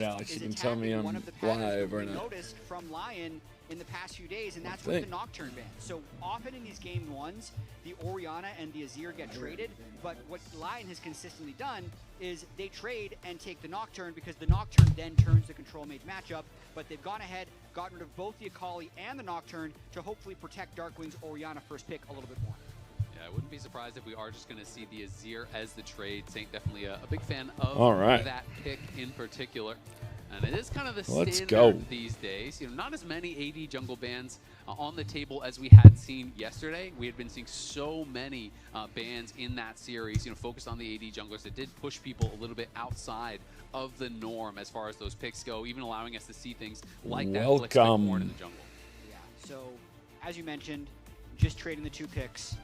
Alex, you can tell me I'm live or not. Noticed from LYON in the past few days, and that's with the Nocturne ban. So often in these game ones, the Orianna and the Azir get traded, but what LYON has consistently done is they trade and take the Nocturne because the Nocturne then turns the Control Mage matchup, but they've gone ahead, gotten rid of both the Akali and the Nocturne to hopefully protect Darkwing's Orianna first pick a little bit more. Yeah, I wouldn't be surprised if we are just going to see the Azir as the trade. Saint definitely a big fan of that pick in particular. And it is kind of the standard these days. You know, not as many AD jungle bans on the table as we had seen yesterday. We had been seeing so many bans in that series, you know, focused on the AD junglers. It did push people a little bit outside of the norm as far as those picks go, even allowing us to see things like that Flick Specborn in the jungle. Yeah, so as you mentioned, just trading the two picks.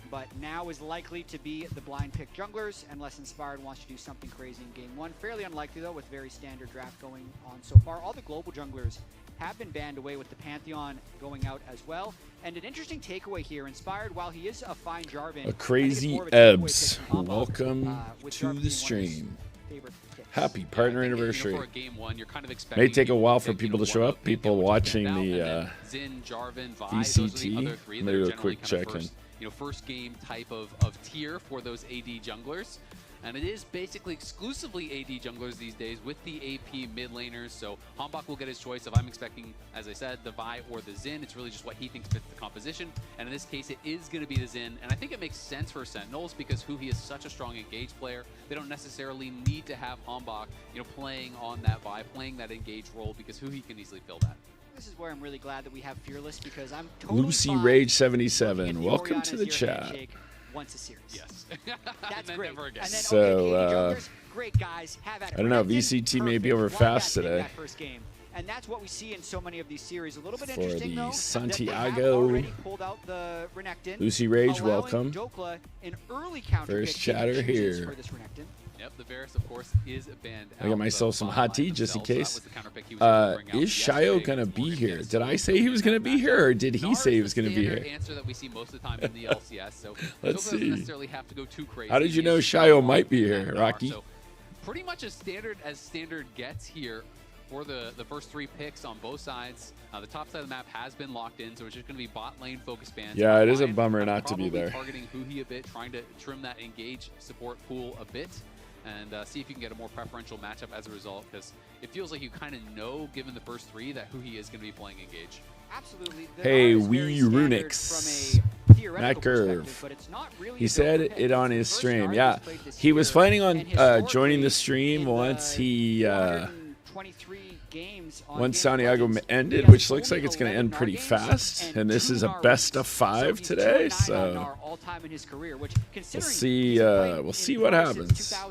But now is likely to be the blind pick junglers, unless Inspired wants to do something crazy in game one. Fairly unlikely, though, with very standard draft going on so far. All the global junglers have been banned away, with the Pantheon going out as well. And an interesting takeaway here, Inspired, while he is a fine Jarvan... A crazy Ebbs, welcome to the stream. Happy partner anniversary. For game one, you're kind of may take a while for people to show up. People watching the Zin, Jarvan, VCT, maybe a quick check-in. You know, first game type of tier for those AD junglers. And it is basically exclusively AD junglers these days with the AP mid laners. So Hanbok will get his choice of, I'm expecting, as I said, the Vi or the Xin. It's really just what he thinks fits the composition. And in this case, it is going to be the Xin. And I think it makes sense for Sentinels because Huhi is such a strong engage player. They don't necessarily need to have Hanbok, you know, playing on that Vi, playing that engage role because Huhi can easily fill that. This is where I'm really glad that we have Fearless because I'm totally Lucy Rage 77. Welcome to the chat. Once a series. Yes. That's great. And then, so great guys. Have at it. I don't know. VCT may be over fast today. First game. And that's what we see in so many of these series. A little bit for interesting the though. Santiago. Lucy Rage, welcome. First chatter here. Yep, the Varus, of course, is banned. I got myself some hot tea just in case. Is Shio going to be here? Did I say he was going to be here, or did he say he was going to be here? Answer that we see most of the time in the LCS, so let's see. Necessarily have to go too crazy. How did you know Shio might be here, Rocky? So pretty much as standard gets here for the first three picks on both sides. The top side of the map has been locked in, so it's just going to be bot lane focus bans. Yeah, it is a bummer not to be there. Targeting Huhi a bit, trying to trim that engage support pool a bit. And see if you can get a more preferential matchup as a result, because it feels like you kind of know, given the first three, that Huhi is going to be playing engage. Absolutely. Hey, Wee Runix, Matt Curve. Really he said it on his stream. Yeah, he was planning on joining the stream once he once Santiago ended, which looks like it's going to end pretty fast. And this is a best of 5 today, so we'll see. We'll see what happens. That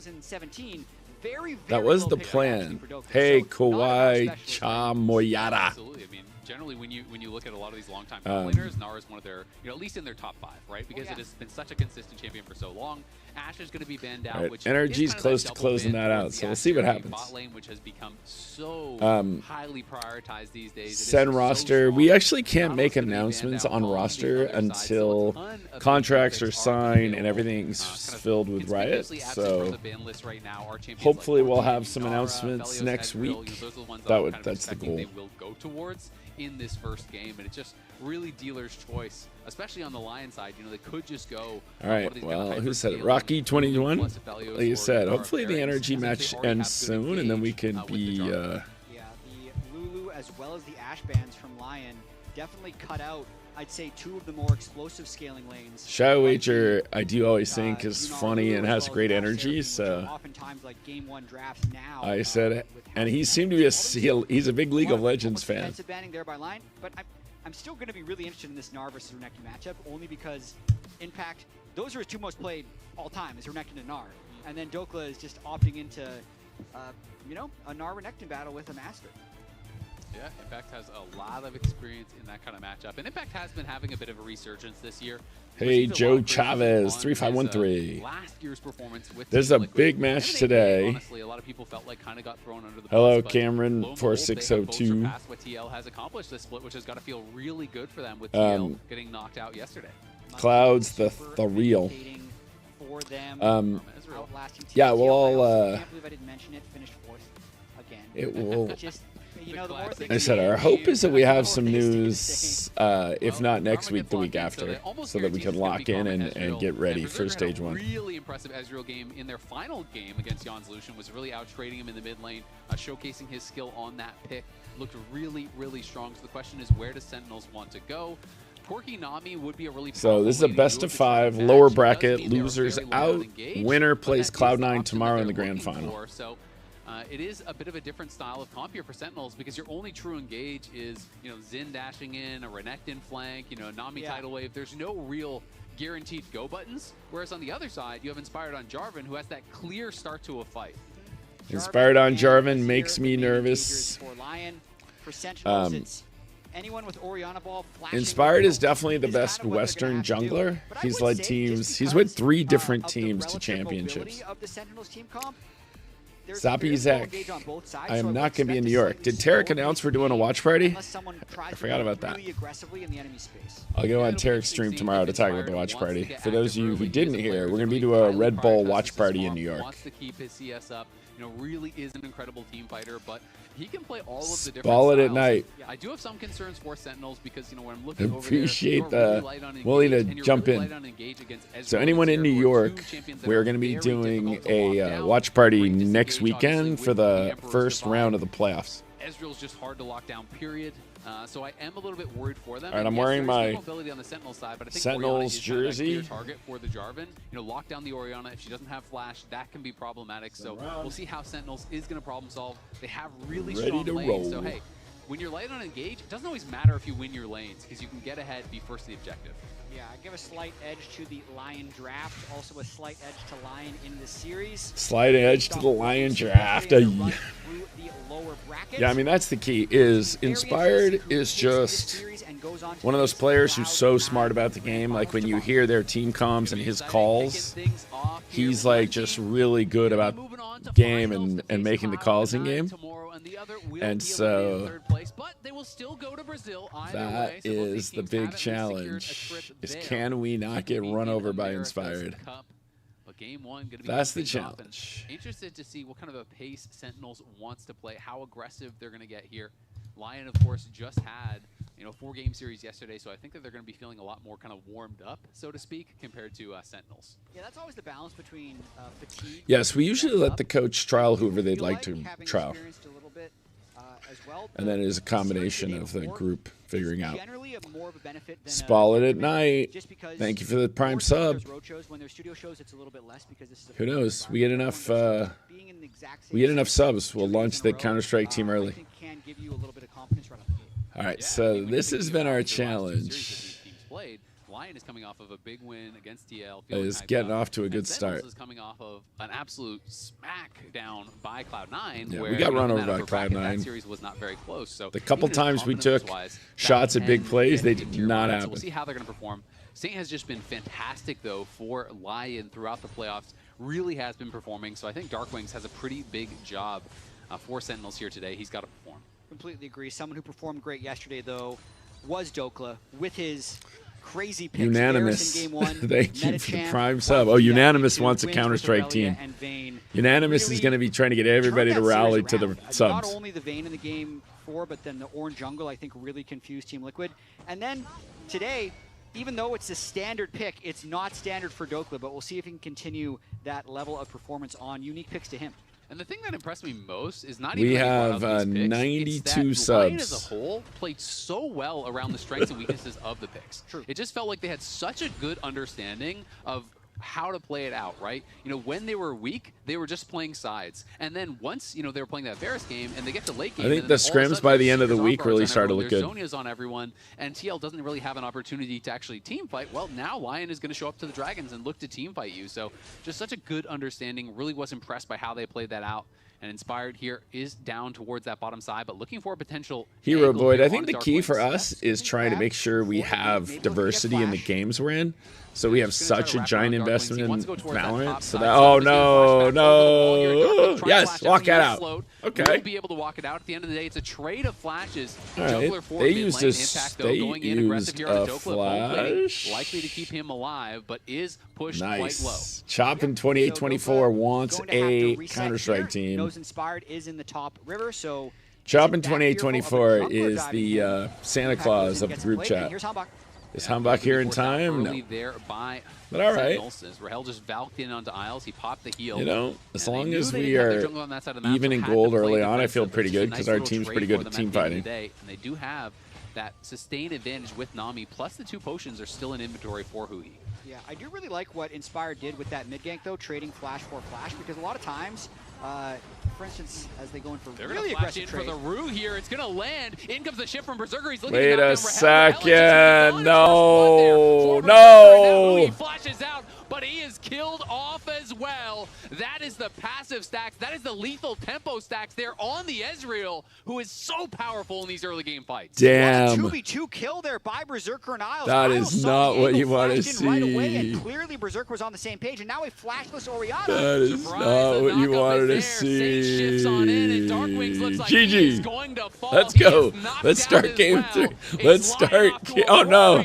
was the plan. Hey, Kawhi Chamoyada. Absolutely. I mean, generally, when you look at a lot of these long-time top laners, Nara is one of their, you know, at least in their top 5, right? Because it has been such a consistent champion for so long. Ashe is going to be banned out, which NRG's close to closing that out, so we'll see what happens. Bot lane, which has become so highly prioritized these days. SEN roster. We actually can't make announcements on roster until contracts are signed and everything's filled with Riot. So hopefully we'll have some announcements next week. That's the goal. They will go towards in this first game, and it's just really dealer's choice, especially on the LYON side. You know, they could just go. All right, well, who said it? Rocky 21. Like you said, hopefully the energy match ends soon, and then we can be. Yeah, the Lulu as well as the Ashe bands from LYON definitely cut out, I'd say, 2 of the more explosive scaling lanes. Shadow Wager, I do always think is funny and has great energy, so oftentimes like game 1 drafts now. I said it, and he seemed to be he's a big League of Legends fan. Banning there by LYON, but I'm still going to be really interested in this Gnar versus Renekton matchup, only because Impact, those are his 2 most played all time, is Renekton and Gnar, and then Dokla is just opting into, you know, a Gnar Renekton battle with a Master. Yeah, Impact has a lot of experience in that kind of matchup, and Impact has been having a bit of a resurgence this year. Hey, Joe Chavez, 3513. Last year's performance with There's a big match today. Honestly, a lot of people felt like kind of got thrown under the Hello, bus, Cameron, 4602. What TL has accomplished this split, which has got to feel really good for them with TL getting knocked out yesterday. Clouds, the real. Yeah, well, I can't believe I didn't mention it. Finished 4th again. It will. Just, you know, the more I said our hope is that we have some news, if not next week, the week after, so that we can lock in and get ready for stage 1. Really impressive Ezreal game in their final game against LYON's Lucian, was really out trading him in the mid lane, showcasing his skill on that pick. Looked really, really strong. So the question is, where does Sentinels want to go? Porky Nami would be a really so this is a best of 5 lower bracket, losers out, winner plays Cloud9 tomorrow in the grand final. So it is a bit of a different style of comp here for Sentinels, because your only true engage is, you know, Xin dashing in, a Renekton flank, you know, Nami tidal wave. There's no real guaranteed go buttons, whereas on the other side you have Inspired on Jarvan, who has that clear start to a fight. Inspired on Jarvan makes me nervous. For LYON, for Sentinels, it's anyone with Orianna ball flashing. Inspired is definitely the best Western jungler. He's led teams. He's with 3 different teams to championships. Zappy Zach, I am not going to be in New York. Did Tarek announce we're doing a watch party? I forgot about that. I'll go on Tarek's stream tomorrow to talk about the watch party. For those of you who didn't hear, we're going to be doing a Red Bull watch party in New York. Wants to keep his CS up. You know, really is an incredible team fighter, but he can play all of the different Ball it styles. at night. I do have some concerns for Sentinels, because, you know, when I'm looking Appreciate over there, the willing to jump in. So anyone in New York, we're going to be doing a watch party next weekend for the first round of the playoffs. Ezreal's just hard to lock down, period. So I am a little bit worried for them. All right, I'm wearing my mobility on the Sentinel side, but I think Sentinels jersey. Target for the Jarvan. You know, lock down the Orianna. If she doesn't have flash, that can be problematic. So we'll see how Sentinels is going to problem solve. They have really strong lanes. So hey, when you're light on engage, it doesn't always matter if you win your lanes, because you can get ahead, be first to the objective. Yeah, I give a slight edge to the LYON draft, also a slight edge to LYON in the series. Slight edge to the LYON draft. Yeah, I mean, that's the key, is Inspired is just one of those players who's so smart about the game. Like, when you hear their team comms and his calls, he's like just really good about game and making the calls in game. And so that is the big challenge, is can we not get run over by Inspired? Game 1 gonna be that's the challenge. Interested to see what kind of a pace Sentinels wants to play, how aggressive they're going to get here. LYON, of course, just had, you know, 4-game series yesterday, so I think that they're going to be feeling a lot more kind of warmed up, so to speak, compared to Sentinels. Yeah, that's always the balance between fatigue. Yes, we usually let the coach trial whoever they'd like to trial. And then it is a combination of the group figuring out. Spall it at night. Thank you for the prime sub. Who knows? We get enough subs. We'll launch the Counter-Strike team early. All right, so this has been our challenge. LYON is coming off of a big win against TL. Is getting off to a good start. Is coming off of an absolute smackdown by Cloud9. Yeah, where, we got run over by Cloud9. That series was not very close. So the couple times we took shots at big plays, they did not happen. So we'll see how they're going to perform. Saint has just been fantastic, though, for LYON throughout the playoffs. Really has been performing. So I think Darkwings has a pretty big job for Sentinels here today. He's got to perform. Completely agree. Someone who performed great yesterday, though, was Dokla with his crazy picks. Unanimous. Game 1, Thank you for the prime sub. Oh, Unanimous wants a Counter-Strike team. Unanimous really is going to be trying to get everybody to rally to the subs. Not only the Vayne in the game 4, but then the Orange Jungle, I think, really confused Team Liquid. And then today, even though it's a standard pick, it's not standard for Dokla, but we'll see if he can continue that level of performance on unique picks to him. And the thing that impressed me most is not we even have 92 subs. LYON as a whole played so well around the strengths and weaknesses of the picks. True. It just felt like they had such a good understanding of how to play it out, right? You know, when they were weak, they were just playing sides. And then once, you know, they were playing that Varus game and they get to late game. I think the scrims by the end of the week really started to look good. Zonia's on everyone, and TL doesn't really have an opportunity to actually team fight. Well, now LYON is going to show up to the Dragons and look to team fight you. So just such a good understanding. Really was impressed by how they played that out. And Inspired here is down towards that bottom side, but looking for a potential Hero Void. I think the key for us is trying to make sure we have diversity in the games we're in. So we have such a giant investment in Valorant. So that, oh no, no. Yes, walk that out. will be able to walk it out. At the end of the day, it's a trade of flashes. Jungler for they mid used lane. a, Impact, though, they going in aggressive here on used a Dokla. flash. Likely to keep him alive, but is pushed quite low. Chop in 28-24 wants a Counter-Strike team. Knows Inspired is in the top river, so Chop in 28-24 is the Santa Claus of the group chat. Here's Hambach. Is Hambach here in time? No. There by but all right. Rahel just valked in onto Isles. He popped the heal. You know, as long as we are even in gold early on, I feel pretty good because our team's pretty good at team fighting. And they do have that sustained advantage with Nami, plus the 2 potions are still in inventory for Huhi. Yeah, I do really like what Inspired did with that mid gank, though, trading flash for flash, because a lot of times, for instance, as they go in for really aggressive trade. For the Rue here, it's going to land. In comes the ship from Berserker. He's looking Wait a second. No. He flashes out, but he is killed off as well. That is the passive stacks. That is the lethal tempo stacks there on the Ezreal, who is so powerful in these early game fights. Damn. 2v2 kill there by Berserker and Isles. That is not what you want to see. Right away, and clearly Berserker was on the same page, and now a flashless Orianna. That is not what you wanted to see. Shifts on in, and Darkwings looks like GG. he is going to fall. Let's go. Let's start game 3. Let's start. Oh no.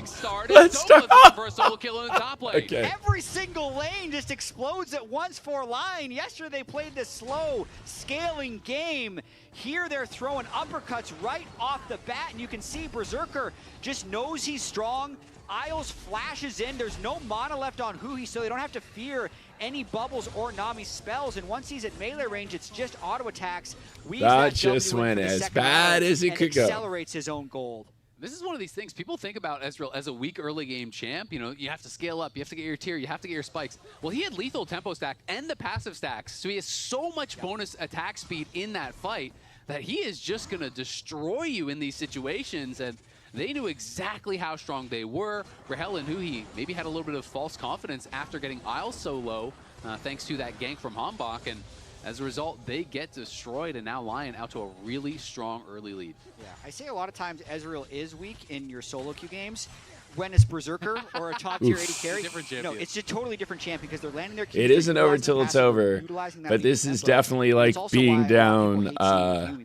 Let's start. For a solo kill in the top lane. Okay. Every single lane just explodes at once for Lion. Yesterday they played this slow, scaling game. Here they're throwing uppercuts right off the bat, and you can see Berserker just knows he's strong. Isles flashes in. There's no mana left on Huhi, so they don't have to fear any bubbles or Nami spells. And once he's at melee range, it's just auto attacks. That just went as bad as it could go. Accelerates his own gold. This is one of these things. People think about Ezreal as a weak early game champ. You know, you have to scale up. You have to get your tier. You have to get your spikes. Well, he had lethal tempo stack and the passive stacks. So he has so much bonus attack speed in that fight that he is just going to destroy you in these situations. And they knew exactly how strong they were. Rahel and Huhi maybe had a little bit of false confidence after getting Isles so low, thanks to that gank from Hambach. And as a result, they get destroyed, and now Lion out to a really strong early lead. Yeah, I say a lot of times Ezreal is weak in your solo queue games. When it's Berserker or a top tier 80 carry, no, it's a totally different champion because they're landing their keys. It isn't over till it's over, but this is definitely like being down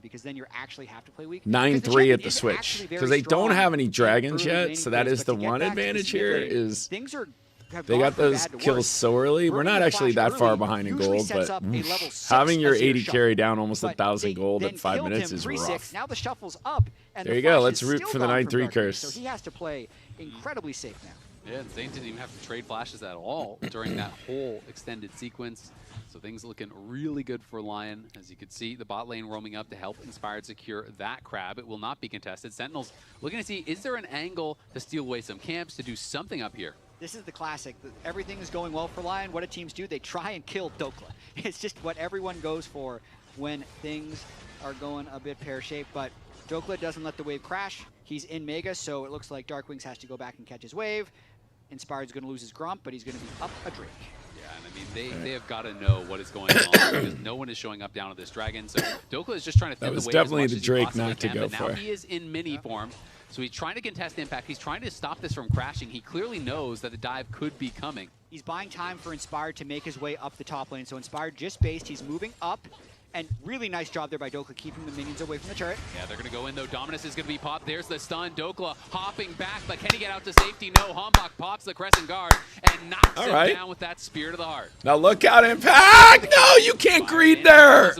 because then you actually have to play weak. 9-3 at the switch because they don't have any dragons yet, so that is the one advantage here is things are. They got those kills so early. We're not actually that far behind in gold, but having your 80 carry down almost 1,000 gold at 5 minutes is rough. Now the shuffle's up. And there you go. Let's root for the 9-3 curse. So he has to play incredibly safe now. Yeah, and Zane didn't even have to trade flashes at all during that whole extended sequence. So things looking really good for Lion. As you can see, the bot lane roaming up to help Inspired secure that crab. It will not be contested. Sentinels looking to see, is there an angle to steal away some camps, to do something up here? This is the classic. Everything is going well for Lion. What do teams do? They try and kill Dokla. It's just what everyone goes for when things are going a bit pear-shaped. But Dokla doesn't let the wave crash. He's in Mega, so it looks like Darkwings has to go back and catch his wave. Inspired's going to lose his Grump, but he's going to be up a Drake. Yeah, and I mean, they have got to know what is going on because no one is showing up down to this dragon. So Dokla is just trying to thin the wave as much as he possibly can, but now he is in mini form. So he's trying to contest impact. He's trying to stop this from crashing. He clearly knows that the dive could be coming. He's buying time for Inspired to make his way up the top lane. So Inspired just based. He's moving up. And really nice job there by Dokla, keeping the minions away from the turret. Yeah, they're going to go in, though. Dominus is going to be popped. There's the stun. Dokla hopping back, but can he get out to safety? No. Hambach pops the Crescent Guard and knocks him down with that Spear to the heart. Now look out, Impact! No, you can't greed there!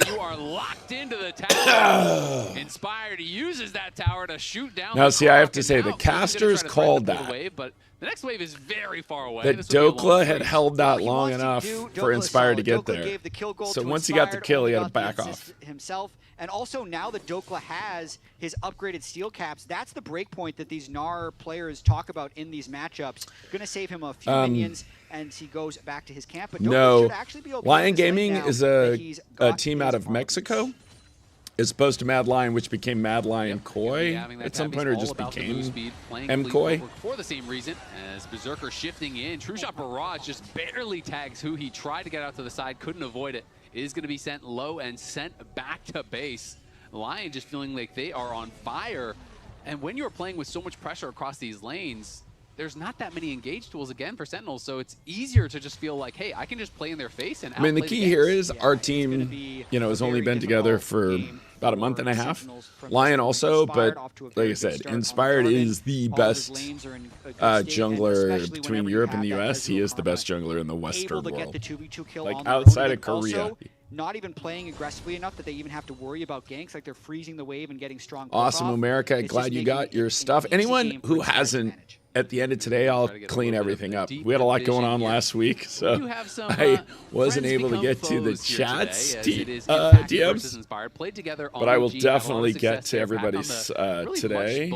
You are locked into the tower. Inspired uses that tower to shoot down. Now, see, I have to say, the casters called that. But the next wave is very far away. That Dokla had held that long enough for Inspired to get there. So once he got the kill, he had to back off. Himself, and also now that Dokla has his upgraded steel caps, that's the break point that these Gnar players talk about in these matchups. Going to save him a few minions, and he goes back to his camp. But Dokla should actually be okay. Lion Gaming is a team out of Mexico. As opposed to Mad Lion, which became Mad Lion Koi at some point, or just became M-Koi. For the same reason, as Berserker shifting in, True Shot Barrage just barely tags who he tried to get out to the side, couldn't avoid it. It is going to be sent low and sent back to base. Lion just feeling like they are on fire. And when you're playing with so much pressure across these lanes, there's not that many engage tools again for Sentinels, so it's easier to just feel like, hey, I can just play in their face and I mean, the key here is our team, you know, has only been together for about a month and a half. LYON also, but like I said, Inspired is the best jungler between Europe and the US. He is the best jungler in the Western world. Like outside of Korea. Not even playing aggressively enough that they even have to worry about ganks. Like they're freezing the wave and getting strong. Awesome, America. Glad you got your stuff. Anyone who hasn't, at the end of today, I'll clean everything up. We had a lot going on last week, so I wasn't able to get to the chats, DMs. But I will definitely get to everybody's today.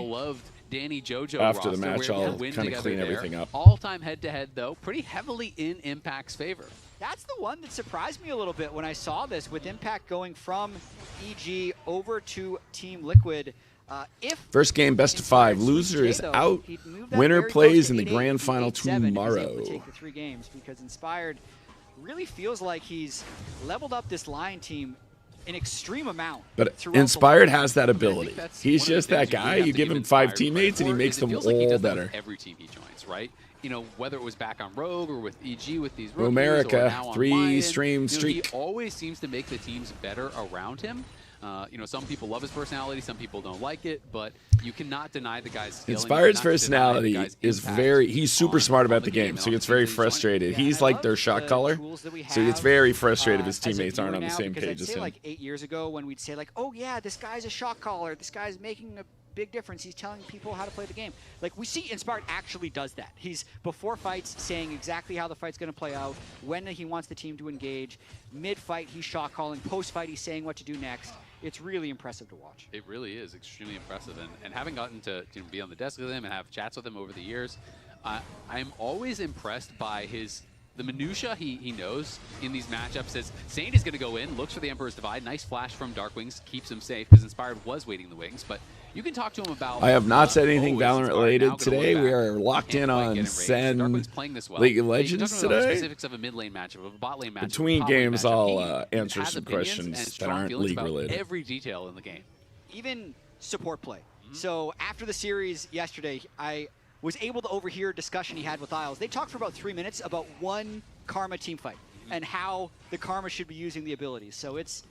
After the match, I'll kind of clean everything up. All-time head-to-head, though, pretty heavily in Impact's favor. That's the one that surprised me a little bit when I saw this, with Impact going from EG over to Team Liquid. First game, best of 5. Loser is out. Winner plays in the grand final tomorrow. Take the 3 games because Inspired really feels like he's leveled up this LYON team an extreme amount. But Inspired has that ability. He's just that guy. You give him 5 teammates and he makes them all better. Every team he joins, right? You know, whether it was back on Rogue or with EG with these rookies, America, 3-stream streak. He always seems to make the teams better around him. You know, some people love his personality, some people don't like it, but you cannot deny the guy's skill. Inspired's personality is he's super smart about the game, so he gets very frustrated. He's like their shot caller, so he gets very frustrated if his teammates aren't on the same page as him. Like 8 years ago when we'd say like, oh yeah, this guy's a shot caller, this guy's making a big difference, he's telling people how to play the game. Like, we see Inspired actually does that. He's, before fights, saying exactly how the fight's going to play out, when he wants the team to engage. Mid-fight, he's shot calling. Post-fight, he's saying what to do next. It's really impressive to watch. It really is extremely impressive. And having gotten to be on the desk with him and have chats with him over the years, I'm always impressed by the minutia he knows in these matchups. Says Saint is going to go in, looks for the Emperor's Divide. Nice flash from Dark Wings, keeps him safe because Inspired was waiting the wings. But you can talk to him about... I have not said anything Valorant related today. We are locked in on SEN League of Legends today. Specifics of a mid lane matchup, of a bot lane matchup. Between games, I'll answer some questions that aren't League related. Every detail in the game. Even support play. So after the series yesterday, I was able to overhear a discussion he had with Isles. They talked for about 3 minutes about one Karma teamfight and how the Karma should be using the abilities. So it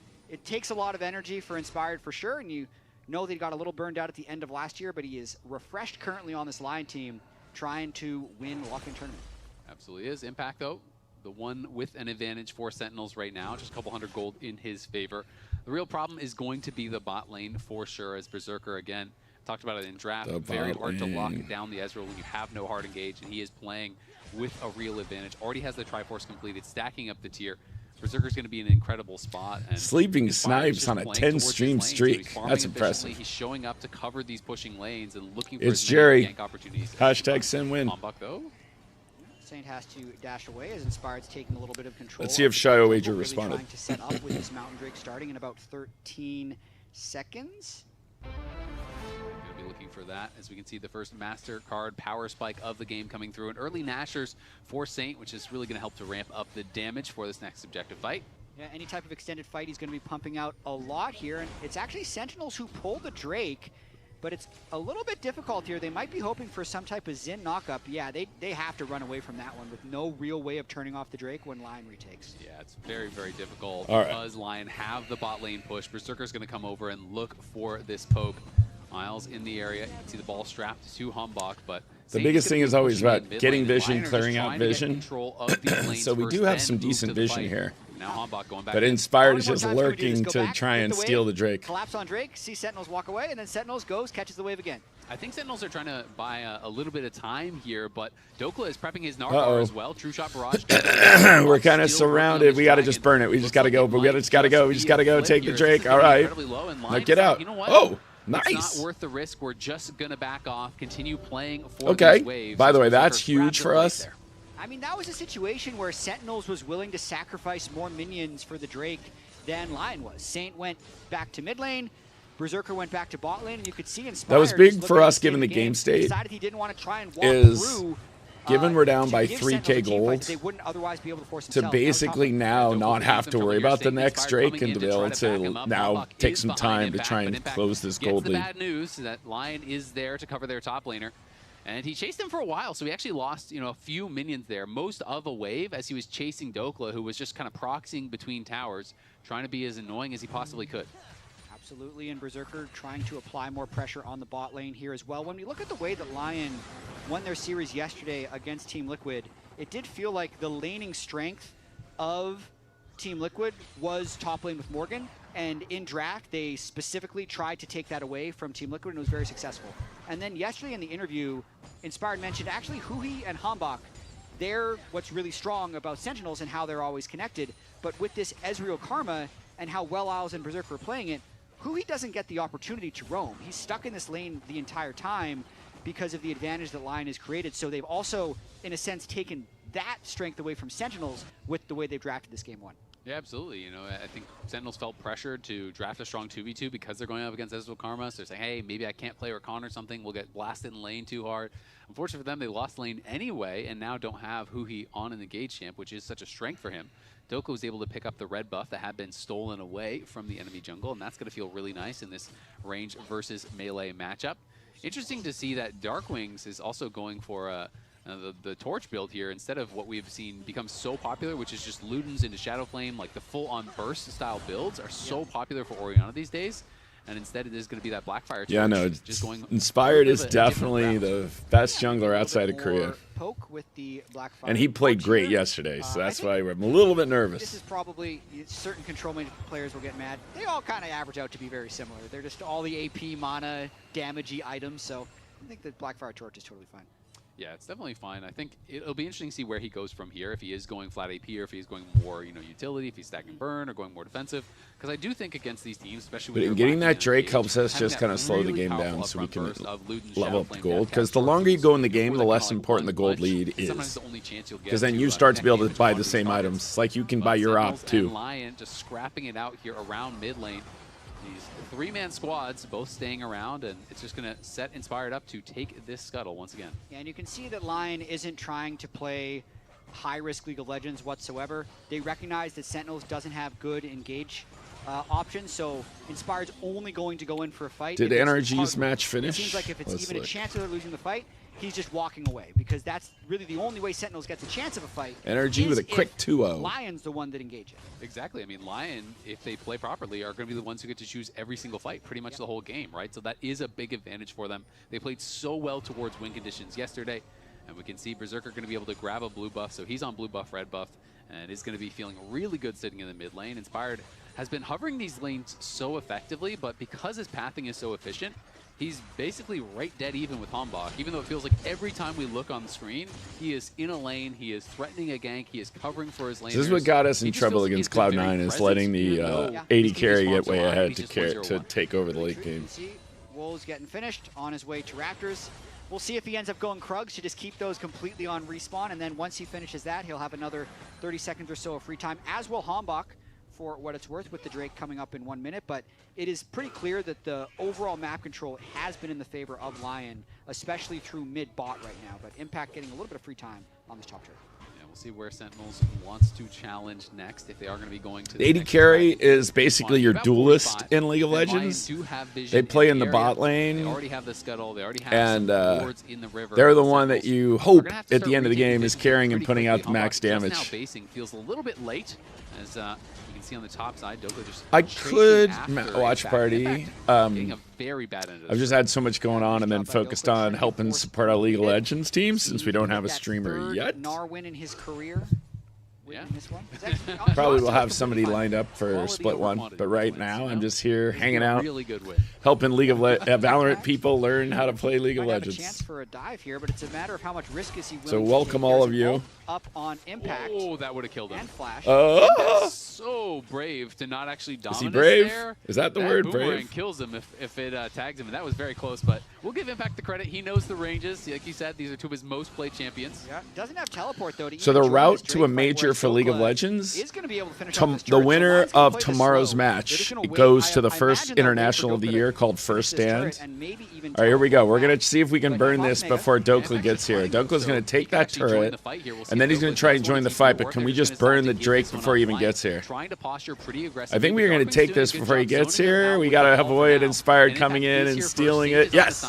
takes a lot of energy for Inspired for sure, and you know that he got a little burned out at the end of last year, but he is refreshed currently on this LYON team, trying to win walk-in tournament. Absolutely is. Impact, though, the one with an advantage for Sentinels right now, just a couple hundred gold in his favor. The real problem is going to be the bot lane for sure, as Berserker, again, talked about it in draft, very hard to lock down the Ezreal when you have no hard engage, and he is playing with a real advantage. Already has the Triforce completed, stacking up the tier. Berserker's going to be in an incredible spot. And Sleeping Snipes on a 10-stream streak. So that's impressive. He's showing up to cover these pushing lanes and looking for it's Jerry. gank opportunities. Hashtag SEN win. Bombok, though. Saint has to dash away as Inspired's taking a little bit of control. Let's see if Shio Wager responded. Trying to set up with this Mountain Drake starting in about 13 seconds. Be looking for that as we can see the first master card power spike of the game coming through, and early Nashers for Saint, which is really going to help to ramp up the damage for this next objective fight. Yeah, any type of extended fight he's going to be pumping out a lot here, and it's actually Sentinels who pull the Drake, but it's a little bit difficult here. They might be hoping for some type of Xin knockup. Yeah, they have to run away from that one with no real way of turning off the Drake when LYON retakes. Yeah, it's very, very difficult because LYON have the bot lane push. Berserker's going to come over and look for this poke. Miles in the area. You can see the ball strapped to Humbok, but the biggest thing is always about getting vision, clearing out vision. So we do have some decent vision here. Now Humbok going back. But Inspired is just lurking to try and steal the Drake. Collapse on Drake, see Sentinels walk away, and then Sentinels goes, catches the wave again. I think Sentinels are trying to buy a little bit of time here, but Dokla is prepping his Narvar as well. True Shot Barrage. We're kind of surrounded. We got to just burn it. We just got to go. But we just got to go. We just got to go take the Drake. All right. Now get out. You know what? Oh. Nice. It's not worth the risk. We're just going to back off, continue playing for these waves. By the way, that's huge for us. I mean, that was a situation where Sentinels was willing to sacrifice more minions for the Drake than LYON was. Saint went back to mid lane. Berserker went back to bot lane, and you could see Inspired. That was big for us given the game state. Decided he didn't want to try and walk through. Given we're down by 3K gold, they wouldn't otherwise be able to force to basically now not have to worry about the next Drake and to be able to now take some time to try and close this gold lead. The bad news that LYON is there to cover their top laner. And he chased him for a while, so he actually lost, a few minions there, most of a wave, as he was chasing Dokla, who was just kind of proxying between towers, trying to be as annoying as he possibly could. Absolutely, and Berserker trying to apply more pressure on the bot lane here as well. When we look at the way that LYON won their series yesterday against Team Liquid, it did feel like the laning strength of Team Liquid was top lane with Morgan, and in draft, they specifically tried to take that away from Team Liquid, and it was very successful. And then yesterday in the interview, Inspired mentioned actually Huhi and Hambach, they're what's really strong about Sentinels and how they're always connected, but with this Ezreal Karma and how well Isles and Berserker are playing it, Huhi doesn't get the opportunity to roam. He's stuck in this lane the entire time because of the advantage that LYON has created, so they've also, in a sense, taken that strength away from Sentinels with the way they've drafted this game 1. Yeah, absolutely. I think Sentinels felt pressured to draft a strong 2v2 because they're going up against Ezreal Karma. So they're saying, hey, maybe I can't play Rakan or something. We'll get blasted in lane too hard. Unfortunately for them, they lost lane anyway and now don't have Huhi on an engage champ, which is such a strength for him. Dokka was able to pick up the red buff that had been stolen away from the enemy jungle, and that's going to feel really nice in this range versus melee matchup. Interesting to see that Darkwings is also going for the torch build here instead of what we've seen become so popular, which is just Ludens into Shadowflame. Like the full-on burst style builds are so popular for Orianna these days, and instead it is going to be that Blackfire torch. Yeah, no, just going Inspired is definitely the best jungler outside of Korea. Poke with the Blackfire, and he played great yesterday, so that's why I'm a little bit nervous. This is probably, certain control mage players will get mad. They all kind of average out to be very similar. They're just all the AP, mana, damagey items, so I think the Blackfire torch is totally fine. Yeah, it's definitely fine. I think it'll be interesting to see where he goes from here, if he is going flat AP or if he's going more, utility, if he's stacking burn or going more defensive. Because I do think against these teams, especially when getting that Drake helps us just kind of slow the game down so we can level up the gold. Because the longer you go in the game, the less important the gold lead is. Because then you start to be able to buy the same items. Like you can buy your op too. LYON just scrapping it out here around mid lane. These 3-man squads both staying around, and it's just going to set Inspired up to take this scuttle once again. Yeah, and you can see that LYON isn't trying to play high-risk League of Legends whatsoever. They recognize that Sentinels doesn't have good engage options, so Inspired's only going to go in for a fight. Did NRG's match finish? It seems like if it's even a chance of losing the fight, he's just walking away, because that's really the only way Sentinels gets a chance of a fight. NRG with a quick 2-0. LYON's the one that engages. Exactly. I mean, LYON, if they play properly, are going to be the ones who get to choose every single fight, pretty much the whole game, right? So that is a big advantage for them. They played so well towards win conditions yesterday, and we can see Berserker going to be able to grab a blue buff, so he's on blue buff, red buff, and is going to be feeling really good sitting in the mid lane. Inspired has been hovering these lanes so effectively, but because his pathing is so efficient, he's basically right dead even with Hambach, even though it feels like every time we look on the screen, he is in a lane, he is threatening a gank, he is covering for his laners. This is what got us in trouble against Cloud9, is letting the 80 carry get way ahead to take over the late game. Wolves getting finished, on his way to Raptors. We'll see if he ends up going Krugs to just keep those completely on respawn, and then once he finishes that, he'll have another 30 seconds or so of free time, as will Hambach, for what it's worth, with the Drake coming up in 1 minute. But it is pretty clear that the overall map control has been in the favor of LYON, especially through mid-bot right now. But Impact getting a little bit of free time on this top turret. Yeah, we'll see where Sentinels wants to challenge next, if they are going to be going to the 80 carry is basically your duelist in League of Legends. They play in the bot lane. They already have the scuttle. They already have and some wards in the river. they're the one that you hope at the end of the game is carrying and putting out the max damage. Now basing feels a little bit late, as see on the top side, Dokka just I could watch party. Getting a very bad end of I've just had so much going on and then focused on helping support our League of Legends team since we don't have a streamer yet. Narwin in his career. Yeah. This one. Probably will have somebody lined up for split one, but right now I'm just here hanging out, helping Valorant people learn how to play League of Legends. Have a chance for a dive here, but it's a matter of how much risk is he willing so to welcome take. all of you. Up on Impact. Oh, that would have killed him. And Flash. So brave to not actually dominate. Is he brave? There. Is that the word, brave? Kills him if it tags him, and that was very close. But we'll give Impact the credit. He knows the ranges. Like you said, these are two of his most played champions. Yeah, doesn't have teleport though. So the route to a major for League of Legends, is going to be able to finish the winner of tomorrow's match goes to the first international of the year called First Stand. All right, here we go. We're going to see if we can burn this before Dokla gets here. Dokla's going to take that turret, and then he's going to try and join the fight, but can we just burn the Drake before he even gets here? I think we're going to take this before he gets here. We got to avoid Inspired coming in and stealing it. Yes!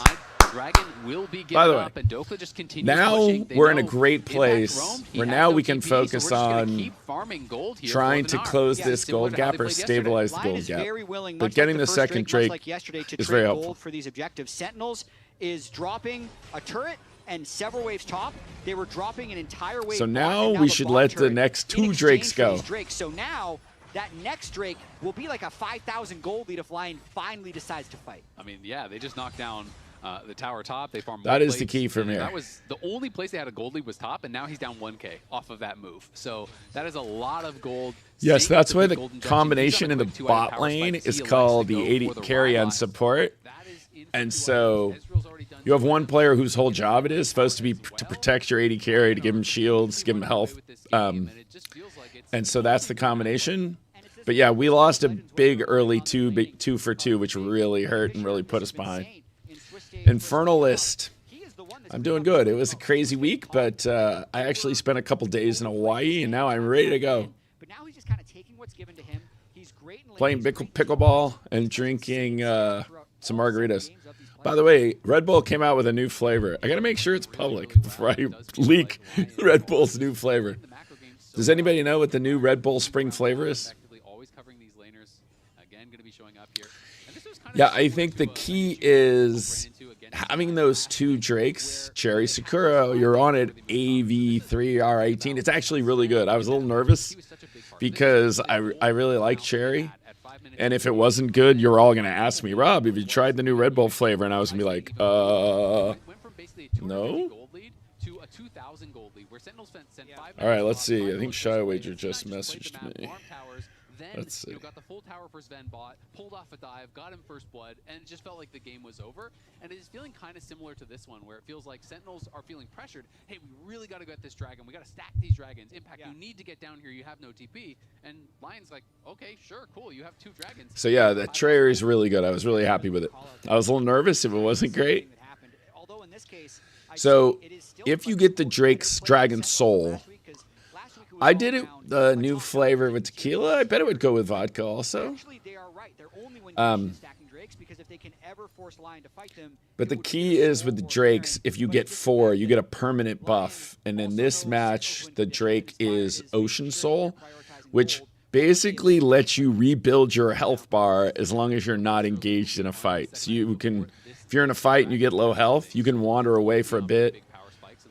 Dragon will be given up, and Dokla just continues now pushing. We're in a great place where now we can focus on trying to close this gold gap or stabilize the gold gap. But getting the second Drake is very helpful. For these objectives, Sentinels is dropping a turret and several waves top. They were dropping an entire wave. So now we should let the next 2 Drakes go. So now that next Drake will be like a 5,000 gold lead if LYON finally decides to fight. I mean, yeah, they just knocked down the tower top. They farmed. That is the key from here. That was the only place they had a gold lead was top, and now he's down 1K off of that move. So that is a lot of gold. Yes, that's why the combination in the bot lane is called the 80 carry on support. And so you have one player whose whole job it is supposed to be to protect your 80 carry, to give him shields, give him health. And so that's the combination. But yeah, we lost a big early 2 for 2, which really hurt and really put us behind. Infernalist. I'm doing good. It was a crazy week, but I actually spent a couple days in Hawaii, and now I'm ready to go. But now he's just kind of taking what's given to him. He's great in playing pickleball and drinking some margaritas. By the way, Red Bull came out with a new flavor. I got to make sure it's public before I leak Red Bull's new flavor. Does anybody know what the new Red Bull spring flavor is? Yeah, I think the key is having those 2 Drakes. Cherry Sakura, you're on it, AV3R18. It's actually really good. I was a little nervous because I really like Cherry. And if it wasn't good, you're all going to ask me, Rob, have you tried the new Red Bull flavor? And I was going to be like, no? All right, let's see. I think Shy Wager just messaged me. Let's see. Got the full tower for Sven bot, pulled off a dive, got him first blood, and it just felt like the game was over. And it is feeling kind of similar to this one, where it feels like Sentinels are feeling pressured. Hey, we really got to get this dragon. We got to stack these dragons. Impact, you need to get down here. You have no TP. And LYON's like, okay, sure, cool. You have 2 dragons. So yeah, the Trayer is really good. I was really happy with it. I was a little nervous if it wasn't great. So if you get the Drake's Dragon Soul, I did it the new flavor with tequila. I bet it would go with vodka also. But the key is with the Drakes, if you get 4, you get a permanent buff. And in this match, the Drake is Ocean Soul, which basically lets you rebuild your health bar as long as you're not engaged in a fight. So you can, if you're in a fight and you get low health, you can wander away for a bit,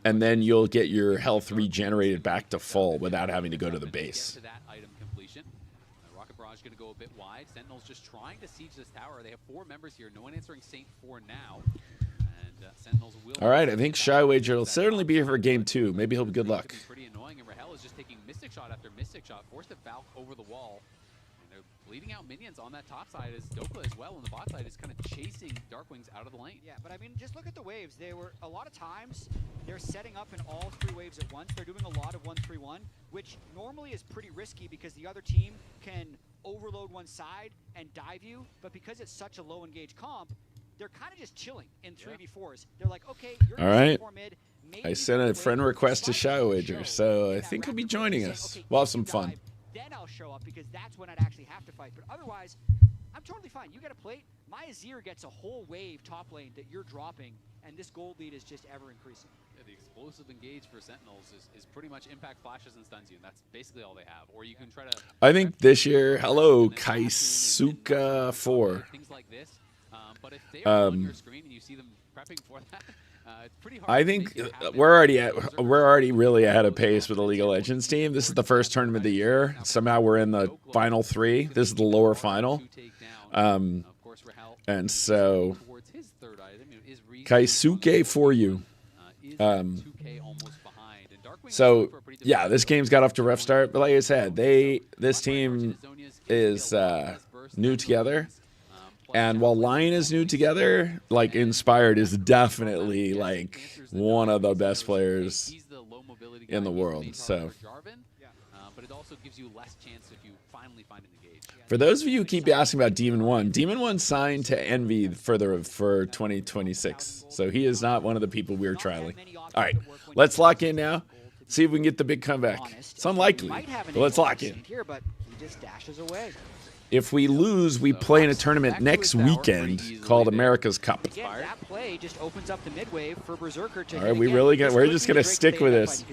and then you'll get your health regenerated back to full without having to go to the base. Rocket Barrage going to go a bit wide. Sentinels just trying to siege this tower. They have 4 members here. No one answering Saint for now. And Sentinels will. All right, I think Shy Wager will certainly be here for game 2. Maybe he'll be good luck. Pretty annoying, and Rahel is just taking Mystic Shot after Mystic Shot, forced to Valk over the wall. Bleeding out minions on that top side is Dokla as well, and the bot side is kind of chasing Darkwings out of the lane. Yeah, but I mean, just look at the waves. They were, a lot of times, they're setting up in all 3 waves at once. They're doing a lot of 1-3-1, which normally is pretty risky because the other team can overload one side and dive you, but because it's such a low engaged comp, they're kind of just chilling in 3v4s. They're like, okay, you're all right. Mid, I sent a friend request to Shy Wager, so I think he'll be joining us. We'll have some fun. Then I'll show up because that's when I'd actually have to fight. But otherwise, I'm totally fine. You get a plate. My Azir gets a whole wave top lane that you're dropping, and this gold lead is just ever increasing. Yeah, the explosive engage for Sentinels is pretty much impact flashes and stuns you, and that's basically all they have. Or you can try to. I think this year, hello, Kaisuka 4. Things like this. But if they are on your screen and you see them prepping for that. It's pretty hard. I think we're already really ahead of pace with the League of Legends team. This is the first tournament of the year. Somehow we're in the final 3. This is the lower final. And so Kaisuke for you. So yeah, this game's got off to a rough start, but like I said, this team is new together. And while LYON is new together, like Inspired is definitely like one of the best players in the world. So for those of you who keep asking about Demon 1, Demon 1 signed to Envy for 2026. So he is not one of the people we're trialing. All right, let's lock in now. See if we can get the big comeback. It's unlikely, but let's lock in. Here, but he just dashes away. If we lose, we play in a tournament next weekend called America's Cup. Again, that play just opens up the mid-wave for Berserker to All right, we're just gonna stick with this.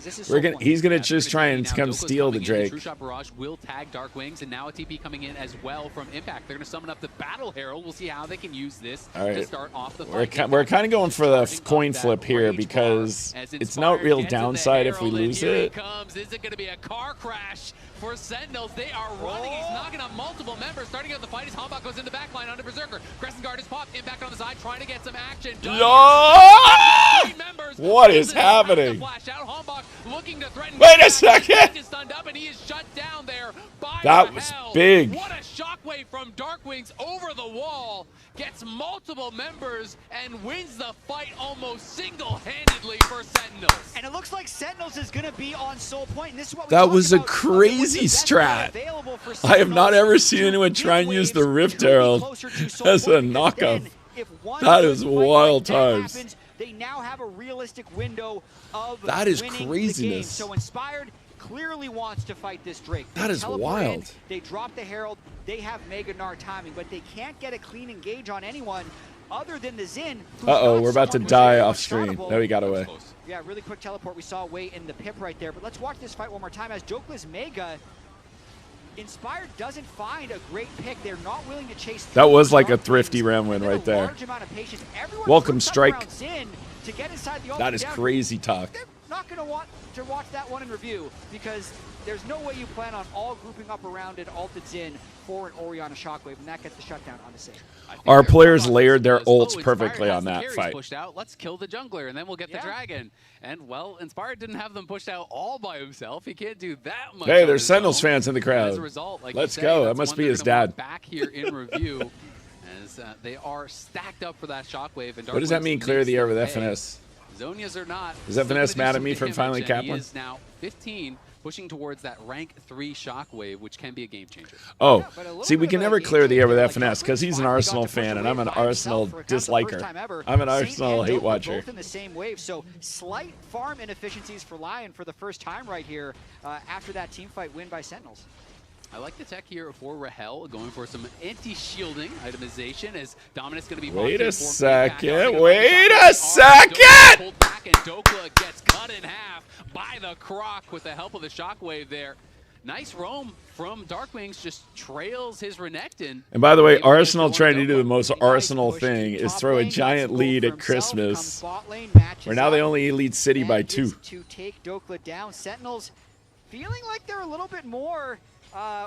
He's gonna just try and come steal the Drake. True Shot Barrage will tag Dark Wings, and now a TP coming in as well from Impact. They're gonna summon up the Battle Herald. We'll see how they can use this to start off the fight. We're kind of going for the coin flip here because it's no real downside if we lose it. Is it gonna be a car crash for Sentinels? They are running. He's knocking up multiple members. Starting out the fight as Hombach goes into backline onto Berserker. Crescent Guard is popped. Impact on the side, trying to get some action. What is happening? Looking to threaten. Wait a second. Stunned up and he is shut down there by that was big. What a shockwave from Darkwings over the wall. Gets multiple members and wins the fight almost single-handedly for Sentinels. And it looks like Sentinels is going to be on Soul Point. And this is what that was a crazy strat. I have not ever seen anyone try and use the Rift Herald as a knockup. That is wild times. They now have a realistic window of that is winning craziness. The game. So Inspired clearly wants to fight this Drake. That is wild. In, they drop the Herald. They have Mega Gnar timing, but they can't get a clean engage on anyone other than the Xin. We're about to die off screen. No, he got away. Yeah, really quick teleport. We saw away in the pip right there. But let's watch this fight one more time as Jokeless Mega. Inspired doesn't find a great pick. They're not willing to chase. That was like a thrifty round win right there. Welcome, Strike. That is crazy talk. They're not going to want to watch that one in review because there's no way you plan on all grouping up around it, ulted Xin for an Orianna Shockwave, and that gets the shutdown on the save. Our players layered their ults perfectly on that fight. Pushed out. Let's kill the jungler, and then we'll get the dragon. And, well, Inspired didn't have them pushed out all by himself. He can't do that much. Hey, there's Sentinels fans in the crowd. As a result, like let's go. That must be his dad. Back here in review, as they are stacked up for that Shockwave. And what does that mean, clear the air with FNS? Zonias or not. Is FNS mad at me for finally capping? He is now 15, pushing towards that rank 3 Shockwave, which can be a game changer. Oh, see, we can never clear the air with FNS because he's an Arsenal fan and I'm an Arsenal disliker. I'm an Arsenal hate watcher. Both in the same wave, so slight farm inefficiencies for LYON for the first time right here after that team fight win by Sentinels. I like the tech here for Rahel, going for some anti-shielding itemization as Dominus going to be... Wait a second, wait a second! Pulled back and Dokla gets cut in half by the Croc with the help of the Shockwave there. Nice roam from Darkwings, just trails his Renekton. And by the way, Arsenal trying to do the most Arsenal thing is throw a giant lead at Christmas, where now they only lead City by 2. To take Dokla down, Sentinels feeling like they're a little bit more...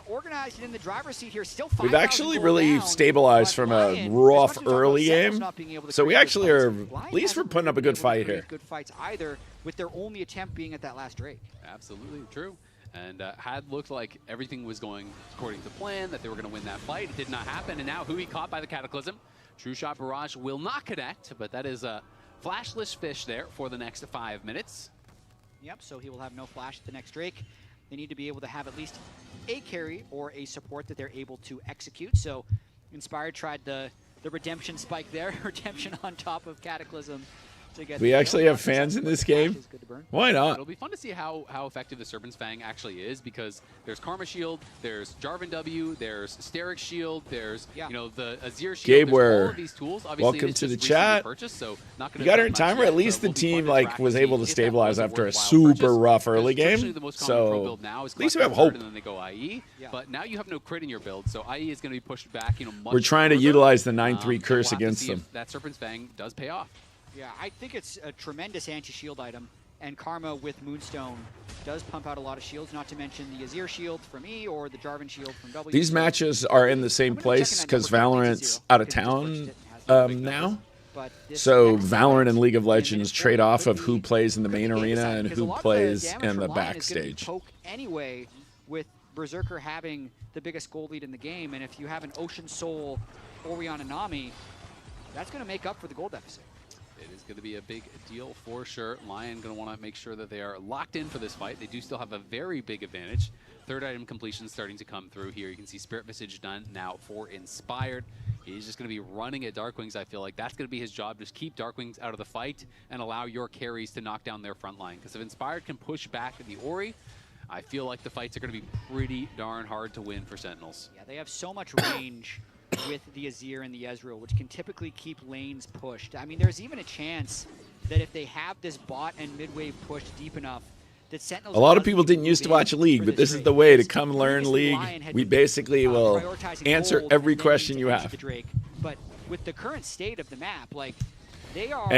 organized in the driver's seat here. Still, we've actually really stabilized from a rough early game, so we actually are at least we're putting up a good fight here. Good fights either, with their only attempt being at that last Drake. Absolutely true. And had looked like everything was going according to plan, that they were going to win that fight. It did not happen, and now Hui caught by the Cataclysm. True Shot Barrage will not connect, but that is a flashless fish there for the next 5 minutes. Yep, so he will have no flash at the next Drake. They need to be able to have at least a carry or a support that they're able to execute. So Inspired tried the redemption spike there, redemption on top of Cataclysm. We actually have fans in this game. Why not? It'll be fun to see how effective the Serpent's Fang actually is, because there's Karma Shield, there's Jarvan W, there's Steric Shield, there's the Azir Shield. Gabe, all of these tools. Welcome to the chat. So not you got her in time, or at least the team was able to stabilize after a super rough early game. So at least we have hope. And then they go IE, but now you have no crit in your build, so IE is going to be pushed back. Much We're trying to utilize the 9-3 curse against them. That Serpent's Fang does pay off. Yeah, I think it's a tremendous anti-shield item, and Karma with Moonstone does pump out a lot of shields, not to mention the Azir shield from E or the Jarvan shield from W. These matches are in the same place because Valorant's out of town now. So Valorant and League of Legends trade off of who plays in the main arena and who plays in the backstage. Anyway, with Berserker having the biggest goal lead in the game, and if you have an Ocean Soul Orianna Nami, that's going to make up for the goal deficit. It is going to be a big deal for sure. LYON going to want to make sure that they are locked in for this fight. They do still have a very big advantage. Third item completion starting to come through here. You can see Spirit Visage done now for Inspired. He's just going to be running at Darkwings. I feel like that's going to be his job. Just keep Darkwings out of the fight and allow your carries to knock down their front line. Because if Inspired can push back the Ori, I feel like the fights are going to be pretty darn hard to win for Sentinels. Yeah, they have so much range with the Azir and the Ezreal, which can typically keep lanes pushed. I mean, there's even a chance that if they have this bot and mid-wave push deep enough, that Sentinels... A lot of people didn't used to watch League, but this is the way to come learn League. We basically will answer every question you have. But with the current state of the map, like, they are...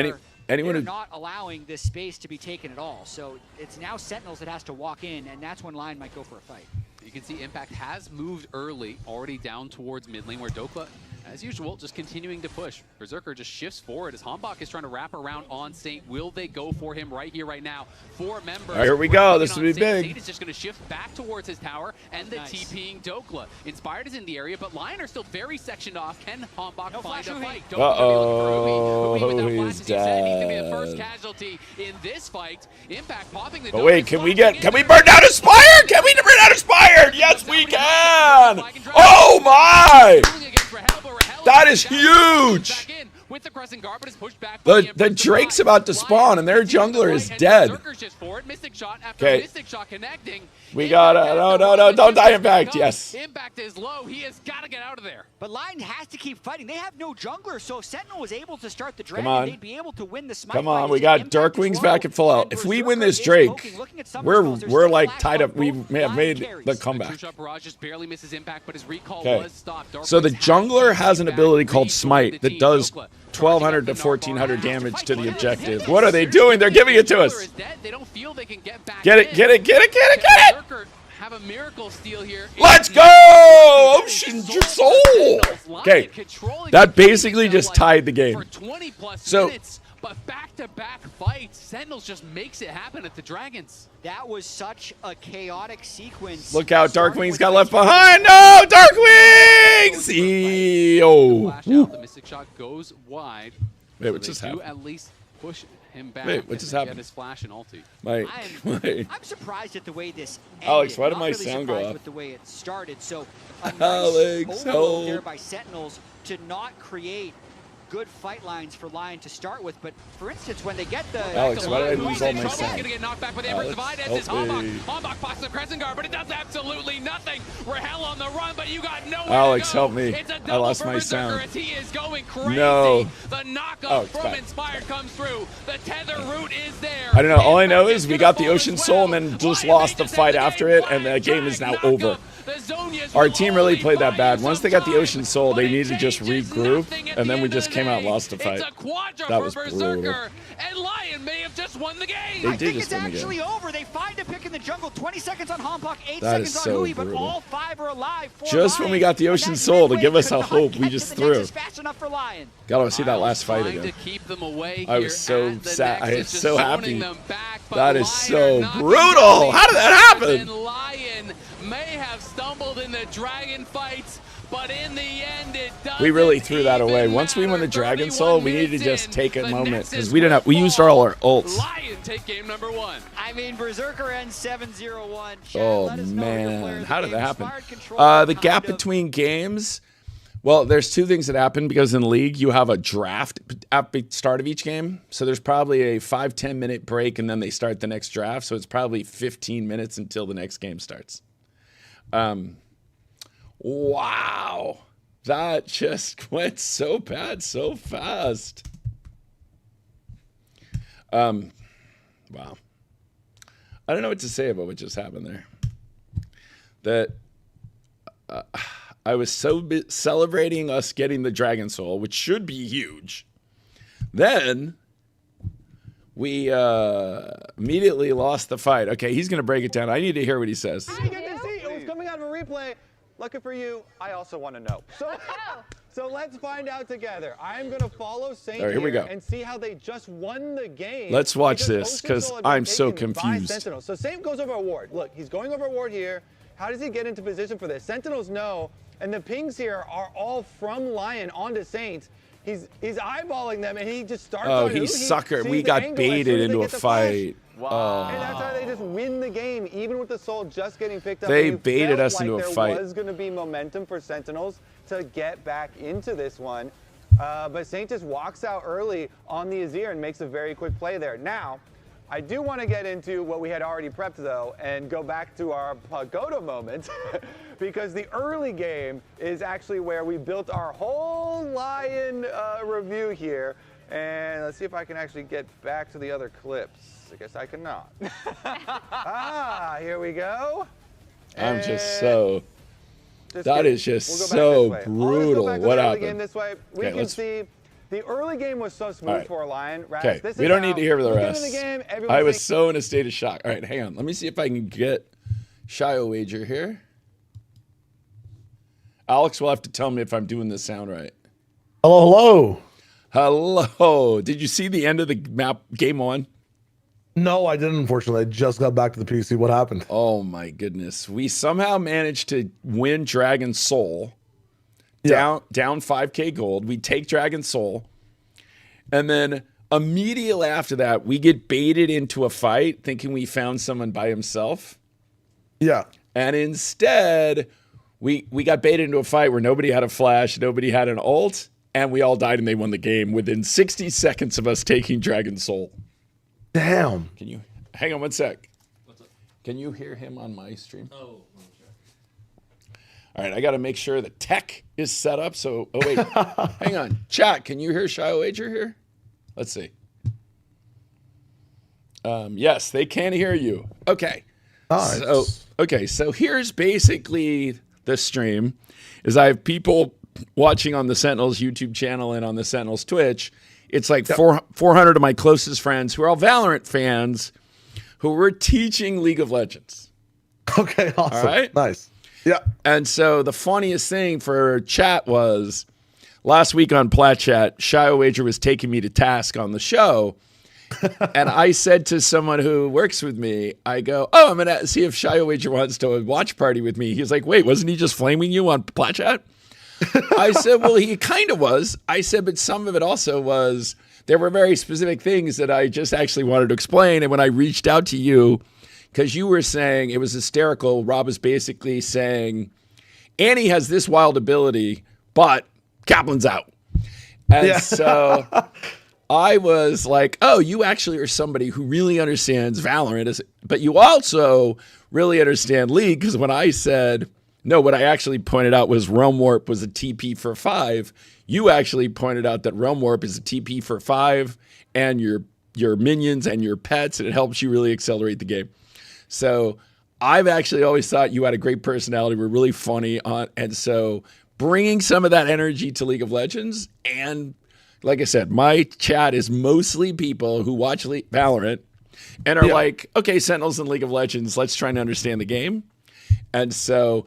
They're not allowing this space to be taken at all. So it's now Sentinels that has to walk in, and that's when LYON might go for a fight. You can see Impact has moved early, already down towards mid lane, where Dokla, as usual, just continuing to push. Berserker just shifts forward as Hanbok is trying to wrap around on Saint. Will they go for him right here, right now? 4 members. Here we go. This will be big. Saint is just going to shift back towards his tower, and the TPing Dokla. Inspired is in the area, but LYON are still very sectioned off. Can Hanbok find a fight? Uh-oh. He's dead. He's going to be the first casualty in this fight. Impact popping the But wait, can we burn down Aspire? Can we burn down Aspire? Yes, we can. Oh, my. That is huge! The Drake's about to spawn, and their jungler is dead. Okay. We gotta... No, don't die, Impact. Yes. Impact is low. He has got to get out of there. But LYON has to keep fighting. They have no jungler, so if Sentinel was able to start the Dragon, they'd be able to win the smite. Come on, we got Darkwing's back at full out. If we win this Drake, we're like tied up. We may have made the comeback. Okay. So the jungler has an ability called Smite that does 1,200 to 1,400 damage to the objective. What are they doing? They're giving it to us. Get it! Have a miracle steal here. Let's go! Ocean Soul! Okay, that basically just tied the game. For 20+ minutes, but back-to-back fights, Sentinels just makes it happen at the Dragons. That was such a chaotic sequence. Look out, Darkwing's got left behind. No, Darkwings! Flash out, the Mystic Shot goes wide. Wait, what just happened? At least push him back. Wait, what just happened? His flash and ulti. I'm surprised at the way this ended. Alex, why did my really sound go up? With the way it started. So Alex, overload there by Sentinels to not create good fight lines for LYON to start with, but for instance, when they get the... Alex, why did I lose all my sound? Going to get knocked back with Amber's Divide as this Hanbok pops the Crescent Guard, but it does absolutely nothing. Rahel on the run, but you got nowhere Alex, to go. Help me. I lost my sound. As he is going crazy. No. The knockup from Inspired comes through. The tether route is there. I don't know. All I know is we got the Ocean Soul and then just lost the fight after it, and the game is now over. Our team really played that bad. Once they got the Ocean Soul, they needed to just regroup, and then we just came out and lost the fight. That was brutal. And LYON may have just won the game. They did I think just it's win the actually game. over. They find a pick in the jungle. 20 seconds on Hanbok, 8 That is seconds on so Hui, but brutal. all 5 are alive. Just when we got the Ocean Soul to give us a hope, we just threw. Fast enough for LYON. Gotta see that last fight again. To keep them away I was so sad. I was so happy. Back, that is so brutal. How did that happen? LYON may have stumbled in the dragon fights, but in the end, it doesn't. We really threw that away. Once we won the Dragon Soul, we needed to just take a moment because we didn't have. We used all our ults. LYON take game number 1. I mean, Berserker ends 7-0-1. Oh man, how did that happen? The gap between games. Well, there's 2 things that happen because in League you have a draft at the start of each game. So there's probably a 5-10 minute break and then they start the next draft. So it's probably 15 minutes until the next game starts. Wow. That just went so bad so fast. Wow. I don't know what to say about what just happened there. That I was so celebrating us getting the Dragon Soul, which should be huge. Then we immediately lost the fight. Okay, he's going to break it down. I need to hear what he says. I get to see. It was coming out of a replay. Lucky for you, I also want to know. So let's find out together. I'm going to follow Saint here we go. And see how they just won the game. Let's watch this because I'm so confused. So Saint goes over a ward. Look, he's going over a ward here. How does he get into position for this? Sentinels know, and the pings here are all from LYON onto Saint. He's eyeballing them, and he just starts on he sucker. We got baited into a fight. Wow. And that's how they just win the game, even with the Soul just getting picked up. They baited us into a fight. There was going to be momentum for Sentinels to get back into this one. But Saint just walks out early on the Azir and makes a very quick play there. Now, I do want to get into what we had already prepped, though, and go back to our Pagoda moment, because the early game is actually where we built our whole LYON review here. And let's see if I can actually get back to the other clips. I guess I cannot. Here we go. I'm just so... That is just so brutal. What happened? This way. We can see the early game was so smooth for LYON. Okay, we don't need to hear the rest. I was so in a state of shock. All right, hang on. Let me see if I can get Shio Wager here. Alex will have to tell me if I'm doing this sound right. Hello, hello. Hello. Did you see the end of the map game one? No, I didn't, unfortunately. I just got back to the PC. What happened? Oh, my goodness. We somehow managed to win Dragon Soul. Down 5K gold. We take Dragon Soul. And then immediately after that, we get baited into a fight thinking we found someone by himself. Yeah. And instead, we got baited into a fight where nobody had a flash, nobody had an ult, and we all died and they won the game within 60 seconds of us taking Dragon Soul. Damn. Can you hang on one sec? What's up? Can you hear him on my stream? Oh, sure. All right, I got to make sure the tech is set up. So, oh wait, hang on, chat. Can you hear Shio Wager here? Let's see. Yes, they can hear you. Okay. Nice. So here's basically the stream. Is I have people watching on the Sentinels YouTube channel and on the Sentinels Twitch. It's like 400 of my closest friends who are all Valorant fans who were teaching League of Legends. Okay, awesome. All right? Nice. Yeah. And so the funniest thing for chat was last week on Plat Chat, Shio Wager was taking me to task on the show. And I said to someone who works with me, I go, oh, I'm going to see if Shio Wager wants to watch party with me. He was like, wait, wasn't he just flaming you on Plat Chat? I said, well, he kind of was. I said, but some of it also was, there were very specific things that I just actually wanted to explain. And when I reached out to you, because you were saying, it was hysterical, Rob was basically saying, Annie has this wild ability, but Kaplan's out. And so I was like, oh, you actually are somebody who really understands Valorant, but you also really understand League, because when I said... No, what I actually pointed out was Realm Warp was a TP for 5. You actually pointed out that Realm Warp is a TP for 5 and your minions and your pets, and it helps you really accelerate the game. So I've actually always thought you had a great personality, were really funny, and so bringing some of that energy to League of Legends, and like I said, my chat is mostly people who watch Valorant and are like, okay, Sentinels and League of Legends, let's try and understand the game. And so...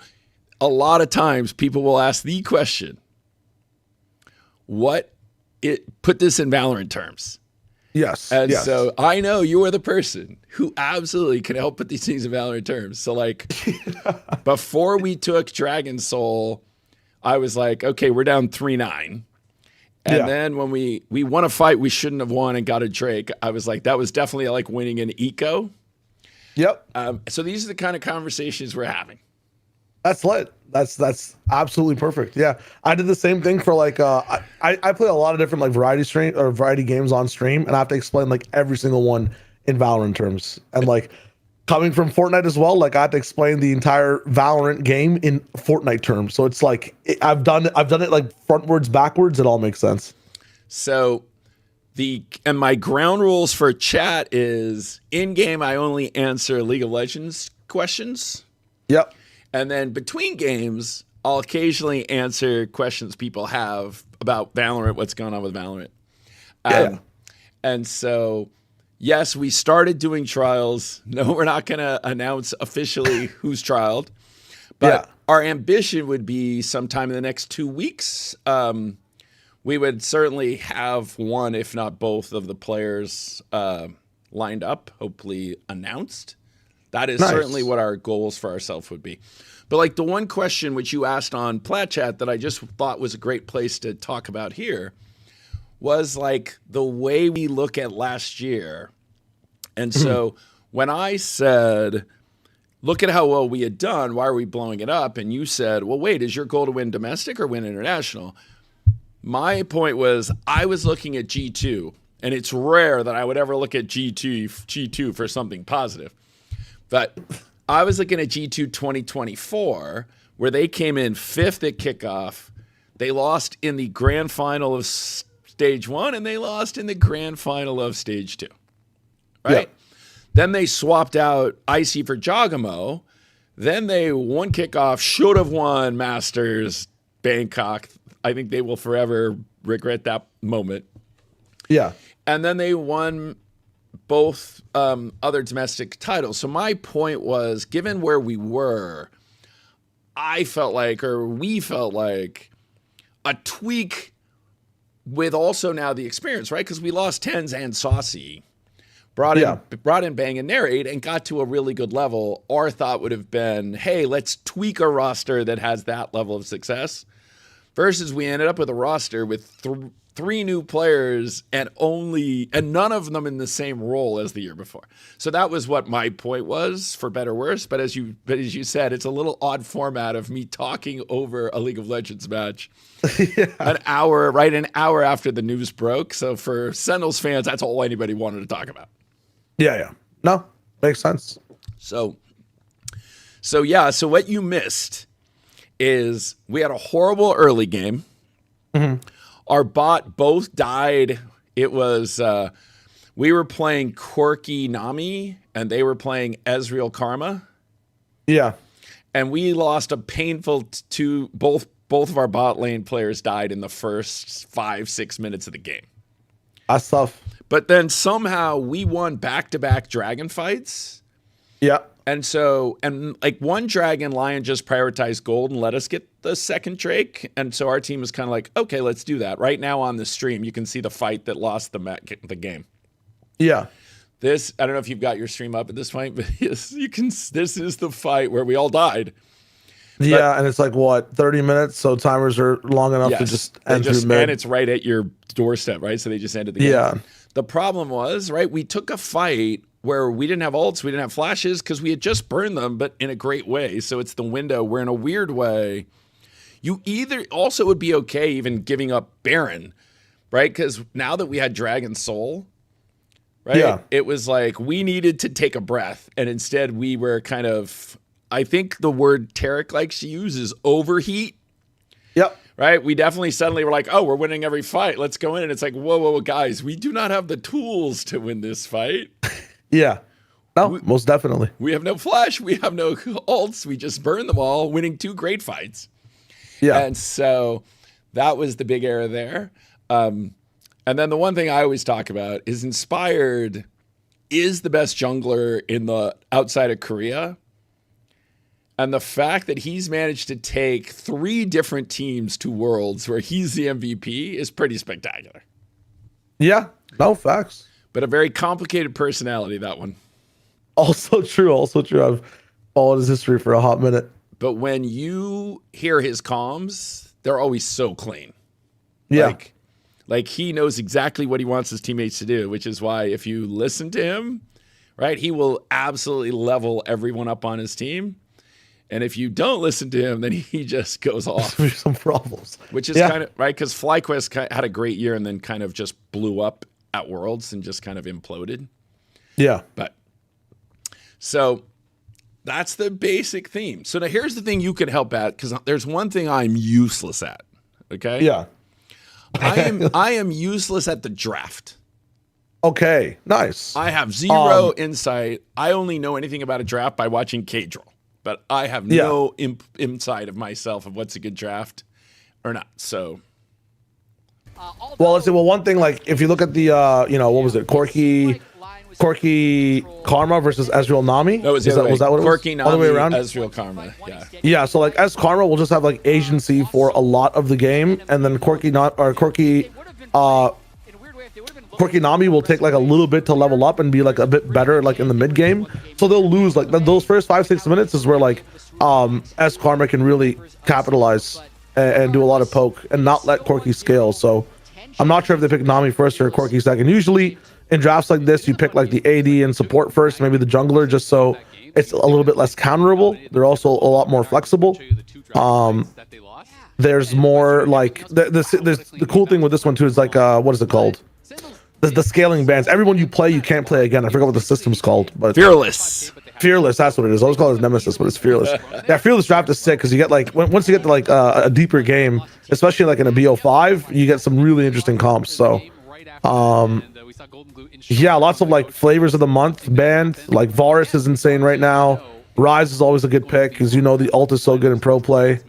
a lot of times people will ask the question, put this in Valorant terms. Yes. And so I know you are the person who absolutely can help put these things in Valorant terms. So like before we took Dragon Soul, I was like, okay, we're down 3-9. And then when we won a fight we shouldn't have won and got a Drake, I was like, that was definitely like winning an eco. Yep. So these are the kind of conversations we're having. That's lit. That's absolutely perfect. Yeah, I did the same thing for like I play a lot of different like variety games on stream, and I have to explain like every single one in Valorant terms. And like coming from Fortnite as well, like I have to explain the entire Valorant game in Fortnite terms. So it's like I've done it like frontwards, backwards. It all makes sense. So my ground rules for chat is in game I only answer League of Legends questions. Yep. And then between games, I'll occasionally answer questions people have about Valorant, what's going on with Valorant. And so, yes, we started doing trials. No, we're not going to announce officially who's trialed. But our ambition would be sometime in the next 2 weeks. We would certainly have one, if not both, of the players lined up, hopefully announced. That is certainly what our goals for ourselves would be. But like the one question which you asked on Plat Chat that I just thought was a great place to talk about here was like the way we look at last year. And so when I said, look at how well we had done, why are we blowing it up? And you said, well, wait, is your goal to win domestic or win international? My point was I was looking at G2 And it's rare that I would ever look at G2 for something positive. But I was looking at G2 2024, where they came in 5th at kickoff. They lost in the grand final of stage 1, and they lost in the grand final of stage 2. Right? Yeah. Then they swapped out Icy for Jogamo. Then they won kickoff, should have won Masters Bangkok. I think they will forever regret that moment. Yeah. And then they won both other domestic titles. So my point was, given where we were, we felt like a tweak with also now the experience, right? Because we lost Tens and Saucy. Brought in Bang and Narrate and got to a really good level. Our thought would have been, hey, let's tweak a roster that has that level of success. Versus we ended up with a roster with 3 new players and none of them in the same role as the year before. So that was what my point was, for better or worse. But as you said, it's a little odd format of me talking over a League of Legends match an hour after the news broke. So for Sentinels fans, that's all anybody wanted to talk about. Yeah. No, makes sense. So what you missed is we had a horrible early game. Mm-hmm. Our bot both died. It was we were playing Corky Nami and they were playing Ezreal Karma. Yeah. And we lost a painful both of our bot lane players died in the first 5-6 minutes of the game. That's tough. But then somehow we won back-to-back dragon fights. Yeah. And like one dragon, Lion just prioritized gold and let us get the second Drake. And so our team was kind of like, okay, let's do that. Right now on the stream, you can see the fight that lost the game. Yeah. I don't know if you've got your stream up at this point, but yes, this is the fight where we all died. Yeah, and it's like, what, 30 minutes? So timers are long enough to just end through mid. And it's right at your doorstep, right? So they just ended the game. Yeah. The problem was, right, we took a fight where we didn't have ults, we didn't have flashes because we had just burned them, but in a great way. So it's the window where in a weird way, you either also would be okay even giving up Baron, right? Because now that we had Dragon Soul, right, it was like we needed to take a breath. And instead we were kind of, I think the word Tarek likes to use is overheat. Yep. Right? We definitely suddenly were like, oh, we're winning every fight. Let's go in. And it's like, whoa, guys, we do not have the tools to win this fight. Yeah. No, most definitely. We have no flash. We have no ults. We just burn them all, winning 2 great fights. Yeah. And so that was the big error there. And then the one thing I always talk about is Inspired is the best jungler in the outside of Korea. And the fact that he's managed to take 3 different teams to Worlds where he's the MVP is pretty spectacular. Yeah, no, facts. But a very complicated personality, that one. Also true. I've followed his history for a hot minute. But when you hear his comms, they're always so clean. Yeah. Like he knows exactly what he wants his teammates to do, which is why if you listen to him, right, he will absolutely level everyone up on his team. And if you don't listen to him, then he just goes off. There's some problems. Which is kind of, right, because FlyQuest had a great year and then kind of just blew up at Worlds and just kind of imploded. Yeah. But, so that's the basic theme. So now here's the thing you can help at, because there's one thing I'm useless at, okay? Yeah. I am useless at the draft. Okay, nice. I have zero insight. I only know anything about a draft by watching K-Draw. But I have no insight of myself of what's a good draft or not. So, well, let's see. Well, one thing, like if you look at the, what was it, Corky Karma versus Ezreal Nami? No, was that what it was? Corky Nami, all the way around. Ezreal Karma, yeah. Yeah. So like, as Karma will just have like agency for a lot of the game, and then Corky Nami will take like a little bit to level up and be like a bit better like in the mid game. So they'll lose like those first 5-6 minutes is where like S Karma can really capitalize and do a lot of poke and not let Corky scale. So I'm not sure if they pick Nami first or Corky second. Usually in drafts like this, you pick like the AD and support first, maybe the jungler, just so it's a little bit less counterable. They're also a lot more flexible. There's more like the cool thing with this one too is like what is it called? the scaling bans. Everyone you play, you can't play again. I forgot what the system's called, but Fearless. Fearless, that's what it is. I always call it Nemesis, but it's Fearless. Yeah, Fearless draft is sick because you get like once you get to like a deeper game, especially like in a BO5, you get some really interesting comps. So, yeah, lots of like flavors of the month banned. Like Varus is insane right now. Rise is always a good pick because you know the ult is so good in pro play.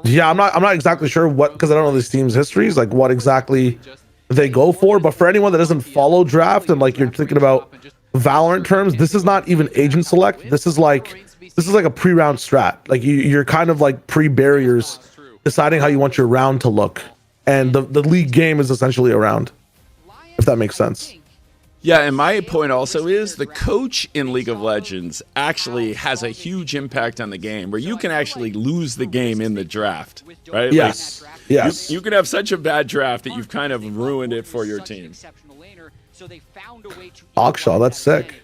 Yeah, I'm not exactly sure what, because I don't know these teams' histories, like what exactly they go for. But for anyone that doesn't follow draft and like you're thinking about Valorant terms, this is not even agent select. This is like a pre-round strat. Like you're kind of like pre-barriers deciding how you want your round to look, and the league game is essentially a round, if that makes sense. Yeah, and my point also is the coach in League of Legends actually has a huge impact on the game, where you can actually lose the game in the draft, right? Yes. Like, yes. You can have such a bad draft that you've kind of ruined it for your team. Akshaw, that's sick.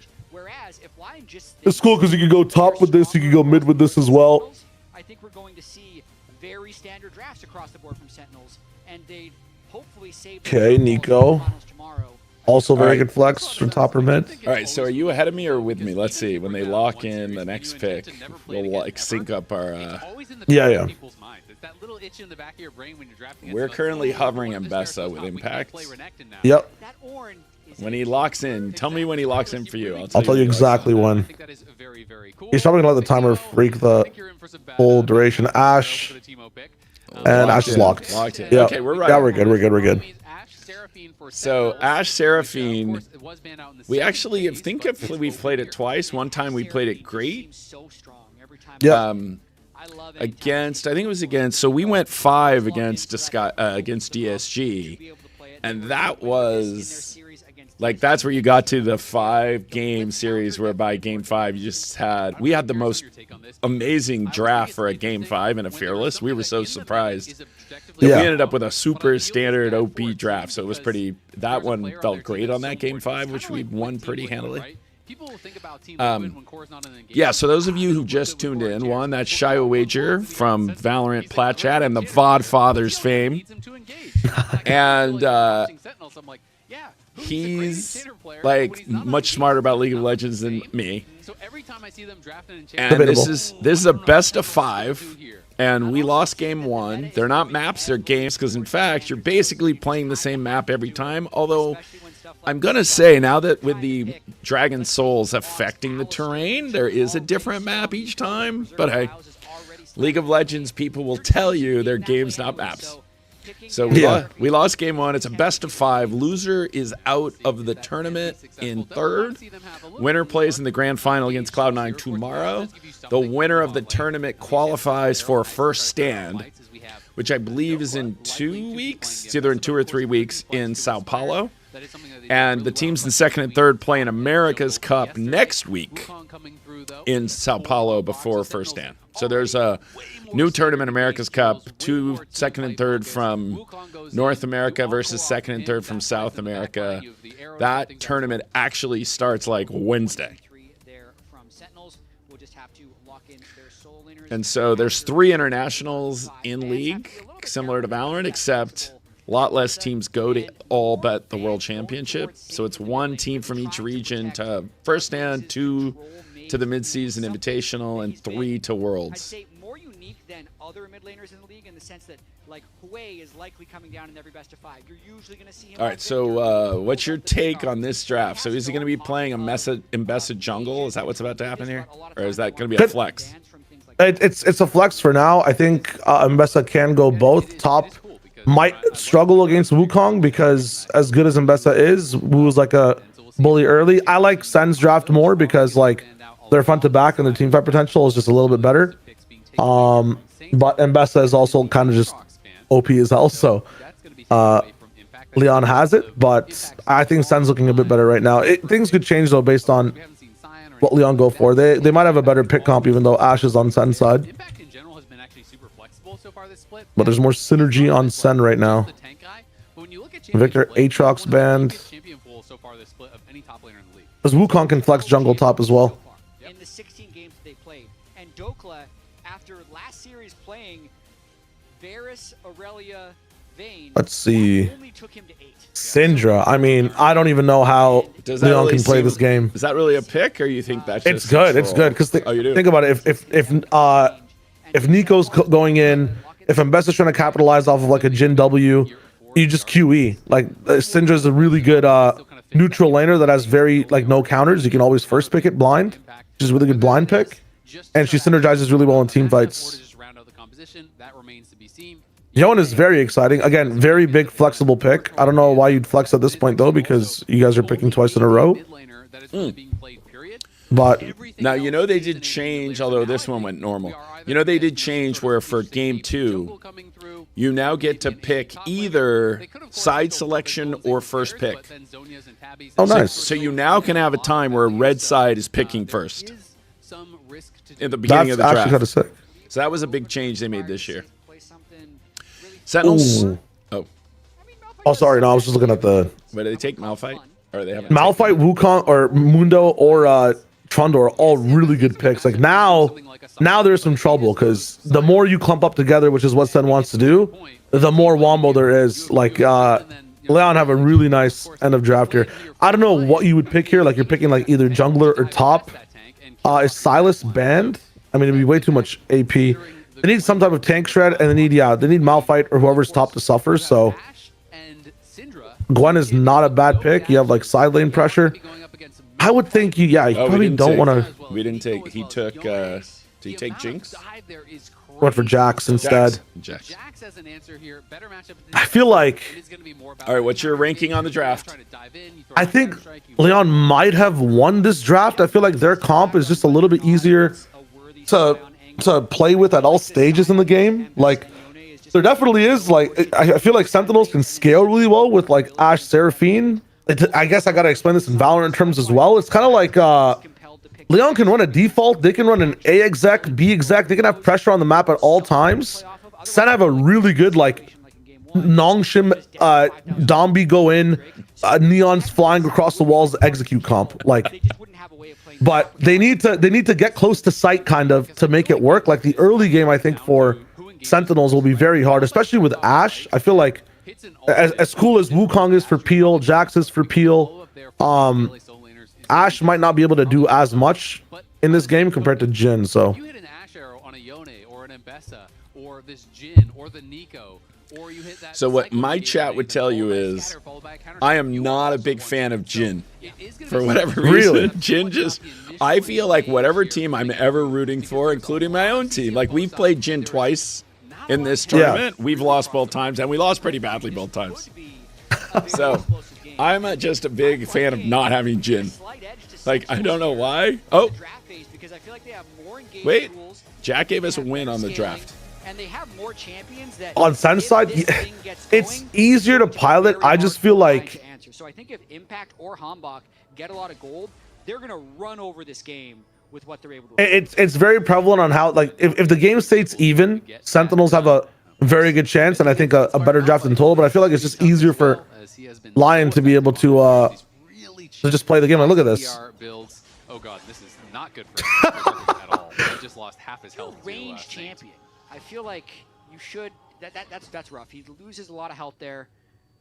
It's cool because you can go top with this, you can go mid with this as well. I think we're going to see very standard drafts across the board from Sentinels, and they hopefully save. Okay, Nico. Also very good flex from top or mid. All right, so are you ahead of me or with me? Let's see. When they lock in the next pick, we'll like sync up our. Yeah. We're currently hovering Mbessa with impact. Yep. When he locks in, tell me when he locks in for you. I'll tell you exactly when. He's probably gonna let the timer freak the full duration. Ash. And Ash is locked. Yeah. Okay, we're right. Yeah, we're good. We're good. So Ash Seraphine, we actually think we've played it twice. One time we played it great. Yeah. Against, I think it was against. So we went 5 against DSG, and that was like that's where you got to the 5-game series, where by game 5 we had the most amazing draft for a game 5 in a Fearless. We were so surprised. Yeah. We ended up with a super standard OP draft, so it was pretty. That one felt great on that game 5, which we won pretty handily. Yeah, so those of you who just tuned in, one, that's Shio Wager from Valorant Plat Chat and the VOD Fathers fame. And he's like much smarter about League of Legends than me. And this is a best of 5. And we lost game 1. They're not maps, they're games, because in fact, you're basically playing the same map every time. Although, I'm going to say, now that with the Dragon Souls affecting the terrain, there is a different map each time. But hey, League of Legends people will tell you their game's not maps. So we lost game 1. It's a best of 5. Loser is out of the tournament in 3rd. Winner plays in the grand final against Cloud9 tomorrow. The winner of the tournament qualifies for first stand, which I believe is in 2 weeks. It's either in 2 or 3 weeks in Sao Paulo. And the teams in 2nd and 3rd play in America's Cup next week in Sao Paulo before first stand. So there's a new tournament, America's Cup, 2 2nd and 3rd from North America versus 2nd and 3rd from South America. That tournament actually starts like Wednesday. And so there's 3 internationals in League, similar to Valorant, except a lot less teams go to all but the World Championship. So it's 1 team from each region to first stand, 2 to the mid-season invitational, and 3 to Worlds. I'd say more unique than other mid laners in the league in the sense that, like, Hue is likely coming down in every best of 5. You're usually going to see him. All right, so what's your take on this draft? So is he going to be playing a Mbessa jungle? Is that what's about to happen here? Or is that going to be a flex? It's a flex for now. I think Mbessa can go both. Top might struggle against Wukong because as good as Mbessa is, Wu is like a bully early. I like Sen's draft more because like they're front to back and the team fight potential is just a little bit better. But Mbessa is also kind of just OP as hell. So LYON has it, but I think Sen's looking a bit better right now. Things could change though based on what LYON go for. They might have a better pick comp even though Ash is on Sen's side. But there's more synergy on Sen right now. Victor Aatrox banned. Because Wukong can flex jungle top as well. In the 16 games they played. And Dokla, after last series playing Varus, Aurelia, Let's see. Syndra. I mean, I don't even know how LYON can play this game. Is that really a pick, or you think that's it's good? It's good because think about it. If Nico's going in, if Mbessa's trying to capitalize off of like a Jhin W, you just QE. Like Syndra is a really good neutral laner that has very like no counters. You can always first pick it blind, which is a really good blind pick, and she synergizes really well in team fights. LYON is very exciting. Again, very big flexible pick. I don't know why you'd flex at this point though, because you guys are picking twice in a row. But now, you know, they did change, although this one went normal. You know, they did change where for game 2, you now get to pick either side selection or first pick. Oh, nice. So you now can have a time where red side is picking first in the beginning of the draft. Actually kind of sick. So that was a big change they made this year. Sentinels. Ooh. Oh, sorry. No, I was just looking at the. Wait, did they take Malphite? Or they haven't. Malphite, Wukong, or Mundo, or Trundle are all really good picks. Like now there's some trouble because the more you clump up together, which is what SEN wants to do, the more wombo there is. Like LYON have a really nice end of draft here. I don't know what you would pick here. Like you're picking like either jungler or top. Is Silas banned? I mean, it'd be way too much AP. They need some type of tank shred, and they need Malphite or whoever's top to suffer. So Gwen is not a bad pick. You have like side lane pressure. I would think you probably don't want to. We didn't take. He took. Did he take Jinx? Went for Jax instead. Jax. I feel like. All right, what's your ranking on the draft? I think LYON might have won this draft. I feel like their comp is just a little bit easier to play with at all stages in the game. Like there definitely is like I feel like Sentinels can scale really well with like Ashe Seraphine. I guess I gotta explain this in Valorant terms as well. It's kind of like LYON can run a default, they can run an A exec, B exec, they can have pressure on the map at all times. SEN have a really good like Nongshim Dombi go in, Neon's flying across the walls, execute comp. Like but they need to get close to sight kind of to make it work. Like the early game, I think for Sentinels will be very hard, especially with Ashe. I feel like as cool as Wukong is for Peel, Jax is for Peel, Ashe might not be able to do as much in this game compared to Jhin. So you hit an Ashe arrow on a Yone or an Mbessa or this Jhin or the Nico. So what my chat would tell you is I am not a big fan of Jhin for whatever reason. Really? Jhin just, I feel like whatever team I'm ever rooting for, including my own team, like we've played Jhin twice in this tournament. Yeah. We've lost both times, and we lost pretty badly both times. So I'm just a big fan of not having Jhin. Like, I don't know why. Oh, wait, Jack gave us a win on the draft. And they have more champions that on Sen's side, it's easier to pilot. I just feel like. So I think if Impact or Hambach get a lot of gold, they're going to run over this game with what they're able to do. It's very prevalent on how, like, if the game states even, Sentinels have a very good chance, and I think a better draft in total, but I feel like it's just easier for LYON to be able to just play the game. Like, look at this. Oh god, this is not good for at all. He just lost half his health. Range champion. I feel like you should. That's rough. He loses a lot of health there.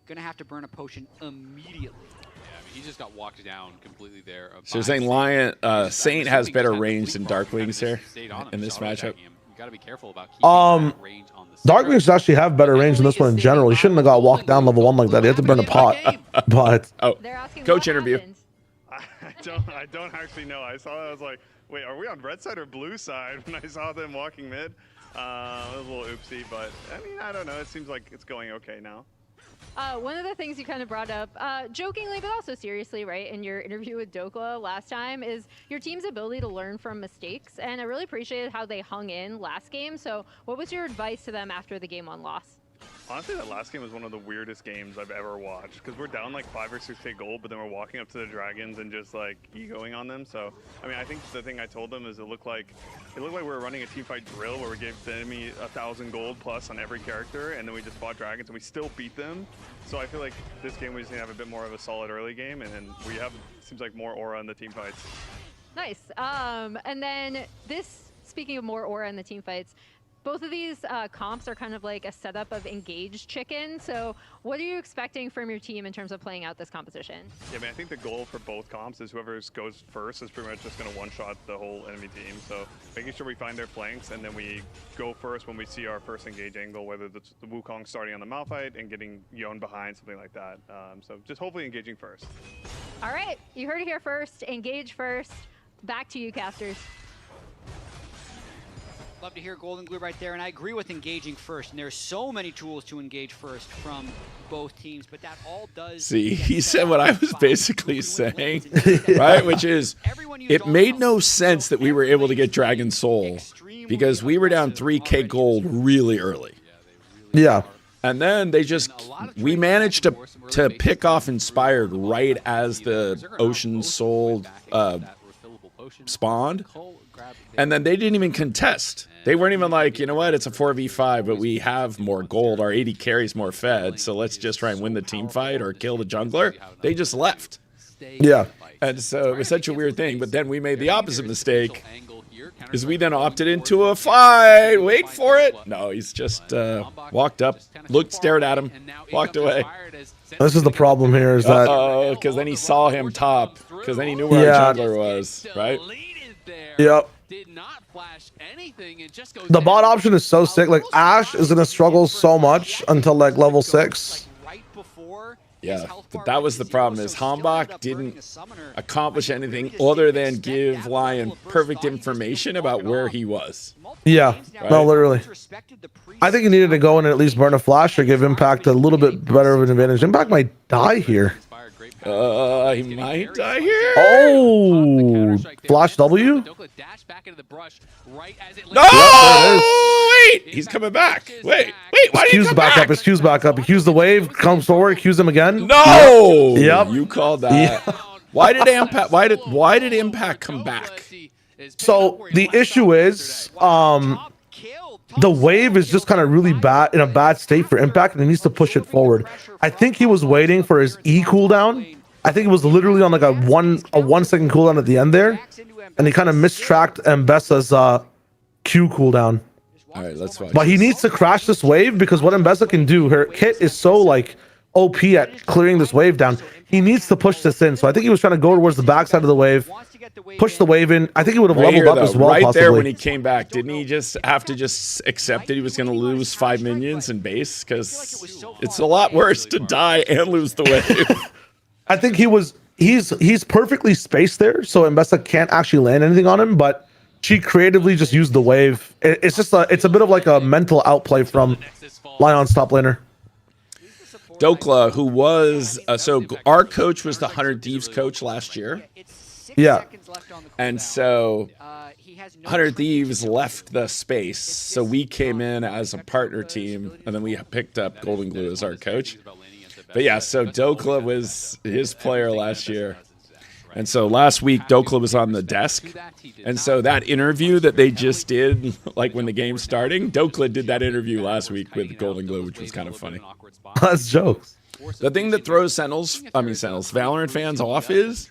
Gonna have to burn a potion immediately. Yeah, I mean, he just got walked down completely there. So you're saying LYON, Saint has better range than Darkwings here in this matchup? You gotta be careful about keeping range on the Darkwings actually have better range than this one in general. He shouldn't have got walked down level 1 like that. He had to burn a pot. But coach interview. I don't actually know. I saw that. I was like, wait, are we on red side or blue side? When I saw them walking mid. It was a little oopsie, but I mean, I don't know. It seems like it's going okay now. One of the things you kind of brought up, jokingly but also seriously, right, in your interview with Dokla last time, is your team's ability to learn from mistakes. And I really appreciated how they hung in last game. So what was your advice to them after the game on loss? Honestly, that last game was one of the weirdest games I've ever watched because we're down like 5 or 6K gold, but then we're walking up to the dragons and just like egoing on them. So, I mean, I think the thing I told them is it looked like we were running a teamfight drill where we gave the enemy 1,000 gold plus on every character, and then we just fought dragons and we still beat them. So I feel like this game we just need to have a bit more of a solid early game, and then we have seems like more aura in the team fights. Nice. And then this, speaking of more aura in the team fights, both of these comps are kind of like a setup of engaged chicken. So what are you expecting from your team in terms of playing out this composition? Yeah, I mean, I think the goal for both comps is whoever goes first is pretty much just going to one-shot the whole enemy team. So making sure we find their flanks, and then we go first when we see our first engage angle, whether it's the Wukong starting on the Malphite and getting LYON behind, something like that. So just hopefully engaging first. All right, you heard it here first. Engage first. Back to you, casters. Love to hear Golden Glue right there, and I agree with engaging first. And there's so many tools to engage first from both teams, but that all does. See, he said what I was basically saying, right? Which is, it made no sense that we were able to get Dragon Soul because we were down 3K gold really early. Yeah. And then they just, we managed to pick off Inspired right as the Ocean Soul spawned. And then they didn't even contest. They weren't even like, you know what, it's a 4v5, but we have more gold. Our AD carries more fed, so let's just try and win the team fight or kill the jungler. They just left. Yeah. And so it was such a weird thing. But then we made the opposite mistake, is we then opted into a fight. Wait for it. No, he's just walked up, looked, stared at him, walked away. This is the problem here is that... Uh-oh, because then he saw him top, because then he knew where our jungler was, right? Yep. Did not flash anything. It just goes The bot option is so sick. Like, Ashe is going to struggle so much until, like, level 6. Yeah, but that was the problem, is Hambach didn't accomplish anything other than give LYON perfect information about where he was. Yeah, right? No, literally. I think he needed to go in and at least burn a flash or give Impact a little bit better of an advantage. Impact might die here. He might die here. Oh, flash W? No! Wait! He's coming back. Wait, why did he come back? His Q's back up. He Q's the wave, comes forward, Q's him again. No! Yep. You called that. Yeah. Why did Impact come back? So the issue is, the wave is just kind of really bad, in a bad state for Impact, and he needs to push it forward. I think he was waiting for his E cooldown. I think it was literally on like a 1 second cooldown at the end there, and he kind of mistracked Mbessa's Q cooldown. All right, let's watch. But he needs to crash this wave because what Mbessa can do, her kit is so like OP at clearing this wave down. He needs to push this in. So I think he was trying to go towards the backside of the wave, push the wave in. I think he would have leveled up as well. Right possibly. there when he came back, didn't he just have to just accept that he was going to lose 5 minions in base? Because it's a lot worse to die and lose the wave. I think he's perfectly spaced there, so Mbessa can't actually land anything on him. But she creatively just used the wave. It's a bit of like a mental outplay from LYON's top laner. Dokla, who was so our coach was the 100 Thieves coach last year. Yeah. And so 100 Thieves left the space. So we came in as a partner team, and then we picked up Golden Glue as our coach. But yeah, so Dokla was his player last year. And so last week, Dokla was on the desk. And so that interview that they just did, like when the game's starting, Dokla did that interview last week with Golden Glue, which was kind of funny. That's jokes. The thing that throws Valorant fans off is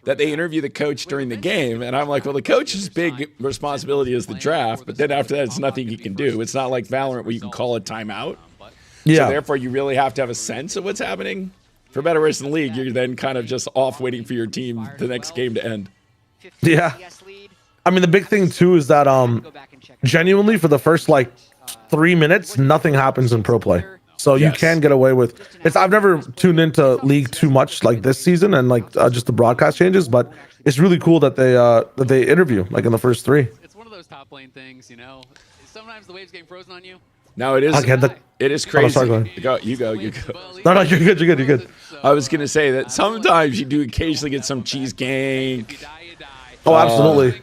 that they interview the coach during the game. And I'm like, well, the coach's big responsibility is the draft. But then after that, it's nothing he can do. It's not like Valorant where you can call a timeout. Yeah. So therefore, you really have to have a sense of what's happening. For better or worse in the league, you're then kind of just off waiting for your team the next game to end. Yeah. I mean, the big thing, too, is that genuinely for the first, like, 3 minutes, nothing happens in pro play. So you can get away with it. I've never tuned into League too much like this season and like just the broadcast changes, but it's really cool that they interview like in the first 3. It's one of those top lane things, you know. Sometimes the waves getting frozen on you. No, it is. It is crazy. Oh, sorry, go. You go. No, you're good. I was gonna say that sometimes you do occasionally get some cheese gank. Oh, absolutely.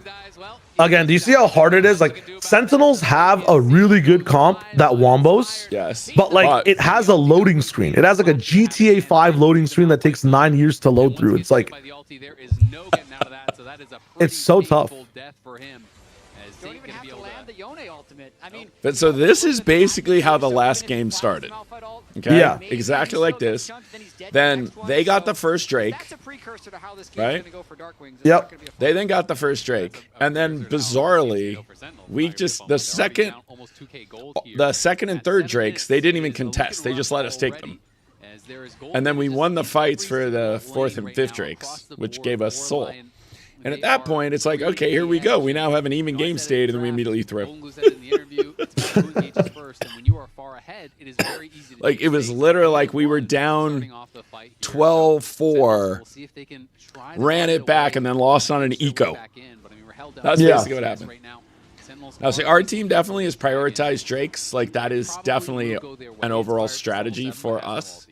Again, do you see how hard it is? Like Sentinels have a really good comp that wombos. Yes. But like it has a loading screen. It has like a GTA 5 loading screen that takes 9 years to load through. It's like it's so tough. Saint going to be able to land the Yone ultimate. I mean, but so this is basically how the last game started. Okay? Yeah. Exactly like this. Then they got the first Drake. Right? Yep. They then got the first Drake. And then bizarrely, we just the second and third Drakes, they didn't even contest. They just let us take them. And then we won the fights for the fourth and fifth Drakes, which gave us soul. And at that point, it's like, okay, here we go. We now have an even game state, and then we immediately throw. Like, it was literally like we were down 12-4, ran it back, and then lost on an eco. That's basically what happened. Now, see, our team definitely has prioritized Drakes. Like, that is definitely an overall strategy for us.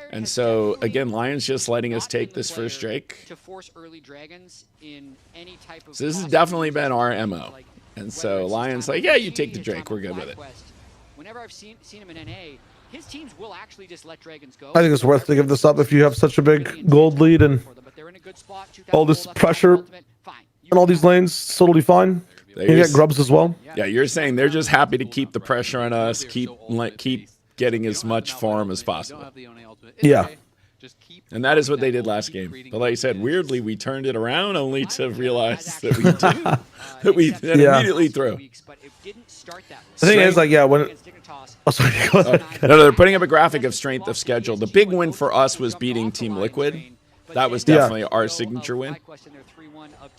And so, again, LYON's just letting us take this first Drake. To force early dragons in any type of so this has definitely been our MO. And so LYON's like, yeah, you take the Drake. We're good with it. Whenever I've seen him in NA, his teams will actually just let dragons go. I think it's worth to give this up if you have such a big gold lead and all this pressure in all these lanes. Totally fine. You get grubs as well. Yeah, you're saying they're just happy to keep the pressure on us, keep getting as much farm as possible. Yeah. And that is what they did last game. But like I said, weirdly, we turned it around only to realize that we then immediately throw. The thing is, like, yeah, when... Oh, sorry. No, they're putting up a graphic of strength of schedule. The big win for us was beating Team Liquid. That was definitely our signature win.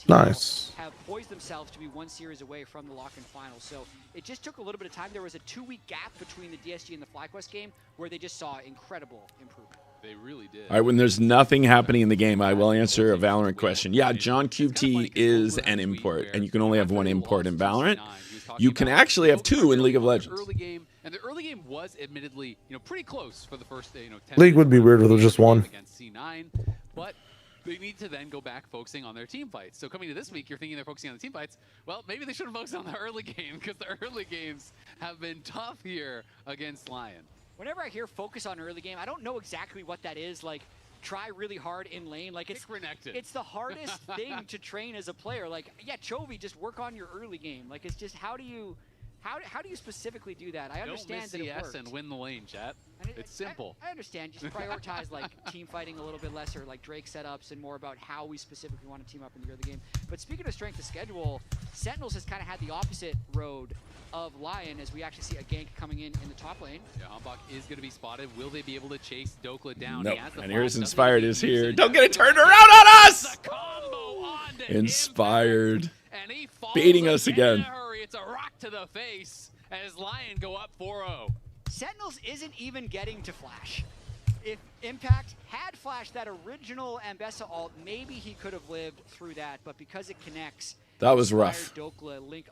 Nice. Have poised themselves to be one series away from the lock-in final. So it just took a little bit of time. There was a 2-week gap between the DSG and the FlyQuest game where they just saw incredible improvement. They really did. All right, when there's nothing happening in the game, I will answer a Valorant question. Yeah, John QT is an import, and you can only have one import in Valorant. You can actually have two in League of Legends. And the early game was admittedly, pretty close for the first, 10 League would be weird if there was just one. Against C9, but they need to then go back focusing on their team fights. So coming to this week, you're thinking they're focusing on the team fights. Well, maybe they should have focused on the early game because the early games have been tough here against LYON. Whenever I hear focus on early game, I don't know exactly what that is. Like, try really hard in lane. Like, it's the hardest thing to train as a player. Like, yeah, Chovy, just work on your early game. Like, it's just how do you specifically do that? I understand that it works. And win the lane, chat. It's simple. I understand. Just prioritize like team fighting a little bit lesser, like Drake setups, and more about how we specifically want to team up in the early game. But speaking of strength of schedule, Sentinels has kind of had the opposite road of LYON as we actually see a gank coming in the top lane. Yeah, Hombach is going to be spotted. Will they be able to chase Dokla down? Nope. And here's Inspired is here. Don't get it turned around on us! Inspired. Beating us again. It's a rock to the face as LYON go up 4-0. Sentinels isn't even getting to flash. If Impact had flashed that original Ambessa ult, maybe he could have lived through that, but because it connects, that was rough. Like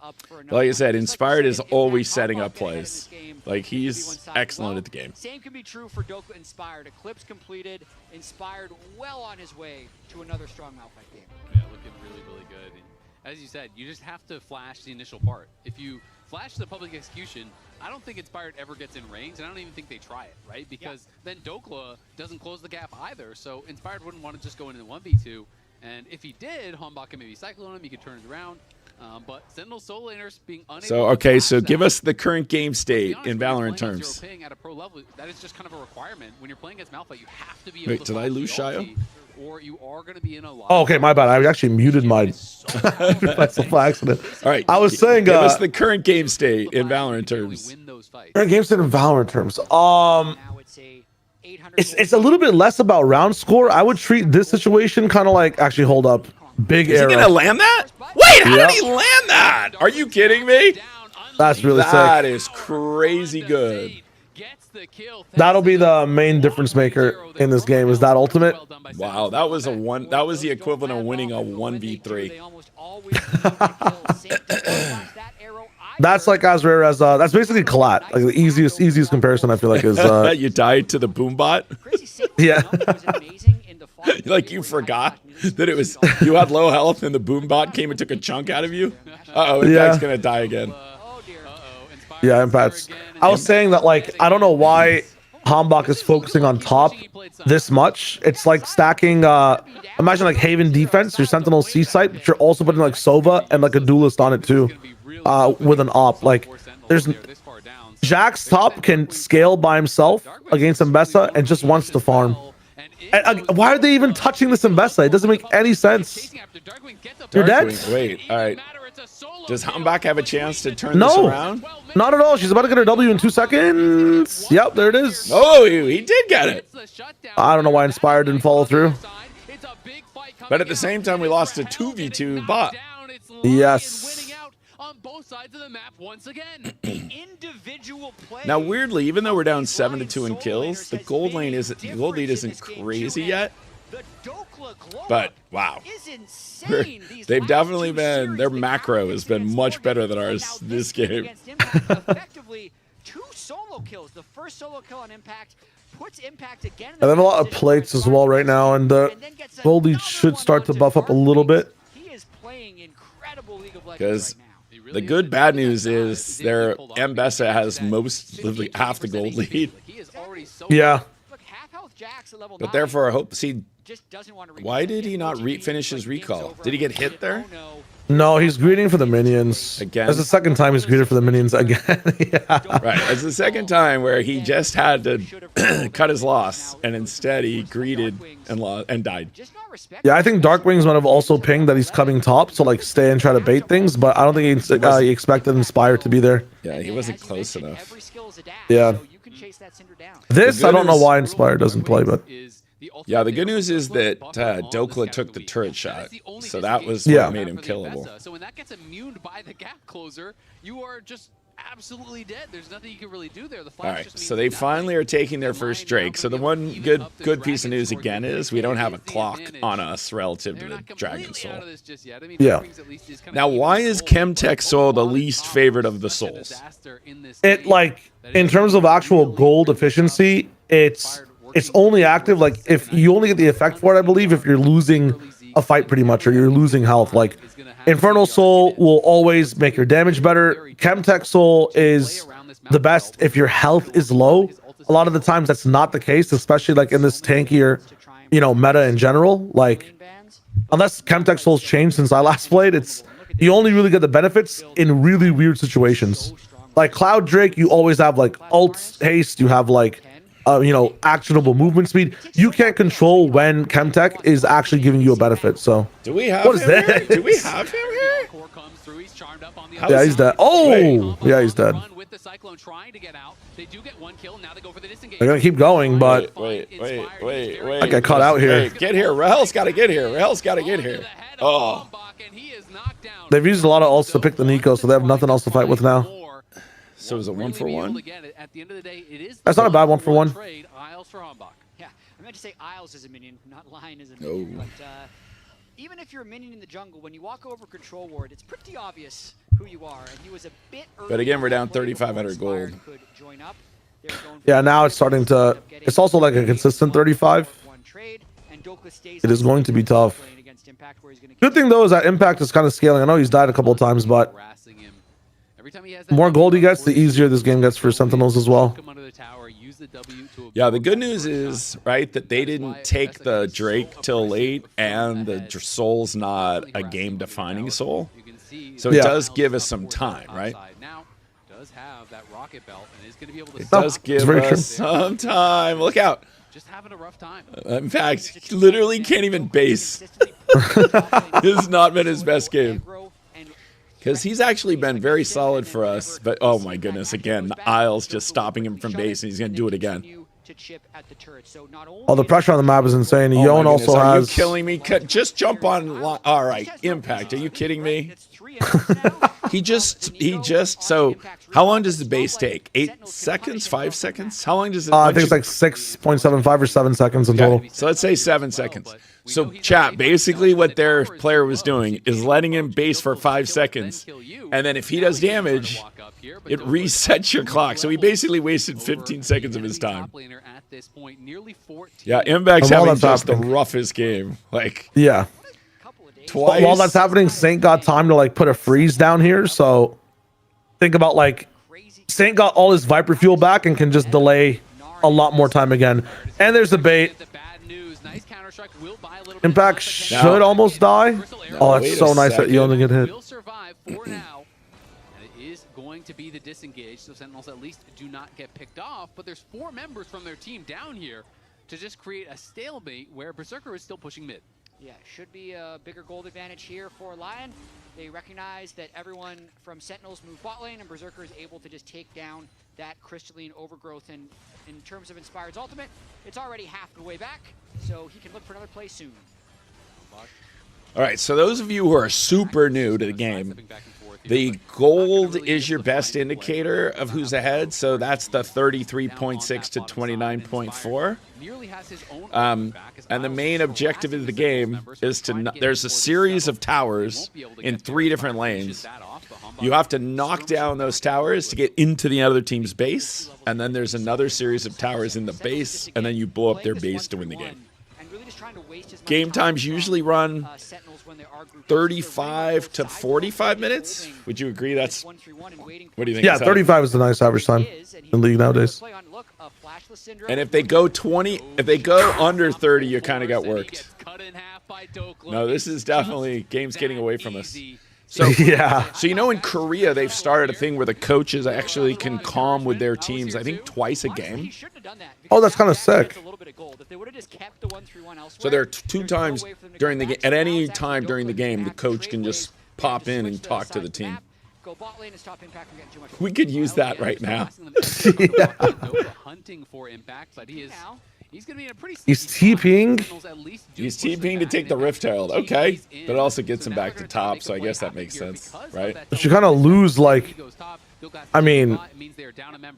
I said, Inspired is always setting up plays. Like, he's excellent at the game. Same can be true for Dokla Inspired. Eclipse completed, Inspired well on his way to another strong Malphite game. Yeah, looking really, really good. And as you said, you just have to flash the initial part. If you flash the public execution, I don't think Inspired ever gets in range, and I don't even think they try it, right? Because then Dokla doesn't close the gap either, so Inspired wouldn't want to just go into the 1v2. And if he did, Hombach can maybe cycle on him, he could turn it around. But Sentinel solo laners being unable so give us the current game state in Valorant terms. At a pro level, that is just kind of a requirement. When you're playing against Malphite, you have to be able to did I lose Shio? Or you are going to be in a lot. Oh, okay, my bad. I actually muted my that's a accident. All right. I was saying give us the current game state in Valorant terms. Current game state in Valorant terms. It's a little bit less about round score. I would treat this situation kind of like, actually, hold up. Big error. Is he going to land that? Wait, how did he land that? Are you kidding me? That's really sick. That is crazy good. That'll be the main difference maker in this game, is that ultimate. Wow, that was the equivalent of winning a 1v3. That's like as rare as that's basically Collat. Like the easiest comparison I feel like is you died to the boombot. Yeah. Like you forgot that it was you had low health and the boombot came and took a chunk out of you. Impact's gonna die again. Yeah, Impact's. I was saying that, like, I don't know why Hambach is focusing on top this much. It's like stacking, imagine like Haven defense, your Sentinel C site, but you're also putting like Sova and like a duelist on it too, with an op. Like, there's Jack's top can scale by himself against Mbessa and just wants to farm. And, why are they even touching this Mbessa? It doesn't make any sense. You're dead? Wait, all right. Does Hambach have a chance to turn this around? Not at all. She's about to get her W in 2 seconds. Yep, there it is. Oh, he did get it. I don't know why Inspired didn't follow through. But at the same time, we lost a 2v2 bot. Yes. On both sides of the map once again. Individual play. Now, weirdly, even though we're down 7-2 in kills, the gold lead isn't crazy yet. But wow, they've definitely been, their macro has been much better than ours this game. Effectively, 2 solo kills. The first solo kill on Impact puts Impact again. And they have a lot of plates as well right now, and the gold lead should start to buff up a little bit. He is playing incredible League of Legends Because right now. the good bad news is their Mbessa has half the gold lead. Yeah. But therefore, I hope, see, why did he not finish his recall? Did he get hit there? No, he's greeting for the minions. Again? That's the second time he's greeted for the minions again. Yeah. Right, it's the second time where he just had to cut his loss, and instead he greeted and died. Yeah, I think Darkwings might have also pinged that he's coming top, so like stay and try to bait things, but I don't think he expected Inspire to be there. Yeah, he wasn't close enough. Yeah. This, I don't know why Inspire doesn't play, but... Yeah, the good news is that Dokla took the turret shot, so that was what made him killable. So when that gets immune by the gap closer, you are just absolutely dead. There's nothing you can really do there. The all right, so they finally are taking their first Drake. So the one good piece of news again is we don't have a clock on us relative to the Dragon Soul. Yeah. Now, why is Chemtech Soul the least favorite of the souls? It, like, in terms of actual gold efficiency, it's only active, like, if you only get the effect for it, I believe, if you're losing a fight pretty much, or you're losing health. Like, Infernal Soul will always make your damage better. Chemtech Soul is the best if your health is low. A lot of the times that's not the case, especially like in this tankier, meta in general. Like, unless Chemtech Soul's changed since I last played, you only really get the benefits in really weird situations. Like Cloud Drake, you always have like ult haste, you have like actionable movement speed. You can't control when Chemtech is actually giving you a benefit. So do we have him here? Do we have him here? Yeah, he's dead. Oh, yeah, he's dead. They're gonna keep going, but wait. I got caught out here. Get here. Rahel's got to get here. Rahel's got to get here. Oh. They've used a lot of ults to pick the Nico, so they have nothing else to fight with now. So is it 1-for-1? That's not a bad 1-for-1. Yeah, I meant to say Isles is a minion, not Lion is a minion. But even if you're a minion in the jungle, when you walk over Control Ward, it's pretty obvious who you are. And he was a bit early. But again, we're down 3,500 gold. Yeah, now it's starting to. It's also like a consistent 35. It is going to be tough. Good thing though is that Impact is kind of scaling. I know he's died a couple of times, but the more gold he gets, the easier this game gets for Sentinels as well. Yeah, the good news is, right, that they didn't take the Drake till late, and the Soul's not a game-defining Soul. So it does give us some time, right? It does give us some time. Look out. Just having a rough time. In fact, he literally can't even base. This has not been his best game. Because he's actually been very solid for us. But, oh my goodness, again, Isles just stopping him from base, and he's going to do it again. Oh, the pressure on the map is insane. LYON also has... Are you has... killing me? Just jump on... All right, Impact. Are you kidding me? He just... So, how long does the base take? 8 seconds? 5 seconds? How long does it... I think it's like 6.75 or 7 seconds in total. So let's say 7 seconds. So, chat, basically what their player was doing is letting him base for 5 seconds. And then if he does damage, it resets your clock. So he basically wasted 15 seconds of his time. Yeah, Impact's having just the roughest game. Like, yeah. Twice. While that's happening, Saint got time to like put a freeze down here. So think about like Saint got all his Viper fuel back and can just delay a lot more time again. And there's the bait. Impact should almost die. Oh, that's so nice that you only get hit. Going to be the disengage, so Sentinels at least do not get picked off, but there's 4 members from their team down here to just create a stalemate where Berserker is still pushing mid. Yeah, should be a bigger gold advantage here for LYON. They recognize that everyone from Sentinels move bot lane, and Berserker is able to just take down that crystalline overgrowth. And in terms of Inspired's ultimate, it's already half the way back, so he can look for another play soon. All right, so those of you who are super new to the game, the gold is your best indicator of who's ahead, so that's the 33.6 to 29.4. And the main objective of the game is to, there's a series of towers in 3 different lanes. You have to knock down those towers to get into the other team's base, and then there's another series of towers in the base, and then you blow up their base to win the game. Game times usually run 35 to 45 minutes. Would you agree? That's what do you think? Yeah, 35 is the nice average time in League nowadays. And if they go 20, if they go under 30, you kind of got worked. No, this is definitely game's getting away from us. So yeah. So you know, in Korea they've started a thing where the coaches actually can calm with their teams, I think twice a game. Oh, that's kind of sick. So there are 2 times during the game. At any time during the game, the coach can just pop in and talk to the team. We could use that right now. Hunting for impact, but he's going to be in a pretty He's TPing. He's TPing to take the Rift Herald. Okay. But it also gets him back to top, so I guess that makes sense, right? But you kind of lose, like, I mean,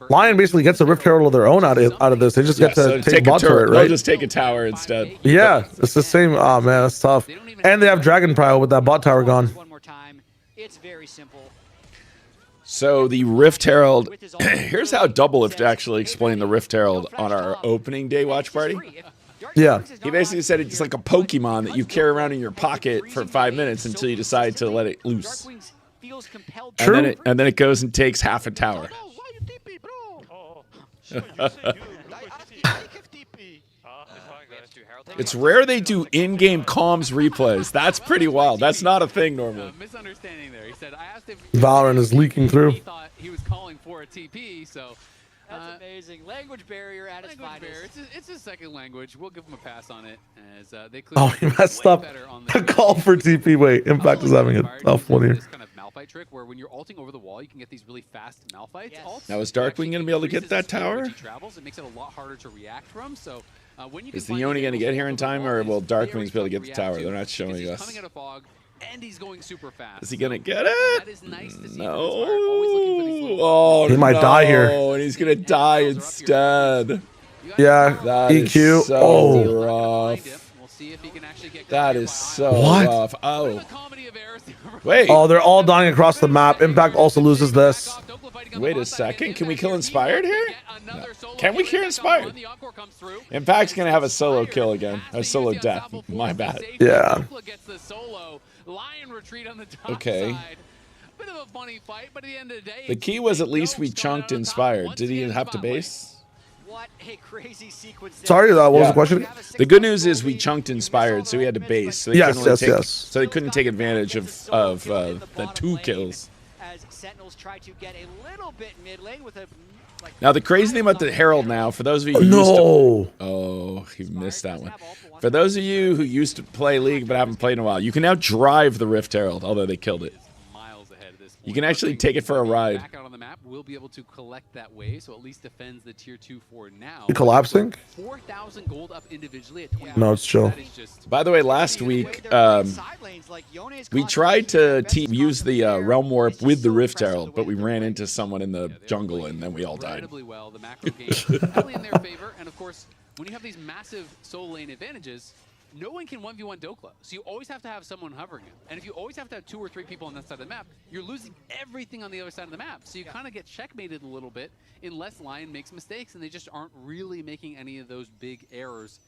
LYON basically gets a Rift Herald of their own out of this. They just get to take bot turret, right? They'll just take a tower instead. Yeah, it's the same. Oh, man, that's tough. And they have Dragon Prio with that bot tower gone. It's very simple. So the Rift Herald, here's how Doublelift actually explained the Rift Herald on our opening day watch party. Yeah. He basically said it's like a Pokemon that you carry around in your pocket for 5 minutes until you decide to let it loose. True. And then it goes and takes half a tower. It's rare they do in-game comms replays. That's pretty wild. That's not a thing normally. Misunderstanding there. He said, I asked if Valorant is leaking through. He thought he was calling for a TP, so that's amazing. Language barrier at its finest. It's a second language. We'll give him a pass on it, as they oh, he messed up. The call for TP. Wait, Impact is having a tough one here. This kind of Malphite trick where when you're ulting over the wall, you can get these really fast Malphites. Yes. Now is Darkwing going to be able to get that tower? It makes it a lot harder to react from. So is the Yoni going to get here in time, or will Darkwing's be able to get the tower? They're not showing us. Coming out of fog, and he's going super fast. Is he going to get it? That is nice to see. No. Oh, he might die here. And he's going to die instead. Yeah. That EQ. Is so rough. We'll see if he can actually get that is so rough. Oh. Wait. Oh, they're all dying across the map. Impact also loses this. Wait a second. Can we kill Inspired here? No. Can we kill Inspired? Impact's going to have a solo kill again. A solo death. My bad. Yeah. Okay. The key was at least we chunked Inspired. Did he have to base? What a crazy sequence. Sorry, what was the question? The good news is we chunked Inspired, so we had to base. So they So they couldn't take advantage of the 2 kills. As Sentinels try to get a little bit mid lane with a now the crazy thing about the Herald now, for those of you who he missed that one. For those of you who used to play League but haven't played in a while, you can now drive the Rift Herald, although they killed it. You can actually take it for a ride. Back out on the map, we'll be able to collect that wave, so at least defends the tier 2 for now. You collapsing? 4,000 gold up individually at 20. No, it's chill. By the way, last week we tried to use the Realm Warp with the Rift Herald, but we ran into someone in the jungle and then we all died. Well, the macro game heavily in their favor, and of course, when you have these massive solo lane advantages, no one can 1v1 Dokla, so you always have to have someone hovering him. And if you always have to have 2 or 3 people on that side of the map, you're losing everything on the other side of the map. So you kind of get checkmated a little bit unless LYON makes mistakes, and they just aren't really making any of those big errors.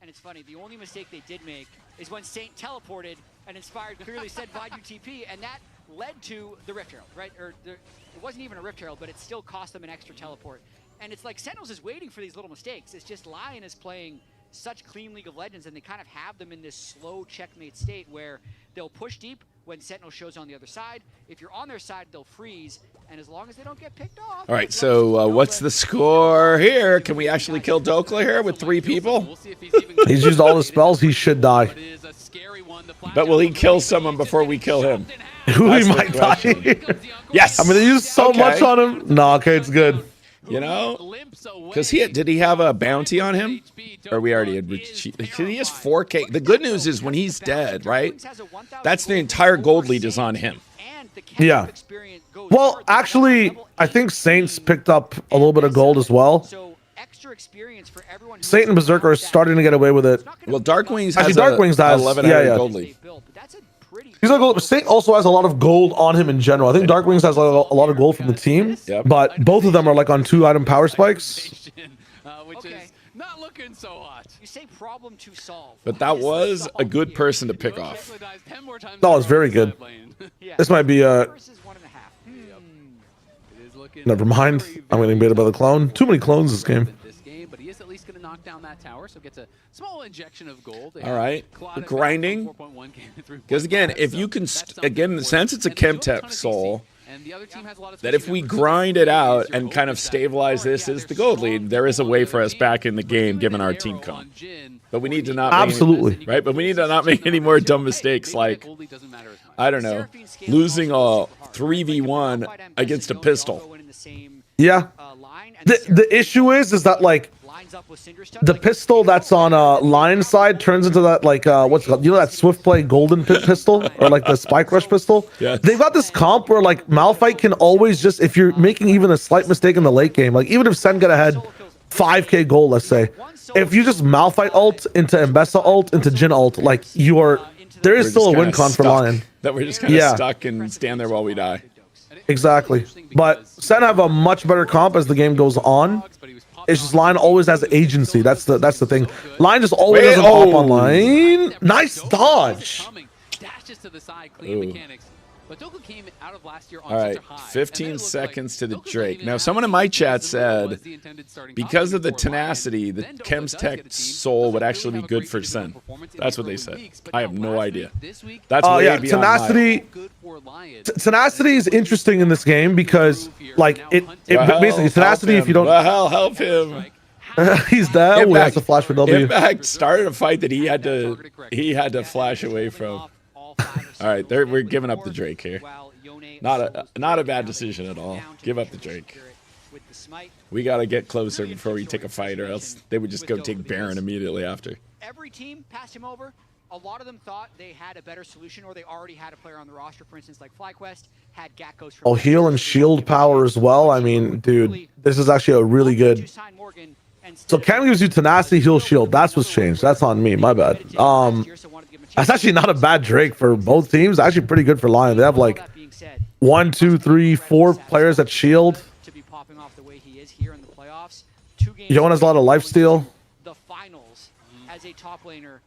And it's funny, the only mistake they did make is when Saint teleported and Inspired clearly said Vadu TP, and that led to the Rift Herald, right? Or it wasn't even a Rift Herald, but it still cost them an extra teleport. And it's like Sentinels is waiting for these little mistakes. It's just LYON is playing such clean League of Legends, and they kind of have them in this slow checkmate state where they'll push deep when Sentinel shows on the other side. If you're on their side, they'll freeze, and as long as they don't get picked off. All right, so what's the score here? Can we actually kill Dokla here with 3 people? He's used all his spells. He should die. But will he kill someone before we kill him? Who he might die? Yes. I mean, they used so much on him. No, okay, it's good. You know, because did he have a bounty on him? Or we already had reached. He has 4K. The good news is when he's dead, right? That's the entire gold lead is on him. Yeah. Well, actually, I think Saints picked up a little bit of gold as well. Saint and Berserker are starting to get away with it. Well, Darkwings has Darkwings has 1100 gold lead. He's like, Saint also has a lot of gold on him in general. I think Darkwings has a lot of gold from the team, but both of them are like on 2-item power spikes. Which is not looking so hot. You say problem to solve. But that was a good person to pick off. That was very good. This might be Never mind. I'm getting baited by the clone. Too many clones this game. But he is at least going to knock down that tower, so gets a small injection of gold. All right, we're grinding. Because again, if you can, again, since it's a Chemtech soul, that if we grind it out and kind of stabilize this as the gold lead, there is a way for us back in the game, given our team comp. But we need to not absolutely right. But we need to not make any more dumb mistakes, like I don't know, losing a 3v1 against a pistol. Yeah. The issue is that like the pistol that's on LYON's side turns into that like what's it called? You know that Swift Play Golden pistol or like the Spike Rush pistol? Yes. They've got this comp where like Malphite can always just, if you're making even a slight mistake in the late game, like even if Sen get ahead 5k gold, let's say, if you just Malphite ult into Mbessa ult into Jhin ult, like there is still a win con for LYON. That we're just kind of stuck and stand there while we die. Exactly. But Sen have a much better comp as the game goes on. It's just LYON always has agency. That's the thing. LYON just always doesn't pop on line. Nice dodge. Dashes to the side, clean mechanics. But Dokla came out of last year on all right, 15 seconds to the Drake. Now, someone in my chat said, because of the tenacity, the Chemtech soul would actually be good for Sen. That's what they said. I have no idea. That's way beyond tenacity. Tenacity is interesting in this game because, like, it basically tenacity. If you don't, help him. He's dead. We have to flash for W. Impact started a fight that he had to flash away from. All right, we're giving up the Drake here. Not a bad decision at all. Give up the Drake. We got to get closer before we take a fight, or else they would just go take Baron immediately after. Every team passed him over. A lot of them thought they had a better solution, or they already had a player on the roster, for instance, like FlyQuest had Gakkos. Oh, heal and shield power as well. I mean, dude, this is actually a really good. So Cam gives you tenacity, heal, shield. That's what's changed. That's on me. My bad. That's actually not a bad Drake for both teams. Actually pretty good for LYON. They have like 1, 2, 3, 4 players that shield. Yoan has a lot of lifesteal. The finals as a top laner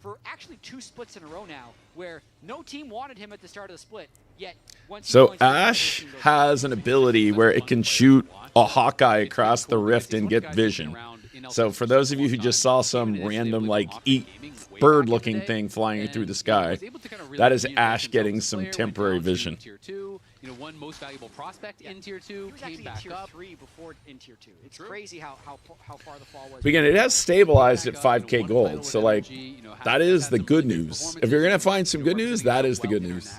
for actually 2 splits in a row now, where no team wanted him at the start of the split. Yet so Ashe has an ability where it can shoot a Hawkeye across the rift and get vision. So for those of you who just saw some random like bird-looking thing flying through the sky, that is Ashe getting some temporary vision. One most valuable prospect in tier 2 came back up. 3 before in tier 2. It's crazy how far the fall was. Again, it has stabilized at 5k gold, so like that is the good news. If you're gonna find some good news, that is the good news.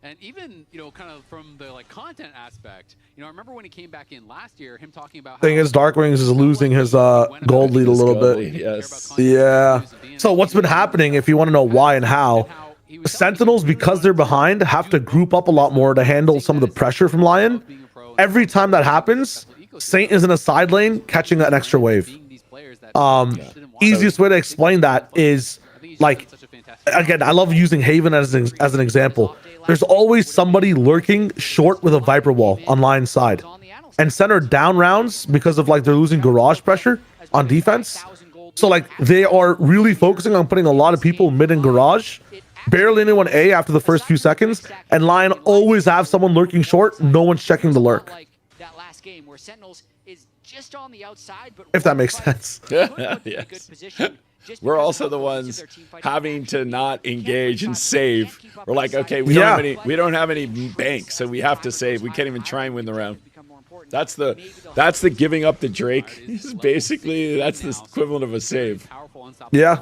And even, kind of from the content aspect, I remember when he came back in last year, him talking about. Thing is, Darkwings is losing his gold lead a little bit. Yes. Yeah. So what's been happening, if you want to know why and how, Sentinels, because they're behind, have to group up a lot more to handle some of the pressure from LYON. Every time that happens, Saint is in a side lane catching an extra wave. Easiest way to explain that is, like, again, I love using Haven as an example. There's always somebody lurking short with a Viper wall on LYON's side. And center down rounds because of like they're losing garage pressure on defense. So like they are really focusing on putting a lot of people mid and garage. Barely anyone A after the first few seconds. And LYON always have someone lurking short. No one's checking the lurk. That last game where Sentinels is just on the outside, but if that makes sense. Yes. We're also the ones having to not engage and save. We're like, okay, we don't have any banks, so we have to save. We can't even try and win the round. That's the giving up the Drake. Basically, that's the equivalent of a save. Yeah.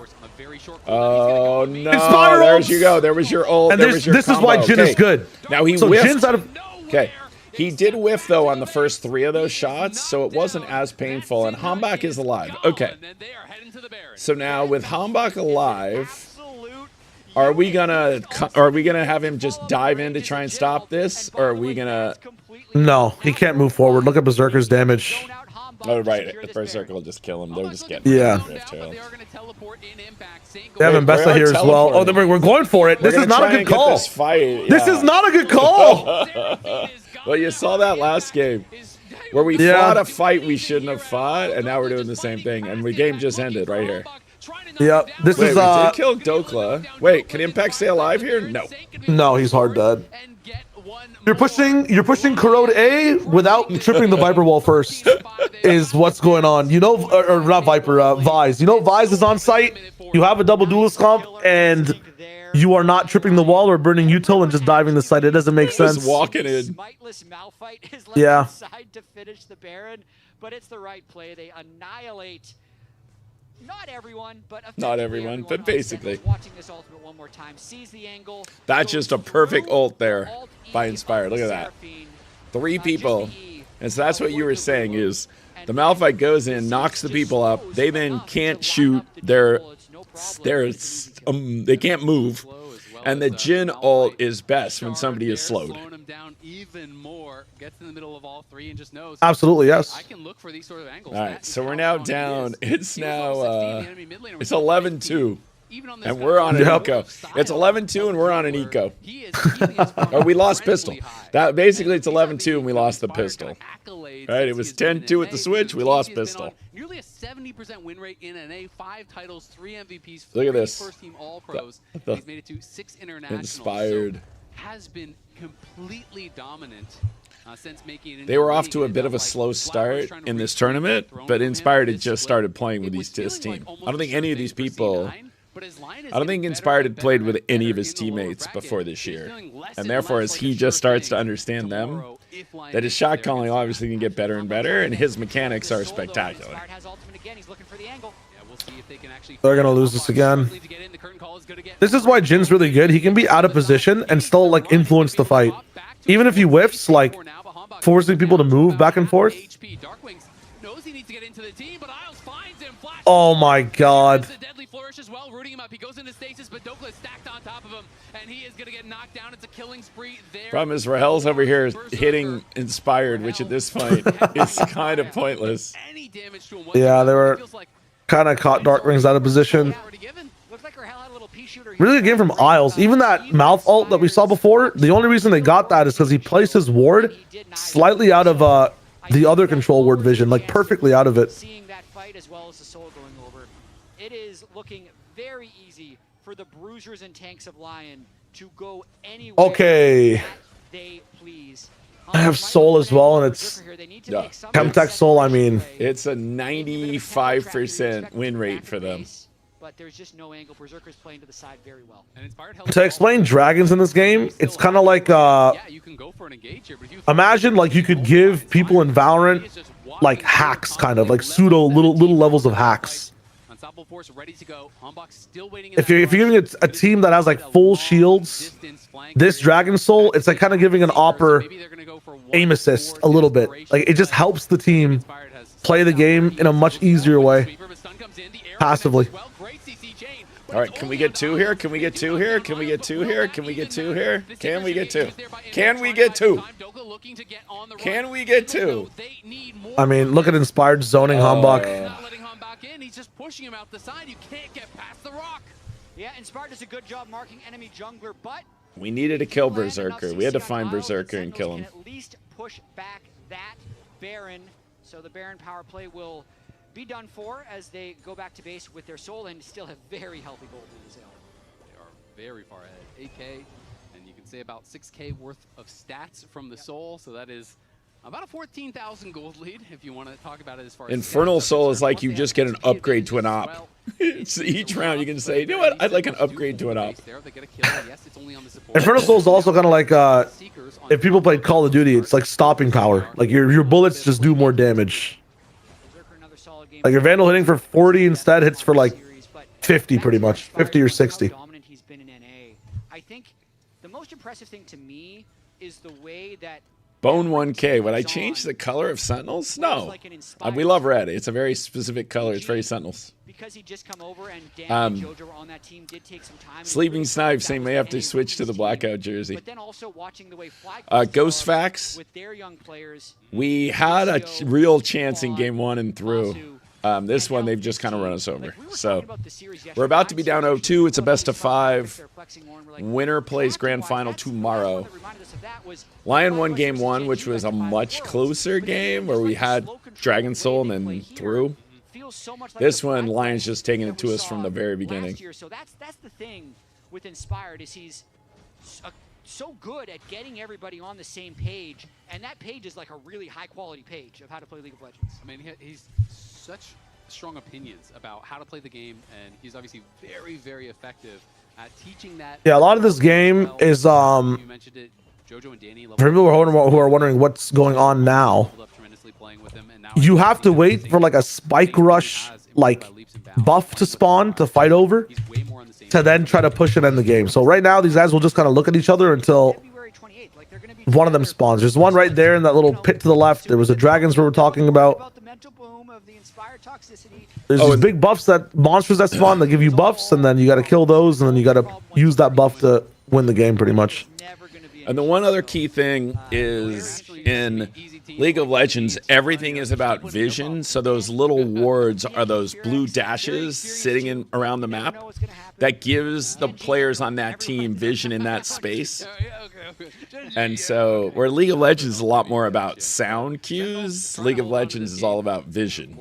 Oh no! There's you go. There was your ult. And this is why Jin is good. Now he so whiffed. Jin's out of. Okay. He did whiff, though, on the first 3 of those shots, so it wasn't as painful, and Hambach is alive. Okay. So now, with Hambach alive, are we gonna have him just dive in to try and stop this, or are we gonna... No, he can't move forward. Look at Berserker's damage. Oh, right. The Berserker will just kill him. They're just getting They have Mbessa here as well. Oh, we're going for it. This is not a good call. This is not a good call. Well, you saw that last game where we fought a fight we shouldn't have fought, and now we're doing the same thing, and the game just ended right here. Yeah, this Wait, is we did kill Dokla. Wait, can Impact stay alive here? No. No, he's hard dead. You're pushing Corrode A without tripping the Viper wall first is what's going on. You know, or not Viper, Vise. You know Vise is on site. You have a double duelist comp, and you are not tripping the wall or burning util and just diving the site. It doesn't make sense. Just walking in. Yeah. To finish the Baron, but it's the right play. They annihilate not everyone, but basically. Watching this ultimate one more time, sees the angle. That's just a perfect ult there by Inspired. Look at that. 3 people. And so that's what you were saying is the Malphite goes in, knocks the people up. They then can't shoot they can't move. And the Jin ult is best when somebody is slowed. Absolutely, yes. All right, so we're now down. It's now it's 11-2. And we're on an eco. It's 11-2 and we're on an eco. Or we lost pistol. That basically it's 11-2 and we lost the pistol. Right? It was 10-2 at the switch. We lost pistol. Nearly a 70% win rate in NA, 5 titles, 3 MVPs, 3 Look at this. first team all pros. He's made it to 6 internationals. Inspired. So has been completely dominant. Since making They were off to a bit of a slow start in this tournament, but Inspired had just started playing with this team. I don't think any of these people... I don't think Inspired had played with any of his teammates before this year. And therefore, as he just starts to understand them, that his shot calling obviously can get better and better, and his mechanics are spectacular. They're going to lose this again. This is why Jin's really good. He can be out of position and still, like, influence the fight. Even if he whiffs, like, forcing people to move back and forth. Oh, my God. As well, rooting him up. He goes into stasis, but Dokla is stacked on top of him, and he is going to get knocked down. It's a killing spree there. Problem is, Rahel's over here hitting Inspired, which at this point is kind of pointless. Yeah, they were kind of caught Darkwings out of position. Really good game from Isles. Even that mouth ult that we saw before, the only reason they got that is because he placed his ward slightly out of the other control ward vision, like perfectly out of it. Seeing that fight as well as the soul going over. It is looking very easy for the bruisers and tanks of LYON to go anywhere that they please. I have soul as well, and it's Chemtech soul. I mean, it's a 95% win rate for them. But there's just no angle. Berserker's playing to the side very well. To explain dragons in this game, it's kind of like imagine like you could give people in Valorant like hacks, kind of like pseudo little levels of hacks. If you're giving a team that has like full shields, this Dragon Soul, it's like kind of giving an Opper aim assist a little bit. Like it just helps the team play the game in a much easier way, passively. All right, can we get 2 here? Can we get 2 here? Can we get 2 here? Can we get 2 here? Can we get 2? Can we get 2? Can we get 2? I mean, look at Inspired zoning Hambach. He's just pushing him out the side. You can't get past the rock. Yeah, Inspired does a good job marking enemy jungler, but we needed to kill Berserker. We had to find Berserker and kill him. At least push back that Baron, so the Baron power play will be done for as they go back to base with their soul and still have very healthy gold in the zone. They are very far ahead. 8K, and you can say about 6K worth of stats from the soul, so that is About a 14,000 gold lead, if you want to talk about it as far as Infernal Soul is like you just get an upgrade to an op. It's each round you can say, you know what, I'd like an upgrade to an op. Infernal Soul is also kind of like if people play Call of Duty, it's like stopping power. Like your bullets just do more damage. Like your Vandal hitting for 40 instead hits for like 50 pretty much, 50 or 60. I think the most impressive thing to me is the way that Bone 1K. Would I change the color of Sentinels? No. We love red. It's a very specific color. It's very Sentinels. Because he just come over and Dan and Jojo were on that team did take some time. Sleeping Snipe saying may have to switch to the blackout jersey. But then also watching the way Ghost Facts. With their young players, we had a real chance in game 1 and through. This one, they've just kind of run us over. So we're about to be down 0-2. It's a best of 5. Winner plays grand final tomorrow. LYON won game 1, which was a much closer game where we had Dragon Soul and then through. This one, LYON's just taking it to us from the very beginning. So that's the thing with Inspired is he's so good at getting everybody on the same page, and that page is like a really high-quality page of how to play League of Legends. I mean, he's such strong opinions about how to play the game, and he's obviously very, very effective at teaching that. Yeah, a lot of this game is you mentioned it, Jojo and Danny, for people who are wondering what's going on now. You have to wait for like a spike rush like buff to spawn to fight over to then try to push it in the game. So right now these guys will just kind of look at each other until one of them spawns. There's one right there in that little pit to the left. There was the dragons we were talking about. There's these big buffs, that monsters that spawn that give you buffs, and then you got to kill those, and then you got to use that buff to win the game pretty much. And the one other key thing is in League of Legends, everything is about vision. So those little wards are those blue dashes sitting in around the map that gives the players on that team vision in that space. And so where League of Legends is a lot more about sound cues, League of Legends is all about vision.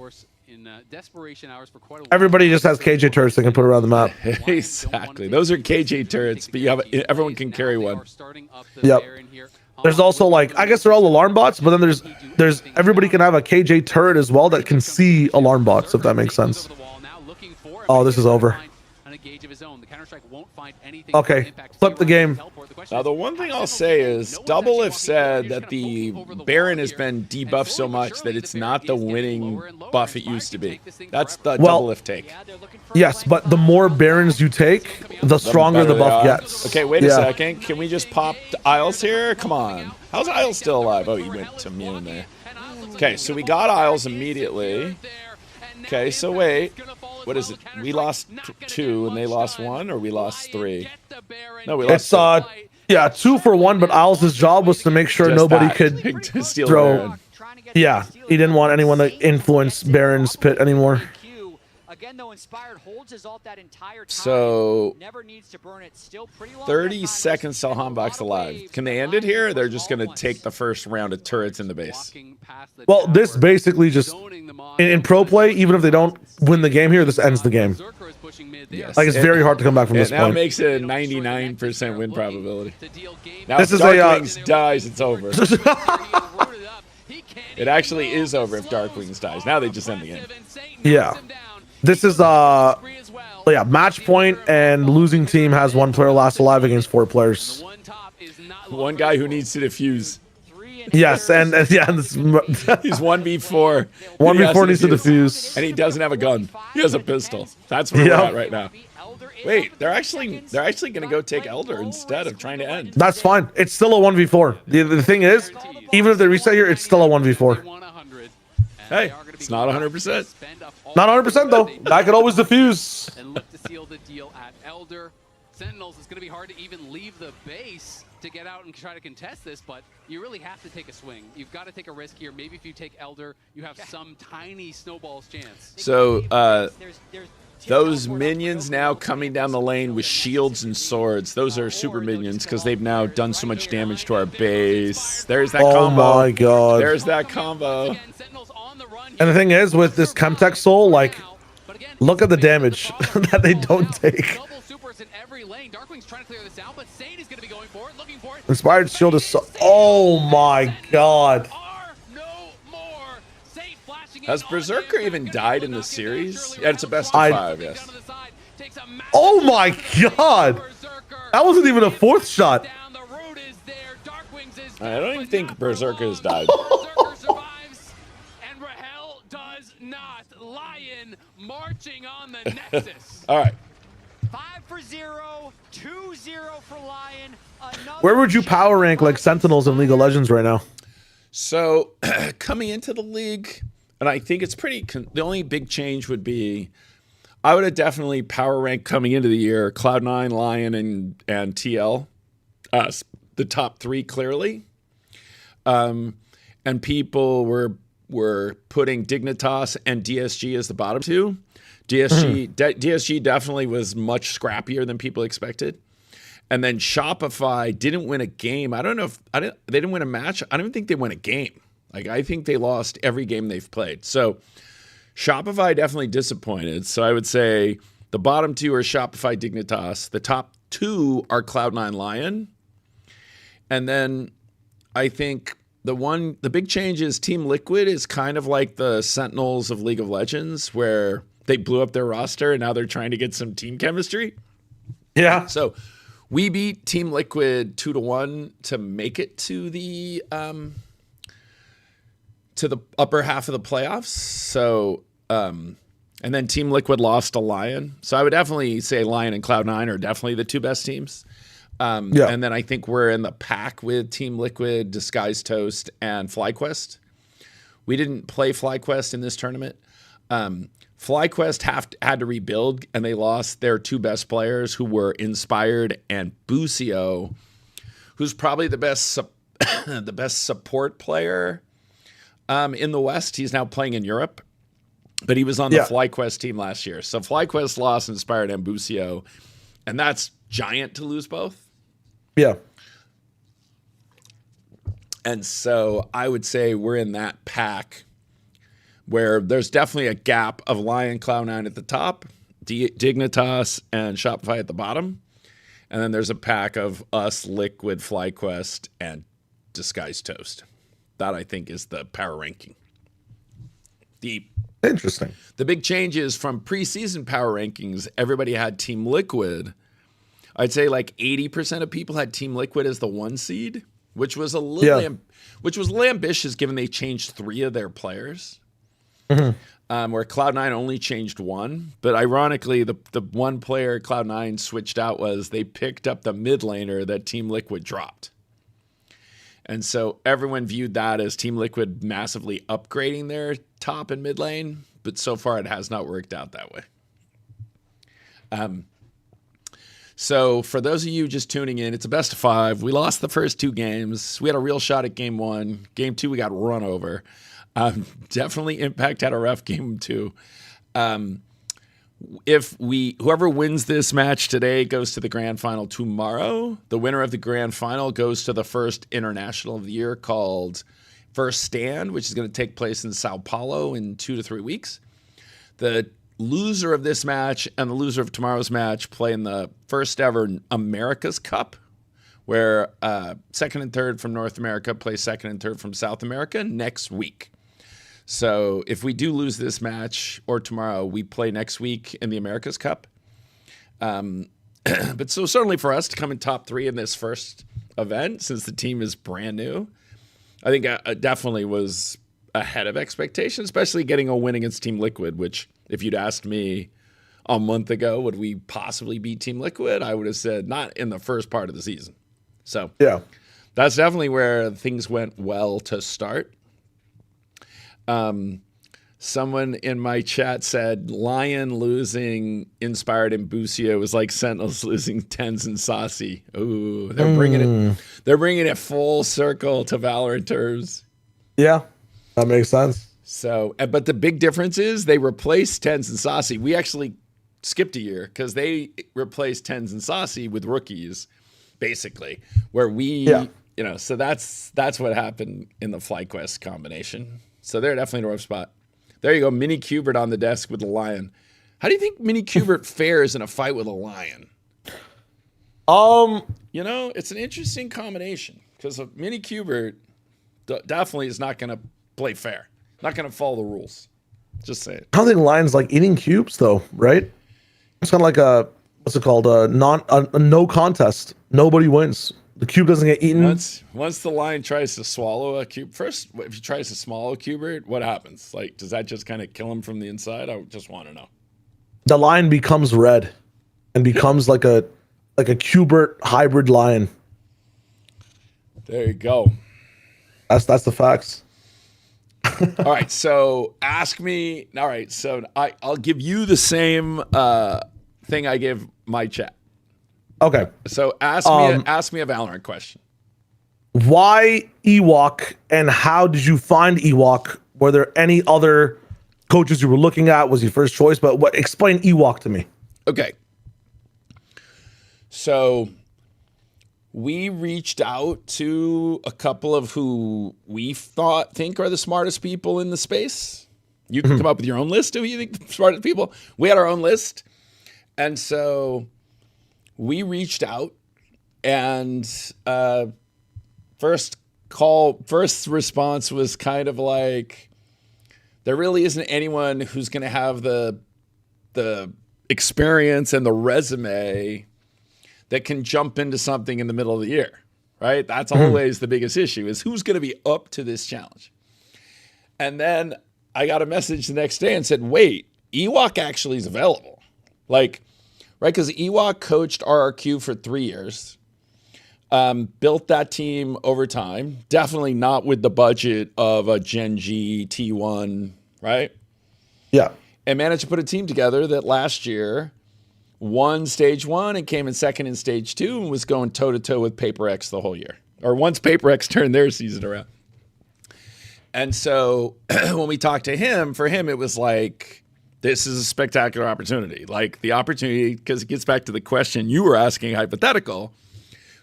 Everybody just has KJ turrets they can put around the map. Exactly. Those are KJ turrets, but you have everyone can carry one. Yep. There's also like, I guess they're all alarm bots, but then there's everybody can have a KJ turret as well that can see alarm bots, if that makes sense. Oh, this is over. Okay, flip the game. Now, the one thing I'll say is Double said that the Baron has been debuffed so much that it's not the winning buff it used to be. That's the Double take. Yes, but the more Barons you take, the stronger the buff gets. Okay, wait a second. Can we just pop Isles here? Come on. How's Isles still alive? Oh, he went to immune there. Okay, so we got Isles immediately. Okay, so wait. What is it? We lost 2 and they lost 1, or we lost 3? No, we lost. It's yeah, 2 for 1, but Isles' job was to make sure nobody could throw. Yeah, he didn't want anyone to influence Baron's pit anymore. Again, though, Inspired holds his ult that entire time. So, never needs to burn it. Still pretty long 30 seconds till Hanbok's alive. Can they end it here? Or they're just going to take the first round of turrets in the base. Well, this basically just in pro play, even if they don't win the game here, this ends the game. Yes. Like, it's very hard to come back from this now point. Now makes it a 99% win probability. Now, this if is Darkwings dies, it's over. It actually is over if Darkwings dies. Now they just end the game. Yeah. This is yeah, match point, and losing team has 1 player last alive against 4 players. One guy who needs to defuse. Yes, and yeah, he's 1v4. 1v4 needs to defuse, and he doesn't have a gun. He has a pistol. That's where we're at right now. Wait, they're actually going to go take Elder instead of trying to end. That's fine. It's still a 1v4. The thing is, even if they reset here, it's still a 1v4. Hey, it's not 100%. Not 100% though. I could always defuse. And look to seal the deal at Elder. Sentinels, it's going to be hard to even leave the base to get out and try to contest this, but you really have to take a swing. You've got to take a risk here. Maybe if you take Elder, you have some tiny snowball's chance. So, those minions now coming down the lane with shields and swords, those are super minions because they've now done so much damage to our base. There's that combo. Oh my god. There's that combo. And the thing is, with this Chemtech Soul, like, look at the damage that they don't take. Inspired shield is so... Oh my god. Has Berserker even died in the series? Yeah, it's a best of 5, yes. Oh my god! That wasn't even a fourth shot. I don't even think Berserker has died. And Rahel does not. LYON marching on the Nexus. All right. 5-0, 2-0 for LYON. Where would you power rank like Sentinels in League of Legends right now? So coming into the league, and I think it's pretty, the only big change would be, I would have definitely power ranked coming into the year, Cloud9, LYON, and TL, the top 3 clearly. And people were putting Dignitas and DSG as the bottom 2. DSG definitely was much scrappier than people expected. And then Shopify didn't win a game. I don't know if they didn't win a match. I don't even think they won a game. Like, I think they lost every game they've played. So Shopify definitely disappointed. So I would say the bottom 2 are Shopify, Dignitas. The top 2 are Cloud9, LYON. And then I think the big change is Team Liquid is kind of like the Sentinels of League of Legends, where they blew up their roster and now they're trying to get some team chemistry. Yeah. So we beat Team Liquid 2-1 to make it to the upper half of the playoffs. So and then Team Liquid lost to LYON. So I would definitely say LYON and Cloud9 are definitely the 2 best teams. And then I think we're in the pack with Team Liquid, Disguised Toast, and FlyQuest. We didn't play FlyQuest in this tournament. FlyQuest had to rebuild, and they lost their 2 best players, who were Inspired and Busio, who's probably the best support player in the West. He's now playing in Europe, but he was on the FlyQuest team last year. So FlyQuest lost Inspired and Busio, and that's giant to lose both. Yeah. And so I would say we're in that pack where there's definitely a gap of LYON, Cloud9 at the top, Dignitas and Shopify at the bottom. And then there's a pack of us, Liquid, FlyQuest, and Disguised Toast. That, I think, is the power ranking. Interesting. The big changes from preseason power rankings, everybody had Team Liquid. I'd say like 80% of people had Team Liquid as the 1 seed, which was a little ambitious given they changed 3 of their players. Where Cloud9 only changed 1. But ironically, the one player Cloud9 switched out was they picked up the mid laner that Team Liquid dropped. And so everyone viewed that as Team Liquid massively upgrading their top and mid lane. But so far, it has not worked out that way. So for those of you just tuning in, it's a best of 5. We lost the first 2 games. We had a real shot at game 1. Game 2, we got run over. Definitely Impact had a rough game 2. Whoever wins this match today goes to the grand final tomorrow. The winner of the grand final goes to the first international of the year called First Stand, which is going to take place in Sao Paulo in 2 to 3 weeks. The loser of this match and the loser of tomorrow's match play in the first ever America's Cup, where second and third from North America play second and third from South America next week. So if we do lose this match or tomorrow, we play next week in the America's Cup. But so certainly for us to come in top 3 in this first event, since the team is brand new, I think definitely was ahead of expectations, especially getting a win against Team Liquid, which if you'd asked me a month ago, would we possibly beat Team Liquid? I would have said not in the first part of the season. So yeah, that's definitely where things went well to start. Someone in my chat said LYON losing Inspired and Busio was like Sentinels losing Tens and Saucy. Ooh, they're bringing it full circle to Valorant terms. Yeah, that makes sense. So, but the big difference is they replaced Tens and Saucy. We actually skipped a year because they replaced Tens and Saucy with rookies, basically, where so that's what happened in the FlyQuest combination. So they're definitely in a rough spot. There you go, Mini Cubert on the desk with the LYON. How do you think Mini Cubert fares in a fight with a LYON? It's an interesting combination because Mini Cubert definitely is not going to play fair, not going to follow the rules. Just saying. I don't think Lion's like eating cubes though, right? It's kind of like a what's it called? A no contest. Nobody wins. The cube doesn't get eaten. Once the Lion tries to swallow a cube, first if he tries to swallow a cubert, what happens? Like, does that just kind of kill him from the inside? I just want to know. The Lion becomes red, and becomes like a cubert hybrid lion. There you go. That's the facts. All right, so ask me. All right, so I'll give you the same thing I give my chat. Okay. So ask me a Valorant question. Why Ewok, and how did you find Ewok? Were there any other coaches you were looking at? Was your first choice? But explain Ewok to me. Okay. So we reached out to a couple of who we think are the smartest people in the space. You can come up with your own list of who you think the smartest people. We had our own list. And so we reached out, and first response was kind of like, there really isn't anyone who's going to have the experience and the resume that can jump into something in the middle of the year, right? That's always the biggest issue, is who's going to be up to this challenge. And then I got a message the next day and said, wait, Ewok actually is available. Like, right, because Ewok coached RRQ for 3 years, built that team over time, definitely not with the budget of a Gen G T1, right? Yeah. And managed to put a team together that last year won stage 1 and came in second in stage 2 and was going toe-to-toe with Paper X the whole year. Or once Paper X turned their season around. And so when we talked to him, for him it was like, this is a spectacular opportunity. Like the opportunity, because it gets back to the question you were asking, hypothetical,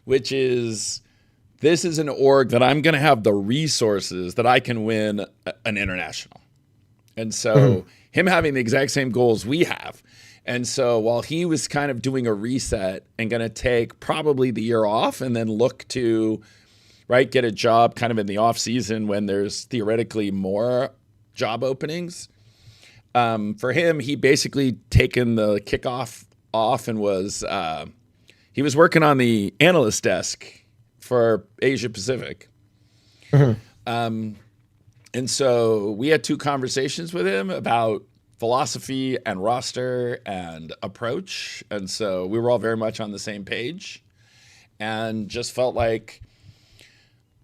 which is, this is an org that I'm going to have the resources that I can win an international. And so him having the exact same goals we have. And so while he was kind of doing a reset and going to take probably the year off and then look to, right, get a job kind of in the off season when there's theoretically more job openings. For him, he basically taken the kickoff off and was, he was working on the analyst desk for Asia Pacific. And so we had 2 conversations with him about philosophy and roster and approach. And so we were all very much on the same page and just felt like,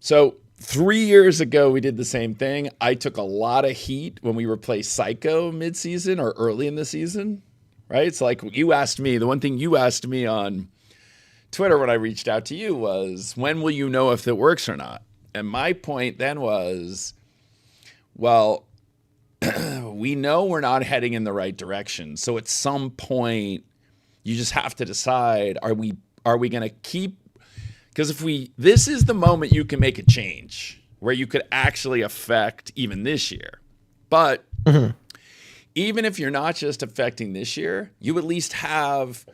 so 3 years ago, we did the same thing. I took a lot of heat when we replaced Psycho mid-season or early in the season, right? It's like you asked me, the one thing you asked me on Twitter when I reached out to you was, when will you know if it works or not? And my point then was, well, we know we're not heading in the right direction. So at some point, you just have to decide, are we going to keep, because this is the moment you can make a change where you could actually affect even this year. But even if you're not just affecting this year, you at least have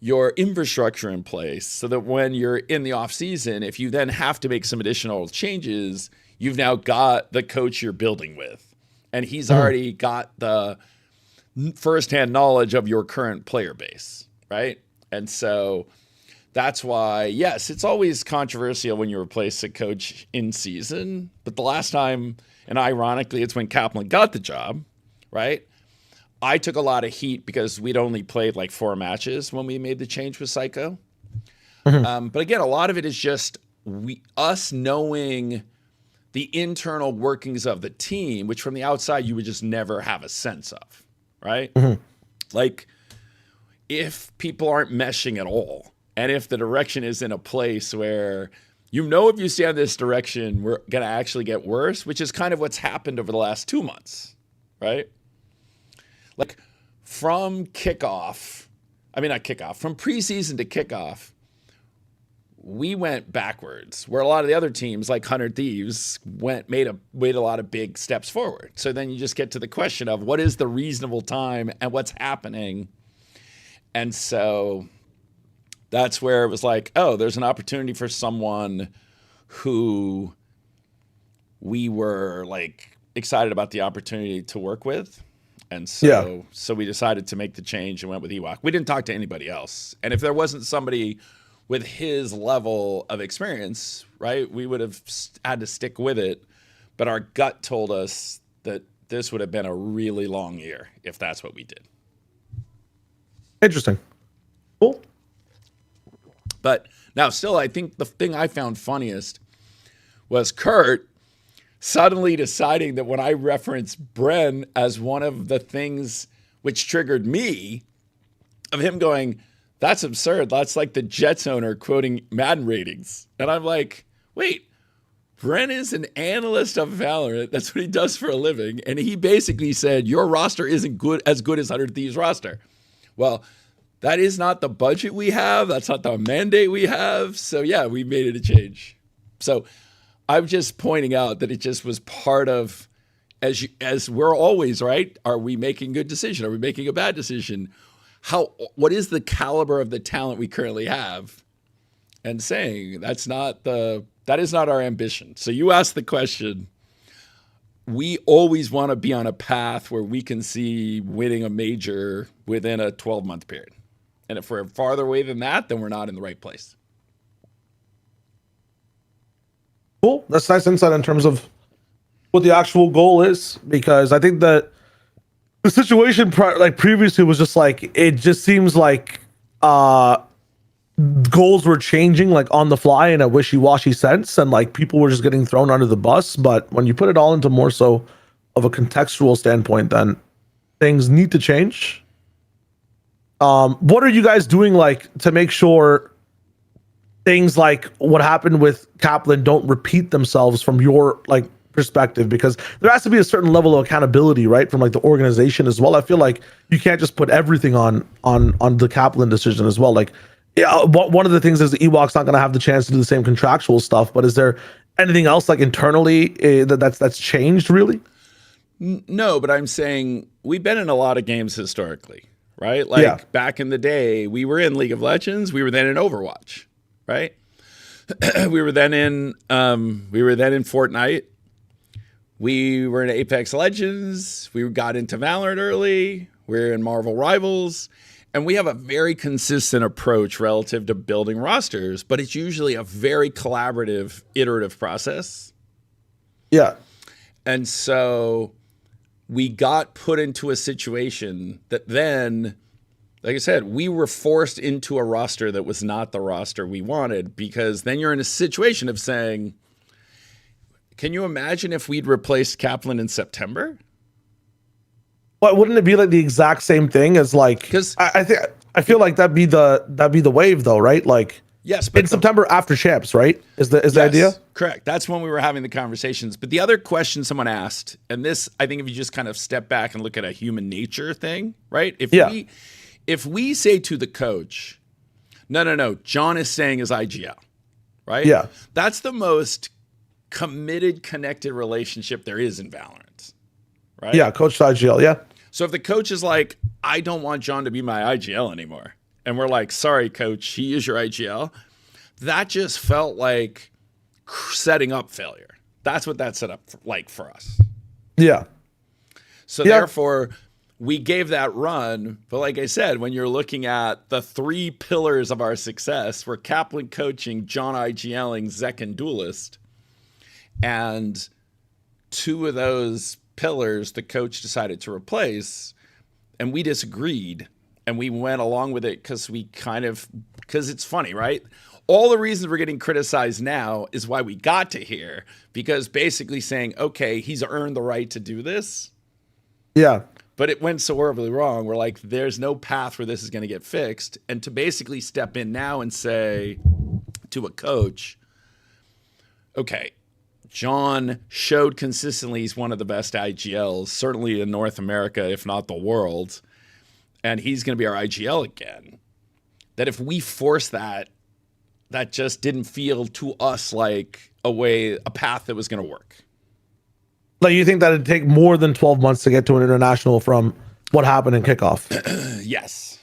your infrastructure in place so that when you're in the off season, if you then have to make some additional changes, you've now got the coach you're building with. And he's already got the firsthand knowledge of your current player base, right? And so that's why, yes, it's always controversial when you replace a coach in season. But the last time, and ironically, it's when Kaplan got the job, right? I took a lot of heat because we'd only played like 4 matches when we made the change with Psycho. But again, a lot of it is just us knowing the internal workings of the team, which from the outside you would just never have a sense of, right? Like if people aren't meshing at all, and if the direction is in a place where you know if you stay on this direction, we're going to actually get worse, which is kind of what's happened over the last 2 months, right? Like from kickoff, from preseason to kickoff, we went backwards, where a lot of the other teams like 100 Thieves made a lot of big steps forward. So then you just get to the question of what is the reasonable time and what's happening. And so that's where it was like, oh, there's an opportunity for someone who we were like, excited about the opportunity to work with. And so we decided to make the change and went with Ewok. We didn't talk to anybody else. And if there wasn't somebody with his level of experience, right, we would have had to stick with it. But our gut told us that this would have been a really long year if that's what we did. Interesting. Cool. But now still, I think the thing I found funniest was Kurt suddenly deciding that when I referenced Bren as one of the things which triggered me, of him going, that's absurd. That's like the Jets owner quoting Madden ratings. And I'm like, wait, Bren is an analyst of Valorant. That's what he does for a living. And he basically said, your roster isn't as good as 100 Thieves roster. Well, that is not the budget we have. That's not the mandate we have. So yeah, we made it a change. So I'm just pointing out that it just was part of, as we're always, right? Are we making a good decision? Are we making a bad decision? What is the caliber of the talent we currently have? And saying that is not our ambition. So you asked the question. We always want to be on a path where we can see winning a major within a 12-month period. And if we're farther away than that, then we're not in the right place. Cool. That's nice insight in terms of what the actual goal is, because I think that the situation previously was just like, it just seems like goals were changing like on the fly in a wishy-washy sense, and like people were just getting thrown under the bus. But when you put it all into more so of a contextual standpoint, then things need to change. What are you guys doing like to make sure things like what happened with Kaplan don't repeat themselves from your like perspective? Because there has to be a certain level of accountability, right, from like the organization as well. I feel like you can't just put everything on the Kaplan decision as well. Like, yeah, one of the things is the Ewok's not going to have the chance to do the same contractual stuff. But is there anything else like internally that's changed really? No, but I'm saying we've been in a lot of games historically, right? Like back in the day, we were in League of Legends. We were then in Overwatch. Right, we were then in Fortnite. We were in Apex Legends. We got into Valorant early. We're in Marvel Rivals, and we have a very consistent approach relative to building rosters. But it's usually a very collaborative, iterative process. Yeah, and so we got put into a situation that then, like I said, we were forced into a roster that was not the roster we wanted, because then you're in a situation of saying, can you imagine if we'd replaced Kaplan in September? But wouldn't it be like the exact same thing as like, because I feel like that'd be the wave though, right? Like, yes, but in September after champs, right? Is the idea? Correct. That's when we were having the conversations. But the other question someone asked, and this, I think if you just kind of step back and look at a human nature thing, right? If we say to the coach, no, John is saying his IGL, right? Yeah. That's the most committed, connected relationship there is in Valorant, right? Yeah, coach to IGL, yeah. So if the coach is like, I don't want John to be my IGL anymore, and we're like, sorry, coach, he is your IGL, that just felt like setting up failure. That's what that set up for us. Yeah. So therefore, we gave that run, but like I said, when you're looking at the 3 pillars of our success, we're Kaplan coaching, John IGLing, Zek and Duelist, and 2 of those pillars the coach decided to replace, and we disagreed, and we went along with it because it's funny, right? All the reasons we're getting criticized now is why we got to here, because basically saying, okay, he's earned the right to do this. Yeah. But it went so horribly wrong. We're like, there's no path where this is going to get fixed. And to basically step in now and say to a coach, okay, John showed consistently he's one of the best IGLs, certainly in North America, if not the world. And he's going to be our IGL again. That if we force that just didn't feel to us like a path that was going to work. Like, you think that it'd take more than 12 months to get to an international from what happened in kickoff? Yes.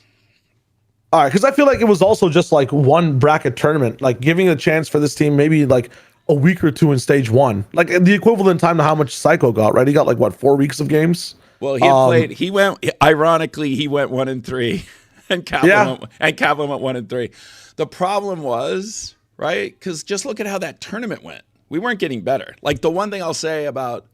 All right, because I feel like it was also just like one bracket tournament, like giving a chance for this team, maybe like a week or two in stage 1, like the equivalent time to how much Psycho got, right? He got like what, 4 weeks of games. Well, he had played. He went. Ironically, he went 1-3, and Kaplan went 1-3. The problem was, right, because just look at how that tournament went. We weren't getting better. Like, the one thing I'll say about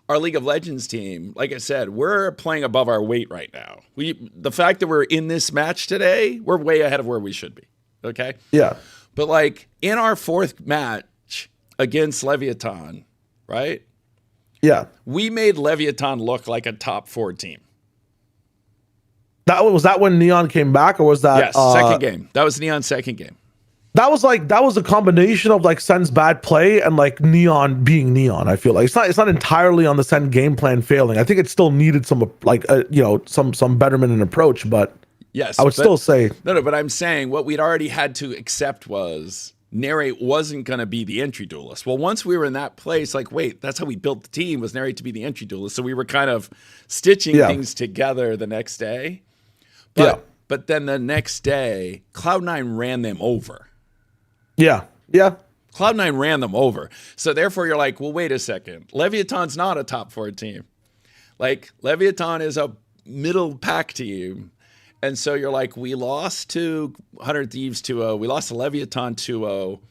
our League of Legends team, like I said, we're playing above our weight right now. The fact that we're in this match today, we're way ahead of where we should be. Okay. Yeah. But like in our 4th match against Leviathan, right? Yeah. We made Leviathan look like a top 4 team. Was that when Neon came back, or was that? Yes, second game. That was Neon's second game. That was a combination of like Sen's bad play and like Neon being Neon. I feel like it's not entirely on the Sen game plan failing. I think it still needed some like some betterment in approach, but yes, I would still say no. But I'm saying what we'd already had to accept was Narrate wasn't going to be the entry duelist. Well, once we were in that place, like, wait, that's how we built the team, was Narrate to be the entry duelist. So we were kind of stitching things together the next day. But then the next day, Cloud9 ran them over. Yeah. Cloud9 ran them over. So therefore, you're like, well, wait a second. Leviathan's not a top 4 team. Like, Leviathan is a middle pack team. And so you're like, we lost to 100 Thieves 2-0. We lost to Leviathan 2-0.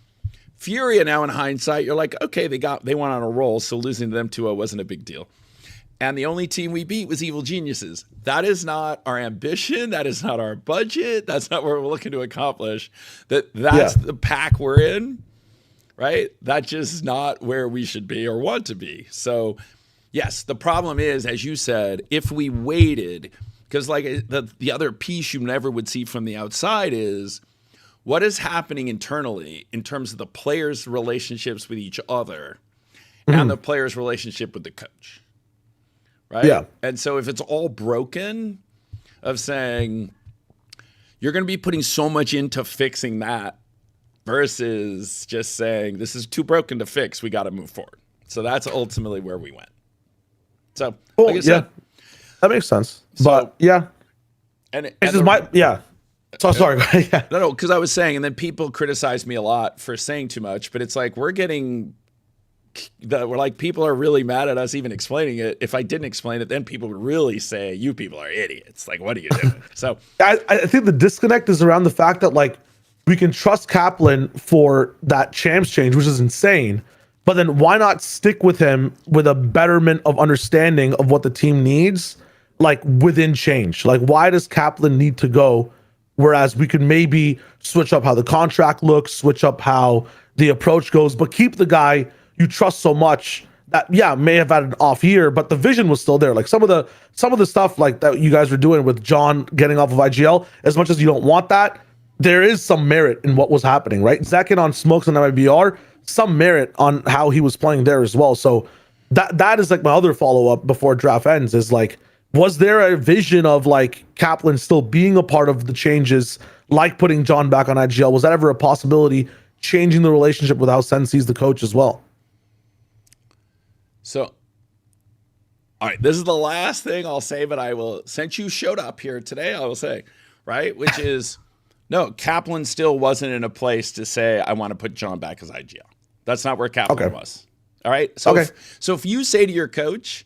Furia now in hindsight, you're like, okay, they went on a roll, so losing to them 2-0 wasn't a big deal. And the only team we beat was Evil Geniuses. That is not our ambition. That is not our budget. That's not what we're looking to accomplish. That's the pack we're in, right? That's just not where we should be or want to be. So, yes, the problem is, as you said, if we waited, because like the other piece you never would see from the outside is what is happening internally in terms of the players' relationships with each other and the players' relationship with the coach. Right? Yeah. And so if it's all broken, of saying you're going to be putting so much into fixing that versus just saying this is too broken to fix, we got to move forward. So that's ultimately where we went. So, like I said, that makes sense. But and this is So sorry. No, because I was saying, and then people criticize me a lot for saying too much, but it's like we're like people are really mad at us even explaining it. If I didn't explain it, then people would really say, you people are idiots. Like, what are you doing? So I think the disconnect is around the fact that like we can trust Kaplan for that champs change, which is insane. But then why not stick with him with a betterment of understanding of what the team needs, like within change? Like, why does Kaplan need to go? Whereas we could maybe switch up how the contract looks, switch up how the approach goes, but keep the guy you trust so much that may have had an off year, but the vision was still there. Like some of the stuff like that you guys were doing with John getting off of IGL, as much as you don't want that, there is some merit in what was happening, right? Zekin on Smokes on MIBR, some merit on how he was playing there as well. So that is like my other follow-up before draft ends is like, was there a vision of like Kaplan still being a part of the changes, like putting John back on IGL? Was that ever a possibility, changing the relationship with how Sen sees the coach as well? So, all right, this is the last thing I'll say, but I will, since you showed up here today, I will say, right, which is, no, Kaplan still wasn't in a place to say, I want to put John back as IGL. That's not where Kaplan was. All right? So, if you say to your coach,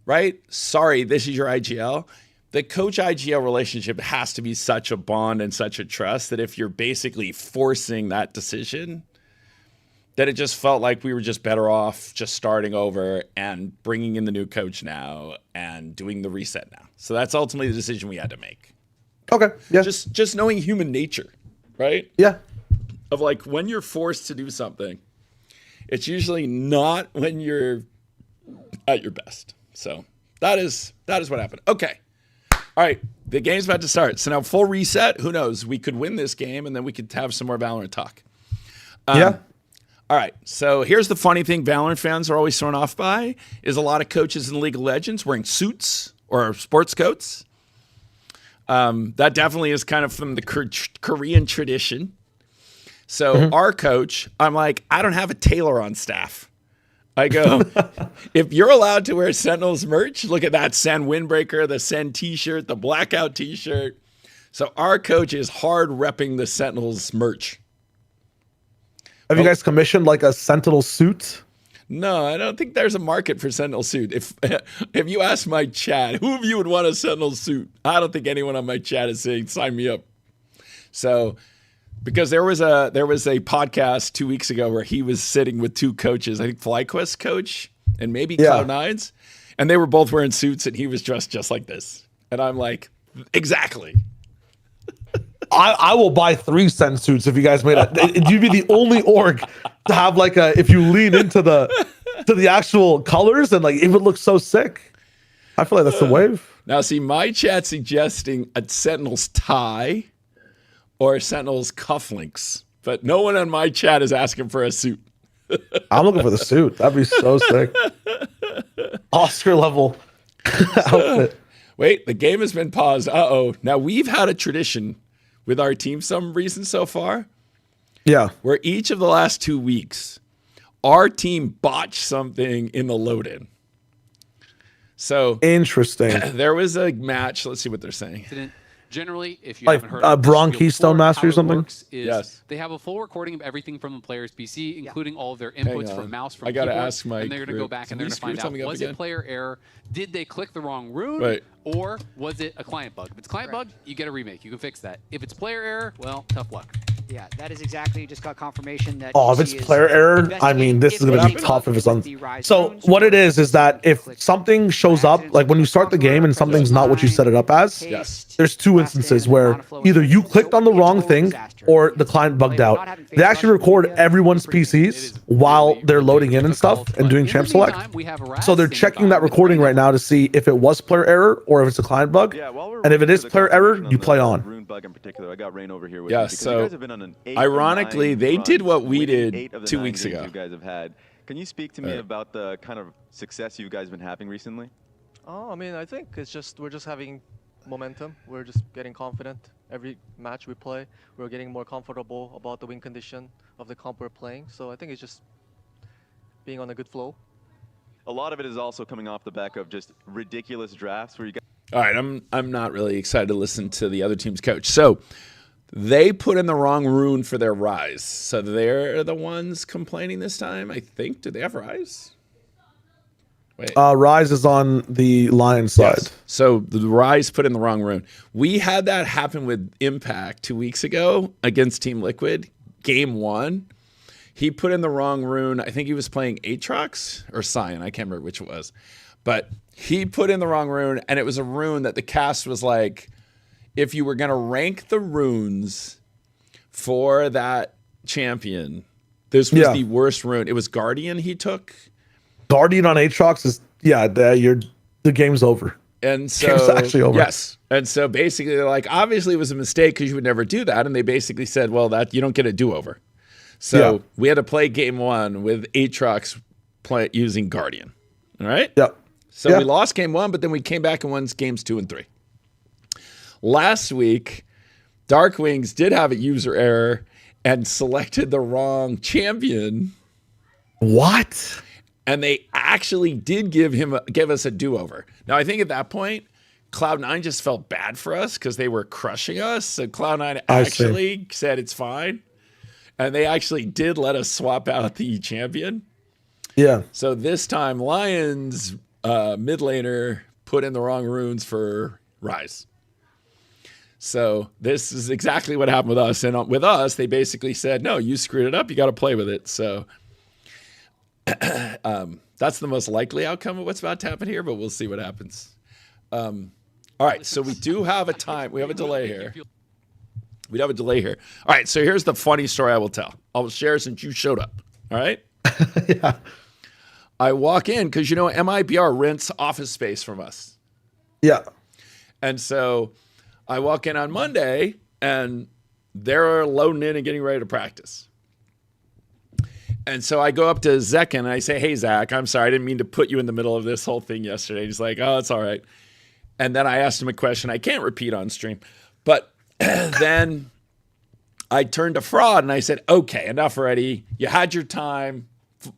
right, sorry, this is your IGL, the coach-IGL relationship has to be such a bond and such a trust that if you're basically forcing that decision, that it just felt like we were just better off just starting over and bringing in the new coach now and doing the reset now. So that's ultimately the decision we had to make. Okay. Yeah. Just knowing human nature, right? Yeah. Of like when you're forced to do something, it's usually not when you're at your best. So that is what happened. Okay. All right. The game's about to start. So now full reset. Who knows? We could win this game and then we could have some more Valorant talk. All right, so here's the funny thing Valorant fans are always thrown off by is a lot of coaches in League of Legends wearing suits or sports coats. That definitely is kind of from the Korean tradition. So our coach, I'm like, I don't have a tailor on staff. I go, if you're allowed to wear Sentinels merch, look at that Sen windbreaker, the Sen t-shirt, the blackout t-shirt. So our coach is hard repping the Sentinels merch. Have you guys commissioned like a Sentinel suit? No, I don't think there's a market for Sentinel suit. If you ask my chat, who of you would want a Sentinel suit? I don't think anyone on my chat is saying sign me up. So, because there was a podcast 2 weeks ago where he was sitting with two coaches, I think FlyQuest coach and maybe Cloud9's, and they were both wearing suits, and he was dressed just like this, and I'm like, exactly. I will buy 3 Sen suits if you guys made it. You'd be the only org to have like if you lean into the actual colors and like it would look so sick. I feel like that's the wave. Now see, my chat suggesting a Sentinels tie or Sentinels cufflinks, but no one on my chat is asking for a suit. I'm looking for the suit. That'd be so sick. Oscar level outfit. Wait, the game has been paused. Uh-oh. Now we've had a tradition with our team some reason so far. Yeah. Where each of the last 2 weeks, our team botched something in the load-in. So interesting. There was a match. Let's see what they're saying. Generally, if you like haven't heard of Bron Keystone Master or something? Yes. They have a full recording of everything from the player's PC, including all of their inputs from mouse, from keyboard. Ask Mike. And they're going to go back and they're going to find out, was it player error? Did they click the wrong rune? Or was it a client bug? If it's client bug, you get a remake. You can fix that. If it's player error, well, tough luck. Yeah, that is exactly, just got confirmation that. Oh, if it's player error, I mean, this is going to be tough if it's on. So what it is that if something shows up, like when you start the game and something's not what you set it up as, there's 2 instances where either you clicked on the wrong thing or the client bugged out. They actually record everyone's PCs while they're loading in and stuff and doing champ select. So they're checking that recording right now to see if it was player error or if it's a client bug. And if it is player error, you play on. Bug in particular, I got Rain over here with yeah, me because so you guys have been on an 8 ironically, they did what we did 2 weeks ago. You guys have had. Can you speak to me about the kind of success you guys been having recently? Oh, I mean, I think it's just we're just having momentum. We're just getting confident. Every match we play, we're getting more comfortable about the win condition of the comp we're playing. So I think it's just being on a good flow. A lot of it is also coming off the back of just ridiculous drafts where you guys. All right, I'm not really excited to listen to the other team's coach. So they put in the wrong rune for their Rise. So they're the ones complaining this time, I think. Do they have Rise? Wait. Rise is on the Lion side. Yes. So the Rise put in the wrong rune. We had that happen with Impact 2 weeks ago against Team Liquid. Game 1. He put in the wrong rune. I think he was playing Aatrox or Sion. I can't remember which it was. But he put in the wrong rune, and it was a rune that the cast was like, if you were going to rank the runes for that champion, this was the worst rune. It was Guardian he took. Guardian on Aatrox is, the game's over. And so, game's actually over. Yes. And so basically, they're like, obviously it was a mistake because you would never do that. And they basically said, well, that you don't get a do-over. So we had to play game 1 with Aatrox using Guardian. All right? Yep. So we lost game 1, but then we came back and won games 2 and 3. Last week, Darkwings did have a user error and selected the wrong champion. What? And they actually did give us a do-over. Now, I think at that point, Cloud9 just felt bad for us because they were crushing us. So Cloud9 actually said it's fine. And they actually did let us swap out the champion. Yeah. So this time, Lions mid laner put in the wrong runes for Rise. So this is exactly what happened with us. And with us, they basically said, no, you screwed it up. You got to play with it. So that's the most likely outcome of what's about to happen here, but we'll see what happens. All right, so we do have a time. We have a delay here. All right, so here's the funny story I will tell. I will share since you showed up. All right? Yeah. I walk in because, MIBR rents office space from us. Yeah. And so I walk in on Monday, and they're loading in and getting ready to practice. And so I go up to Zek and I say, hey, Zach, I'm sorry. I didn't mean to put you in the middle of this whole thing yesterday. He's like, oh, it's all right. And then I asked him a question I can't repeat on stream. But then I turned to Fraud and I said, okay, enough already. You had your time.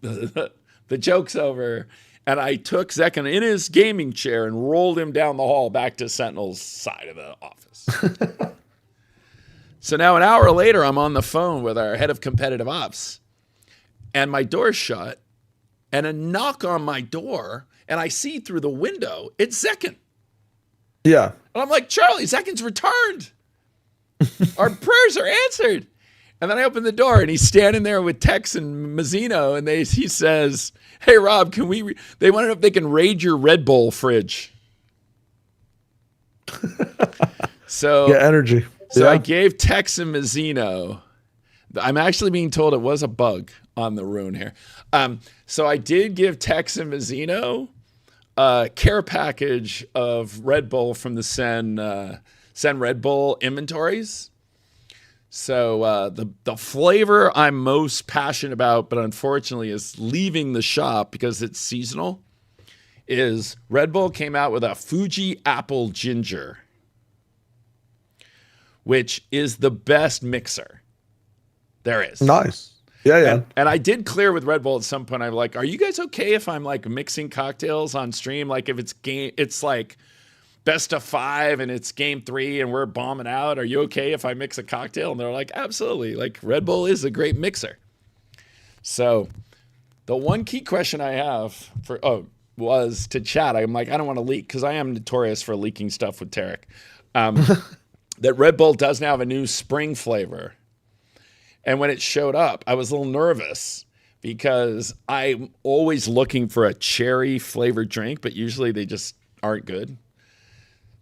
The joke's over. And I took Zek in his gaming chair and rolled him down the hall back to Sentinel's side of the office. So now an hour later, I'm on the phone with our head of competitive ops. and my door's shut, and a knock on my door, and I see through the window, it's Zekin. Yeah. And I'm like, Charlie, Zekin's returned. Our prayers are answered. And then I open the door, and he's standing there with Tex and Mazzino, and he says, hey, Rob, can we... They want to know if they can raid your Red Bull fridge. So yeah, energy. So I gave Tex and Mazzino. I'm actually being told it was a bug on the rune here. So I did give Tex and Mazzino a care package of Red Bull from the Sen Red Bull inventories. So the flavor I'm most passionate about, but unfortunately is leaving the shop because it's seasonal, is Red Bull came out with a Fuji Apple Ginger, which is the best mixer there is. Nice. Yeah. And I did clear with Red Bull at some point. I'm like, are you guys okay if I'm like mixing cocktails on stream? Like if it's like best of 5 and it's game 3 and we're bombing out. Are you okay if I mix a cocktail? And they're like, absolutely. Like Red Bull is a great mixer. So the one key question I have was to chat. I'm like, I don't want to leak because I am notorious for leaking stuff with Tarek. That Red Bull does now have a new spring flavor. And when it showed up, I was a little nervous because I'm always looking for a cherry flavored drink, but usually they just aren't good.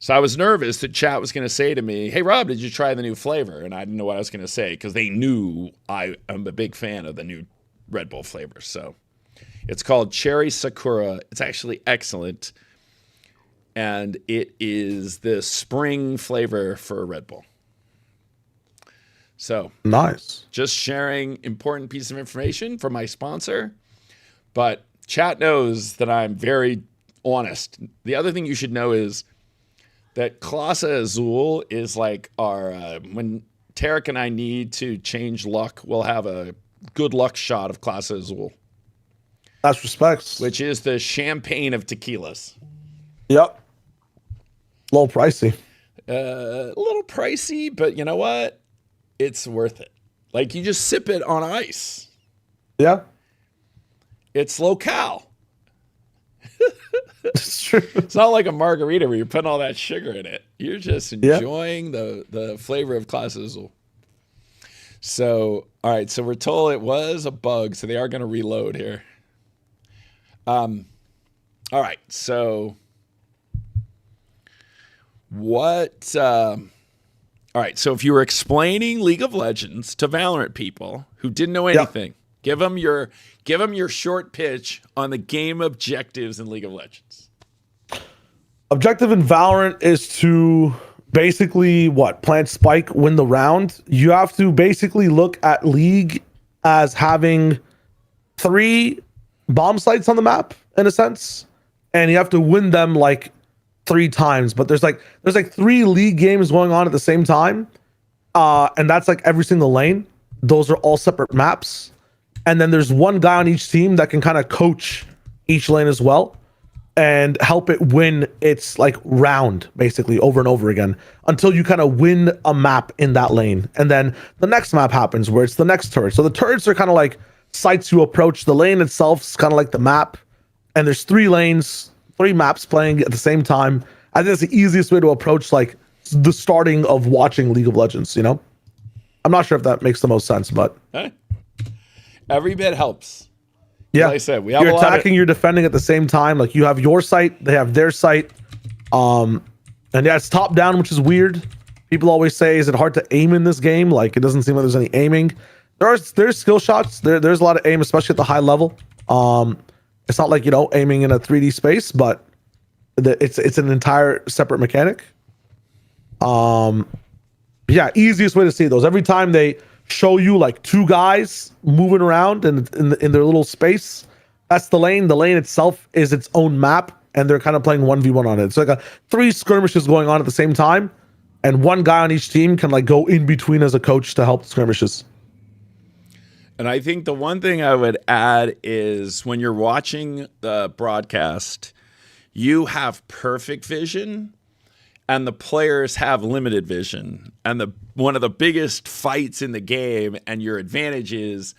So I was nervous that chat was going to say to me, hey, Rob, did you try the new flavor? And I didn't know what I was going to say because they knew I am a big fan of the new Red Bull flavor. So it's called Cherry Sakura. It's actually excellent. And it is the spring flavor for a Red Bull. So nice. Just sharing important piece of information from my sponsor. But chat knows that I'm very honest. The other thing you should know is that Clase Azul is like our, when Tarek and I need to change luck, we'll have a good luck shot of Clase Azul. That's respects. Which is the champagne of tequilas. Yep. A little pricey. A little pricey, but you know what? It's worth it. Like you just sip it on ice. Yeah. It's low-cal. It's true. It's not like a margarita where you're putting all that sugar in it. You're just enjoying the flavor of Clase Azul. So, all right. So we're told it was a bug, so they are going to reload here. All right. So what? All right. So if you were explaining League of Legends to Valorant people who didn't know anything, give them your short pitch on the game objectives in League of Legends. Objective in Valorant is to basically plant spike, win the round. You have to basically look at League as having 3 bomb sites on the map in a sense, and you have to win them like 3 times. But there's like 3 League games going on at the same time, and that's like every single lane. Those are all separate maps. And then there's one guy on each team that can kind of coach each lane as well and help it win its like round basically over and over again until you kind of win a map in that lane. And then the next map happens where it's the next turret. So the turrets are kind of like sites you approach. The lane itself is kind of like the map. And there's 3 lanes, 3 maps playing at the same time. I think it's the easiest way to approach like the starting of watching League of Legends, you know? I'm not sure if that makes the most sense, but... Every bit helps. Yeah, like I said, you're attacking, you're defending at the same time. Like you have your site, they have their site. And yeah, it's top down, which is weird. People always say, is it hard to aim in this game? Like it doesn't seem like there's any aiming. There's skill shots. There's a lot of aim, especially at the high level. It's not like, aiming in a 3D space, but it's an entire separate mechanic. Yeah, easiest way to see those. Every time they show you like 2 guys moving around in their little space, that's the lane. The lane itself is its own map, and they're kind of playing 1v1 on it. It's like 3 skirmishes going on at the same time, and one guy on each team can like go in between as a coach to help the skirmishes. And I think the one thing I would add is when you're watching the broadcast, you have perfect vision and the players have limited vision. And one of the biggest fights in the game and your advantage is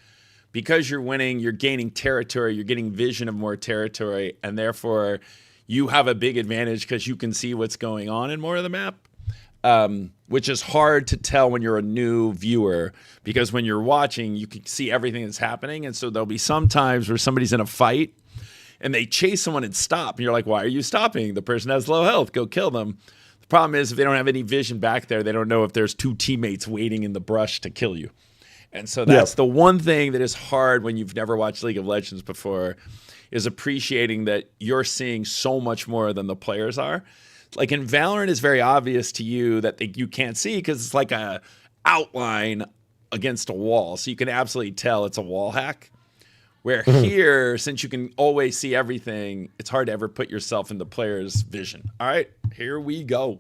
because you're winning, you're gaining territory, you're getting vision of more territory, and therefore you have a big advantage because you can see what's going on in more of the map, which is hard to tell when you're a new viewer, because when you're watching, you can see everything that's happening. And so there'll be some times where somebody's in a fight and they chase someone and stop. And you're like, why are you stopping? The person has low health. Go kill them. The problem is if they don't have any vision back there, they don't know if there's two teammates waiting in the brush to kill you. And so that's the one thing that is hard when you've never watched League of Legends before, is appreciating that you're seeing so much more than the players are. Like in Valorant, it's very obvious to you that you can't see because it's like a outline against a wall. So you can absolutely tell it's a wall hack. Where here, since you can always see everything, it's hard to ever put yourself in the player's vision. All right, here we go.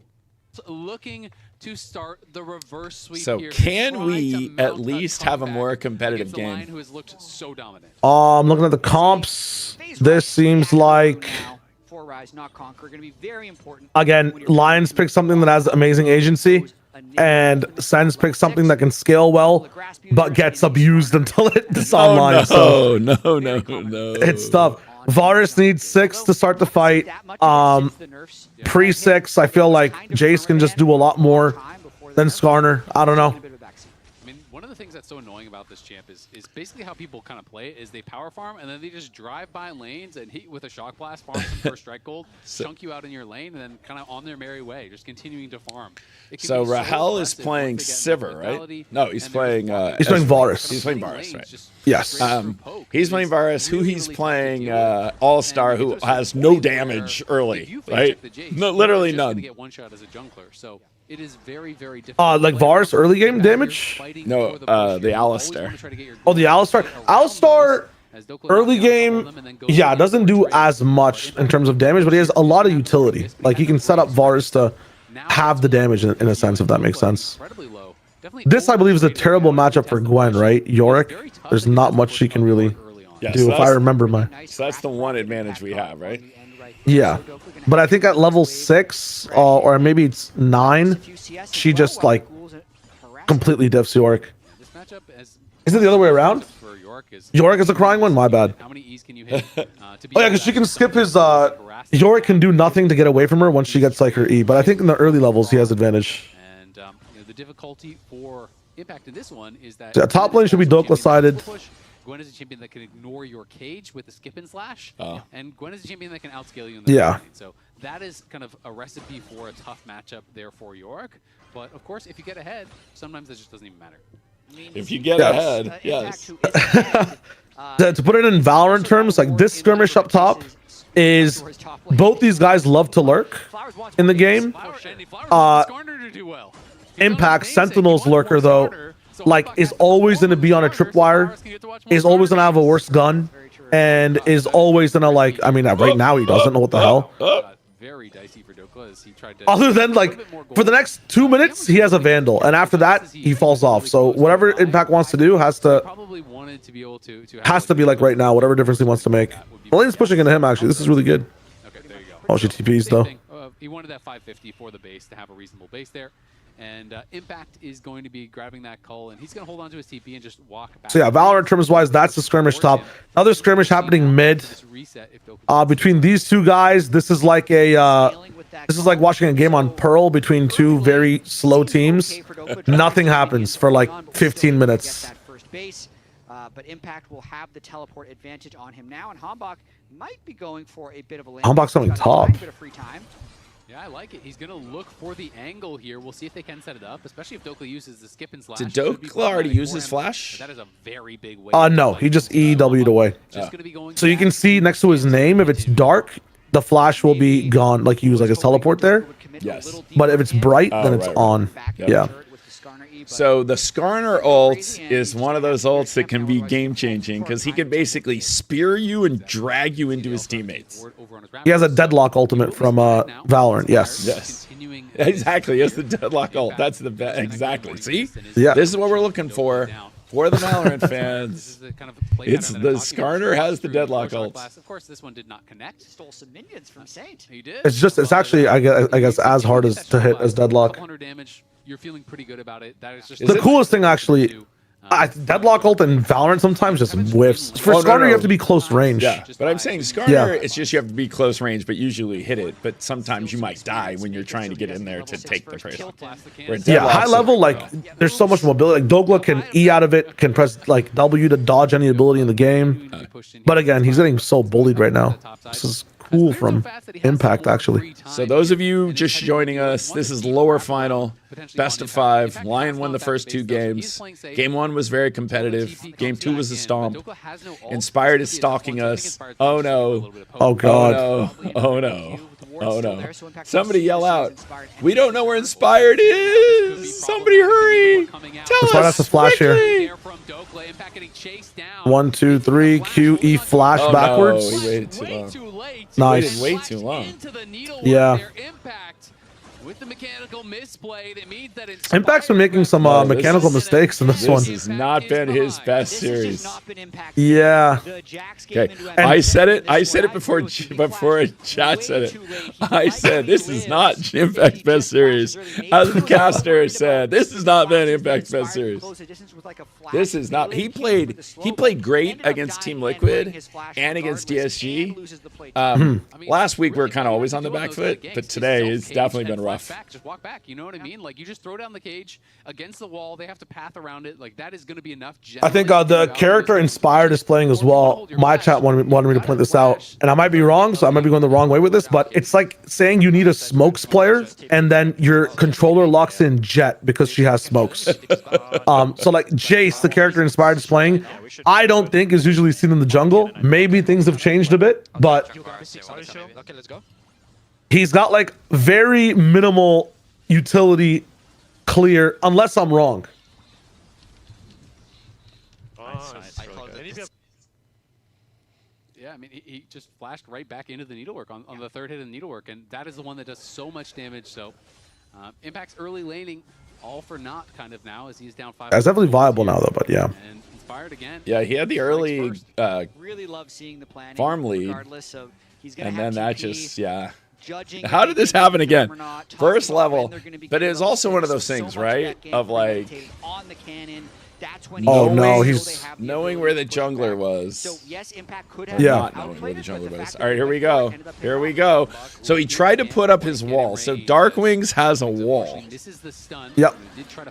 Looking to start the reverse sweep so here. Can we at least have a more competitive game? Who has looked so dominant. I'm looking at the comps. This seems like, for Rise, not Conquer, going to be very important. Again, Lions pick something that has amazing agency, and Sens pick something that can scale well, but gets abused until it's online. No. It's tough. Varus needs 6 to start the fight. Pre-6, I feel like Jace can just do a lot more than Skarner. I don't know. I mean, one of the things that's so annoying about this champ is basically how people kind of play it is they power farm and then they just drive by lanes and hit you with a shock blast, farm some first strike gold, chunk you out in your lane, and then kind of on their merry way, just continuing to farm. So Rahel is playing Sivir, right? No, he's playing Varus. He's playing Varus, right? Yes. He's playing Varus, who he's playing All-Star, who has no damage early, right? No, literally none. Get one shot as a jungler, so it is very, very difficult. Like Varus early game damage? No, the Alistar. Oh, the Alistar. Alistar early game, yeah, doesn't do as much in terms of damage, but he has a lot of utility. Like he can set up Varus to have the damage in a sense, if that makes sense. This, I believe, is a terrible matchup for Gwen, right? Yorick. There's not much she can really do, if I remember my. So that's the one advantage we have, right? Yeah, but I think at level 6 or maybe it's 9, she just like completely diffs Yorick. Is it the other way around? Yorick is a crying one? My bad. How many E's can you hit? Oh yeah, because she can skip his Yorick can do nothing to get away from her once she gets like her E, but I think in the early levels he has advantage. And the difficulty for Impact in this one is that top lane should be Dokla sided. Gwen is a champion that can ignore your cage with the skip and slash, and Gwen is a champion that can outscale you in the lane. So that is kind of a recipe for a tough matchup there for Yorick. But of course, if you get ahead, sometimes that just doesn't even matter. If you get ahead, yes. To put it in Valorant terms, like this skirmish up top is both these guys love to lurk in the game. Impact Sentinels lurker though, like is always going to be on a tripwire, is always going to have a worse gun, and is always going to like, I mean, right now he doesn't know what the hell. Very dicey for Dokla as he tried to, other than like for the next 2 minutes he has a Vandal, and after that he falls off. So whatever Impact wants to do has to be like right now, whatever difference he wants to make. The lane's pushing into him actually. This is really good. Okay, there you go. Oh, she TPs though. He wanted that 550 for the base to have a reasonable base there. And Impact is going to be grabbing that call, and he's going to hold on to his TP and just walk back. So yeah, Valorant terms wise, that's the skirmish top. Another skirmish happening mid. Between these two guys, this is like a this is like watching a game on Pearl between two very slow teams. Nothing happens for like 15 minutes. But Impact will have the teleport advantage on him now, and Hambach might be going for a bit of a lane. Hambach's on top. Bit of free time. Yeah, I like it. He's going to look for the angle here. We'll see if they can set it up, especially if Dokla uses the skip and slash. Did Dokla already use his flash? That is a very big way. No, he just EW'd away. So you can see next to his name, if it's dark, the flash will be gone, like he used like his teleport there. Yes. But if it's bright, then it's on. Yeah. So the Skarner ult is one of those ults that can be game-changing because he can basically spear you and drag you into his teammates. He has a deadlock ultimate from Valorant. Yes. Yes. Exactly. He has the deadlock ult. That's the best. Exactly. See? Yeah. This is what we're looking for the Valorant fans. It's the Skarner has the deadlock ult. Of course, this one did not connect. Stole some minions from Saint. He did. It's actually I guess as hard as to hit as deadlock. You're feeling pretty good about it. That is just the coolest thing actually. Deadlock ult and Valorant sometimes just whiffs. For Skarner, you have to be close range. Yeah, but I'm saying Skarner, it's just you have to be close range, but usually hit it. But sometimes you might die when you're trying to get in there to take the person. Yeah, high level, like, there's so much mobility. Like, Dogla can E out of it, can press, like, W to dodge any ability in the game. But again, he's getting so bullied right now. This is cool from Impact, actually. So those of you just joining us, this is lower final, best of 5. LYON won the first 2 games. Game 1 was very competitive. Game 2 was a stomp. Inspired is stalking us. Oh no. Oh god. Oh no. Oh no. Oh no. Somebody yell out. We don't know where Inspired is. Somebody hurry. Tell us. That's a flash quickly. here. 1, 2, 3. Q, E, flash backwards. No, he waited too long. Nice. Way too long. Yeah. With the mechanical misplay, that means that Impact's been making some mechanical mistakes in this one. This has not been his best series. Yeah. Okay. I said it before chat said it. I said this is not Impact's best series. As the caster said, this has not been Impact's best series. This is not. He played great against Team Liquid and against DSG. Last week we were kind of always on the back foot, but today it's definitely been rough. Just walk back. You know what I mean? Like, you just throw down the cage against the wall. They have to path around it. Like, that is going to be enough. I think the character Inspired is playing as well. My chat wanted me to point this out, and I might be wrong, so I might be going the wrong way with this, but it's like saying you need a smokes player, and then your controller locks in Jet because she has smokes. So like Jace, the character Inspired is playing, I don't think is usually seen in the jungle. Maybe things have changed a bit, but he's got like very minimal utility clear, unless I'm wrong. Yeah, I mean, he just flashed right back into the needlework on the third hit of the needlework, and that is the one that does so much damage. So Impact's early laning, all for naught kind of now, as he's down 5. That's definitely viable now, though, but yeah. And Inspired again. Yeah, he had the early really love seeing the planning, farm lead, of, and then that just, yeah. How did this happen again? First level, but it was also one of those things, right? Of like, oh no, he's knowing where the jungler was. So yes, Impact could have not knowing where the jungler was. All right, here we go. Here we go. So he tried to put up his wall. So Darkwings has a wall. Yep.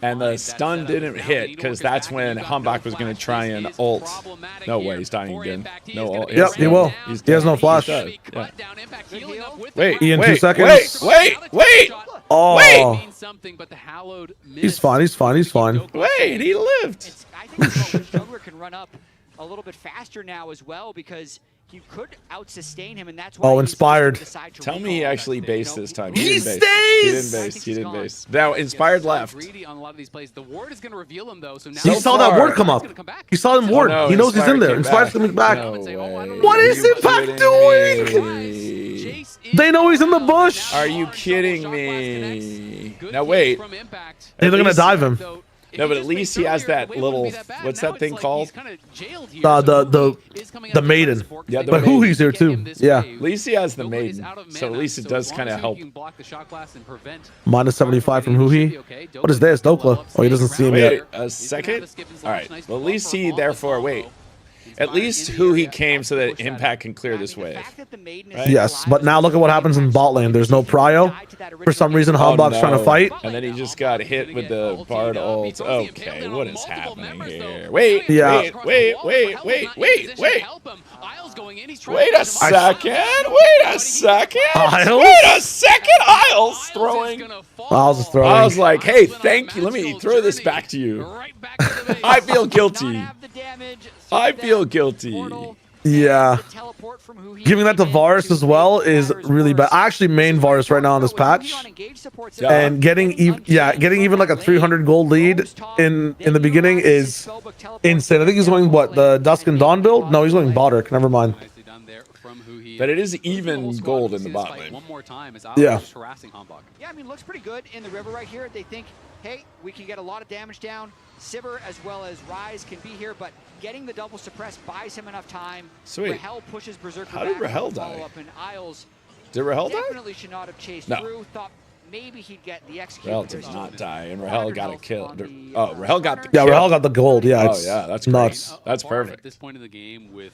And the stun didn't hit because that's when Humbach was going to try and ult. No way, he's dying again. No ult. Yep, he will. He has no flash. Yeah. Wait, in 2 seconds. Wait. Oh. Wait. He's fine. He's fine. He's fine. Wait, he lived. I think the jungler can run up a little bit faster now as well, because he could out-sustain him, and that's why Inspired. Tell me he actually based this time. He stays! He didn't base. Now, Inspired left. On a lot of these plays. The ward is going to reveal him, though. So now he saw that ward come up. He saw him ward. No, he knows he's in there. Inspired's coming back. No what is Impact doing? They know he's in the bush. Are you kidding me? Now, wait. They're going to dive him. No, but at least he has that little, what's that thing called? The maiden. Yeah, but Huhi's here too. Yeah. At least he has the maiden, so at least it does kind of help. Minus 75 from Huhi. What is this? Dokla. Oh, he doesn't see him yet. A second? All right. Well, at least he, therefore, wait. At least Huhi came so that Impact can clear this wave. Right? Yes, but now look at what happens in bot lane. There's no prio. For some reason, Humbach's trying to fight. And then he just got hit with the Bard ult. Okay, what is happening here? Wait, yeah. Wait a second. Wait a second. Isles throwing. Isles is throwing. I was like, hey, thank you. Let me throw this back to you. I feel guilty. I feel guilty. Yeah. Giving that to Varus as well is really bad. I actually main Varus right now on this patch. And getting even like a 300 gold lead in the beginning is insane. I think he's going, what, the Dusk and Dawn build? No, he's going Bodrick. Never mind. But it is even gold in the bot lane. Yeah. Yeah, I mean, looks pretty good in the river right here. They think, hey, we can get a lot of damage down. Sivir as well as Ryze can be here, but getting the double suppress buys him enough time. Sweet. Rahel pushes Berserker How did back Rahel follow die? up, and Isles Did Rahel die? definitely should not have chased No. through. Thought maybe he'd get the execute. Rahel does not die, and Rahel got a kill. Oh, Rahel got the kill. Rahel got the gold. Yeah, oh yeah, that's nuts. Great. That's perfect. At this point in the game, with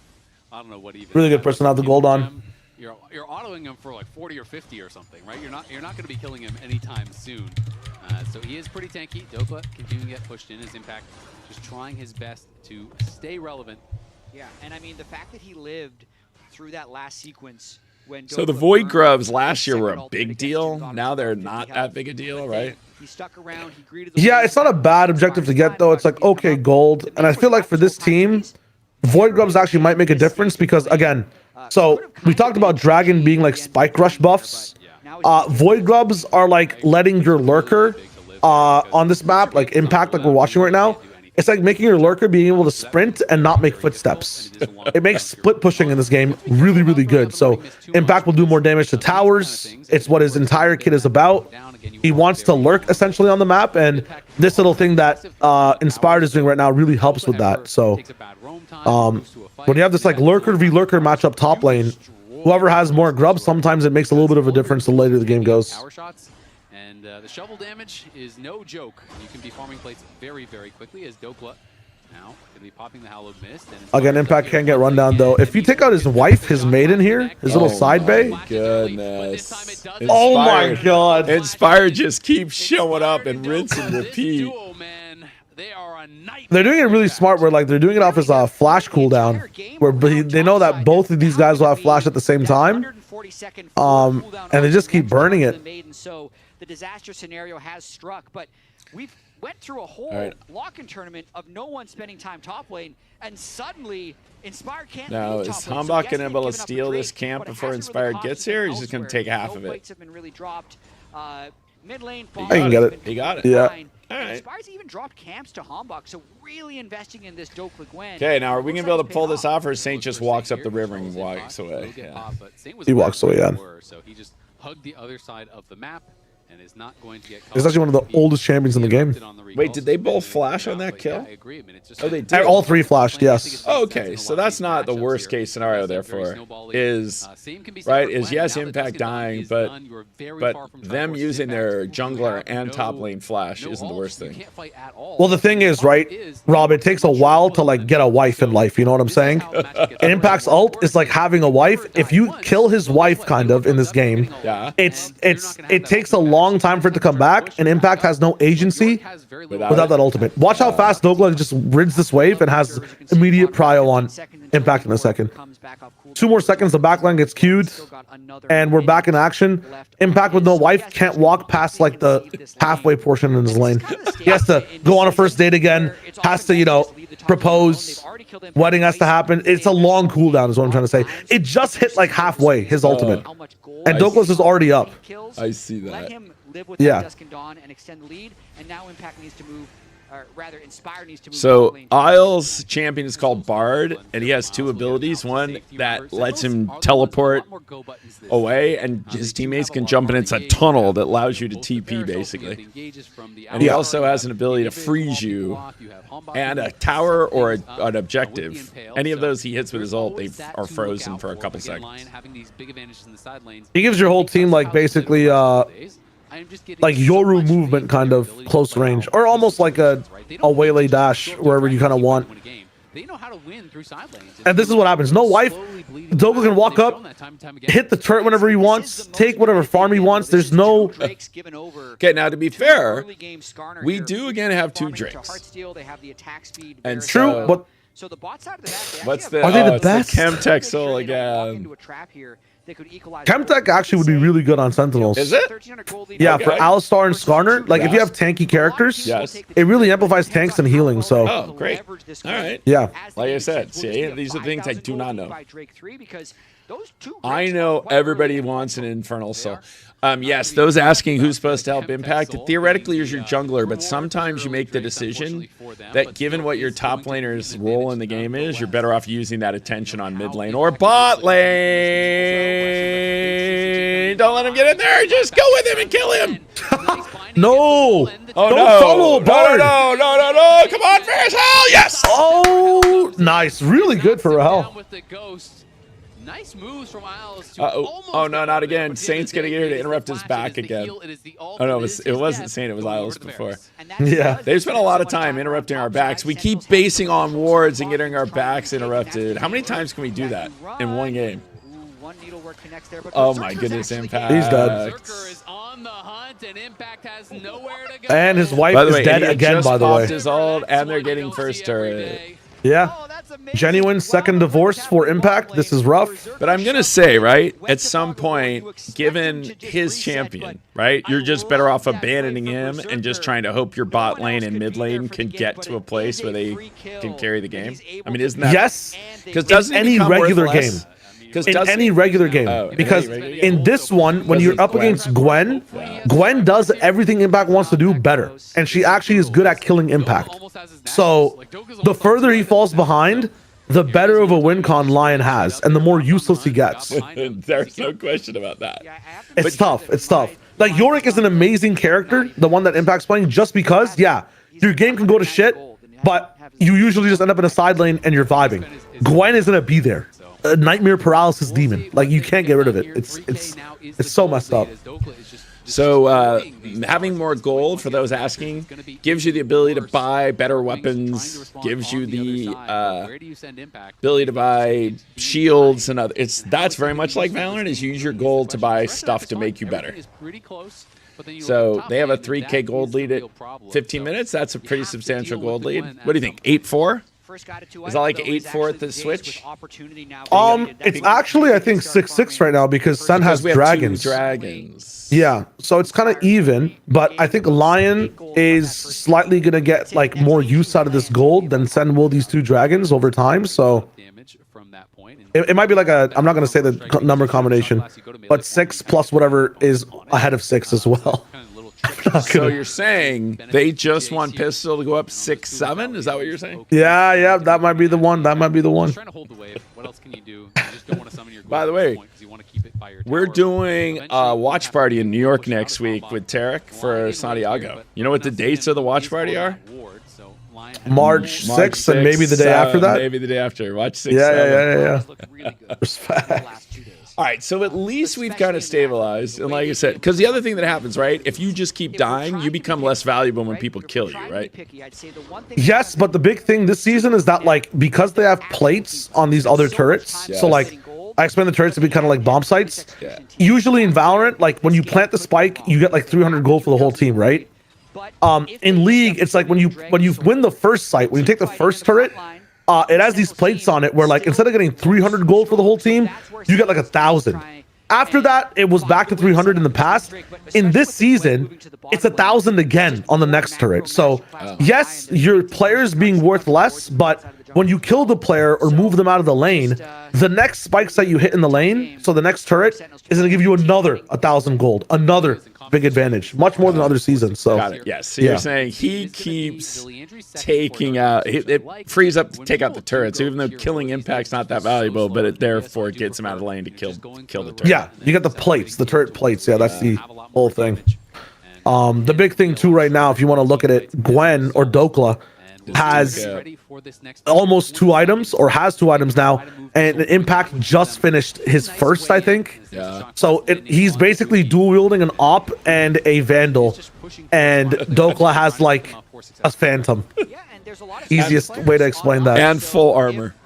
I don't know what even. Really good person to have the gold on. You're autoing him for like 40 or 50 or something, right? You're not going to be killing him anytime soon. So he is pretty tanky. Dokla continuing to get pushed in his Impact, just trying his best to stay relevant. Yeah, and I mean the fact that he lived through that last sequence when. So the Void Grubs last year were a big deal. Now they're not that big a deal, right? He stuck around. He greeted. Yeah, it's not a bad objective to get though. It's like okay, gold, and I feel like for this team, Void Grubs actually might make a difference because again. So we talked about Dragon being like Spike Rush buffs. Void Grubs are like letting your Lurker on this map, like Impact, like we're watching right now. It's like making your Lurker being able to sprint and not make footsteps. It makes split pushing in this game really, really good. So Impact will do more damage to towers. It's what his entire kit is about. He wants to lurk essentially on the map, and this little thing that Inspired is doing right now really helps with that. So when you have this like Lurker v Lurker matchup top lane, whoever has more grubs, sometimes it makes a little bit of a difference the later the game goes. And the shovel damage is no joke. You can be farming plates very, very quickly as Dokla now going to be popping the Hallowed Mist. And again, Impact can't get run down though. If you take out his wife, his maiden here, his little side bay. Goodness. Oh my god. Inspired just keeps showing up and rinse and repeat. They're doing it really smart where like they're doing it off as a flash cooldown where they know that both of these guys will have flash at the same time. And they just keep burning it. So the disaster scenario has struck, but we've went through a whole lock-in tournament of no one spending time top lane, and suddenly Inspired can't. Now, is Hambach going to be able to steal this camp before Inspired gets here, or he's just going to take half of it? Have been really dropped. Mid lane, I can get it. He got it. Yeah. Inspired's even dropped camps to Hambach, so really investing in this Dokla Gwen. Okay, now are we going to be able to pull this off, or Saint just walks up the river and walks away? Yeah. He walks away, yeah. So he just hugged the other side of the map. And is not going to get He's actually one of the oldest champions in the game. Wait, did they both flash on that kill? Oh, they did. All three flashed, yes. Oh, okay, so that's not the worst case scenario. Therefore, is yes, Impact dying, but them using their jungler and top lane flash isn't the worst thing. Well, the thing is, right, Rob, it takes a while to like get a wife in life. You know what I'm saying? And Impact's ult is like having a wife. If you kill his wife, kind of in this game, it takes a long time for it to come back, and Impact has no agency without that ultimate. Watch how fast Dokla just rids this wave and has immediate prio on Impact in a second. 2 more seconds, the backline gets queued, and we're back in action. Impact with no wife can't walk past like the halfway portion in his lane. He has to go on a first date again, has to, you know, propose, wedding has to happen. It's a long cooldown is what I'm trying to say. It just hit like halfway, his ultimate. And Douglas is already up. I see that. Let him live with that Dusk and Dawn and extend the lead, and now Impact needs to move, or rather Inspire needs to move. So Isles' champion is called Bard, and he has 2 abilities. One that lets him teleport away, and his teammates can jump in. It's a tunnel that allows you to TP, basically. And he also has an ability to freeze you, and a tower or an objective. Any of those he hits with his ult, they are frozen for a couple seconds. He gives your whole team like basically like Yoru movement kind of close range, or almost like a waylay dash wherever you kind of want. And this is what happens. No wife. Dokla can walk up, hit the turret whenever he wants, take whatever farm he wants. There's no... Okay, now to be fair, we do again have 2 Drakes. And true, but... What's the... Are they the best? The Chemtech Soul again. Chemtech actually would be really good on Sentinels. Is it? Yeah, for Alistar and Skarner. Like, if you have tanky characters, it really amplifies tanks and healing, so... Oh, great. All right. Yeah. Like I said, see, these are things I do not know. I know everybody wants an Infernal Soul. Yes, those asking who's supposed to help Impact, it theoretically is your jungler, but sometimes you make the decision that given what your top laner's role in the game is, you're better off using that attention on mid lane or bot lane. Don't let him get in there. Just go with him and kill him. No. Oh, don't follow Bard. No. Come on, Ferris. Hell, yes. Oh, nice. Really good for Rahel. Nice moves from Isles to oh no, not again. Saint's getting here to interrupt his back again. Oh no, it wasn't Saint, it was Isles before. Yeah. They've spent a lot of time interrupting our backs. We keep basing on wards and getting our backs interrupted. How many times can we do that in one game? Oh my goodness, Impact. He's dead. And his wife is dead again, by the way. His ult, and they're getting first turret. Yeah. Genuine second divorce for Impact. This is rough. But I'm going to say, right, at some point, given his champion, right, you're just better off abandoning him and just trying to hope your bot lane and mid lane can get to a place where they can carry the game. I mean, isn't that... Yes. Because doesn't any regular game. In any regular game. Because in this one, when you're up against Gwen, Gwen does everything Impact wants to do better. And she actually is good at killing Impact. So the further he falls behind, the better of a win con LYON has, and the more useless he gets. There's no question about that. It's tough. It's tough. Like, Yorick is an amazing character, the one that Impact's playing, just because, yeah, your game can go to shit, but you usually just end up in a side lane and you're vibing. Gwen is going to be there. A nightmare paralysis demon. Like, you can't get rid of it. It's so messed up. So having more gold, for those asking, gives you the ability to buy better weapons, gives you the ability to buy shields and other. That's very much like Valorant, is you use your gold to buy stuff to make you better. So they have a 3K gold lead at 15 minutes. That's a pretty substantial gold lead. What do you think? 8-4? Is that like 8-4 at the Switch? It's actually, I think, 6-6 right now because Sen has dragons. Yeah, so it's kind of even, but I think LYON is slightly gonna get like more use out of this gold than Sen will these two dragons over time. So it might be like a, I'm not gonna say the number combination, but 6 plus whatever is ahead of 6 as well. So you're saying they just want Pistol to go up 6-7? Is that what you're saying? Yeah, that might be the one. That might be the one. By the way, we're doing a watch party in New York next week with Tarek for Santiago. You know what the dates of the watch party are? March 6th and maybe the day after that? Maybe the day after. Watch 6. Yeah. Respect. All right, so at least we've kind of stabilized. And like I said, because the other thing that happens, right, if you just keep dying, you become less valuable when people kill you, right? Yes, but the big thing this season is that, like, because they have plates on these other turrets, so, like, I explain the turrets to be kind of like bomb sites. Yeah. Usually in Valorant, like, when you plant the spike, you get, like, 300 gold for the whole team, right? In League, it's like when you win the first site, when you take the first turret, it has these plates on it where, like, instead of getting 300 gold for the whole team, you get like 1,000. After that, it was back to 300 in the past. In this season, it's 1,000 again on the next turret. So yes, your players being worth less, but when you kill the player or move them out of the lane, the next spikes that you hit in the lane, so the next turret is going to give you another 1,000 gold, another big advantage, much more than other seasons. So got it. Yes. So you're saying he keeps taking out, it frees up to take out the turret. So even though killing Impact's not that valuable, but it therefore gets him out of the lane to kill the turret. Yeah, you get the plates, the turret plates. Yeah, that's the whole thing. The big thing too right now, if you want to look at it, Gwen or Dokla has almost 2 items, or has 2 items now, and Impact just finished his first, I think. Yeah. So he's basically dual wielding an op and a vandal, and Dokla has like a phantom. Easiest way to explain that. And full armor.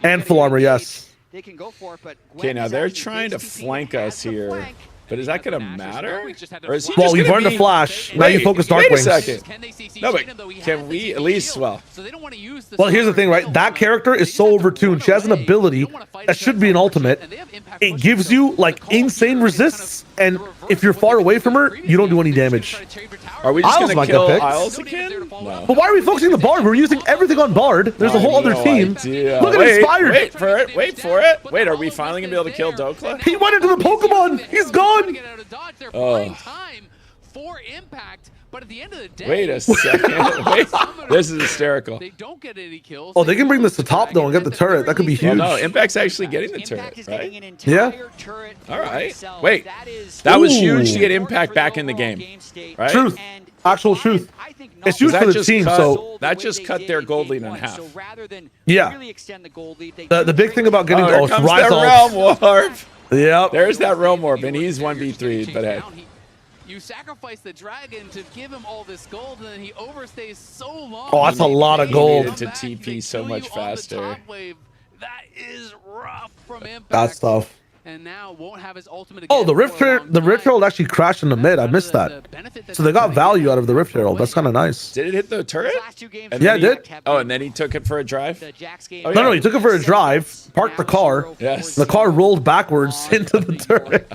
And full armor, yes. Okay, now they're trying to flank us here. But is that going to matter? Or is he well, you've learned to flash. Now you focus Dark Wings. Wait a second. No, but can we at least, well, here's the thing, right? That character is so overtuned. She has an ability that should be an ultimate. It gives you, like, insane resists, and if you're far away from her, you don't do any damage. Are we just going to kill Isles again? No. But why are we focusing on the Bard? We're using everything on Bard. There's a whole other team. Look at Inspired. Wait for it. Wait for it. Wait, are we finally going to be able to kill Dokla? He went into the Pokemon. He's gone. Oh. For Impact, but at the end of the day, wait a second. Wait, this is hysterical. They don't get any kills. Oh, they can bring this to top though and get the turret. That could be huge. Well, no, Impact's actually getting the turret, right? Yeah. All right. Wait, that was huge to get Impact back in the game, right? Truth. Actual truth. It's used for the team, so that just cut their gold lead in half. So rather than yeah. really extend the gold lead, The big thing about getting here comes rise the realm warp. Yep. There's that realm warp, and he's 1v3, but hey. You sacrifice the dragon to give him all this gold, and then he overstays so long. Oh, that's a lot of gold. He needed to TP so much faster. That is rough from Impact. That's tough. And now won't have his ultimate again. Oh, the Rift Herald actually crashed in the mid. I missed that. So they got value out of the Rift Herald. That's kind of nice. Did it hit the turret? Yeah, it did. Oh, and then he took it for a drive? Oh, no, he took it for a drive, parked the car. Yes. The car rolled backwards into the turret.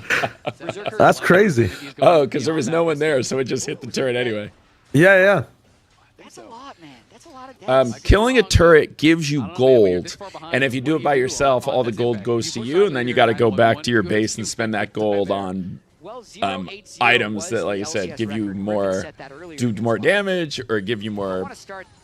That's crazy. Oh, because there was no one there, so it just hit the turret anyway. Yeah, yeah. That's a lot, man. That's a lot of deaths. Killing a turret gives you gold, and if you do it by yourself, all the gold goes to you, and then you got to go back to your base and spend that gold on items that, like I said, give you more, do more damage or give you more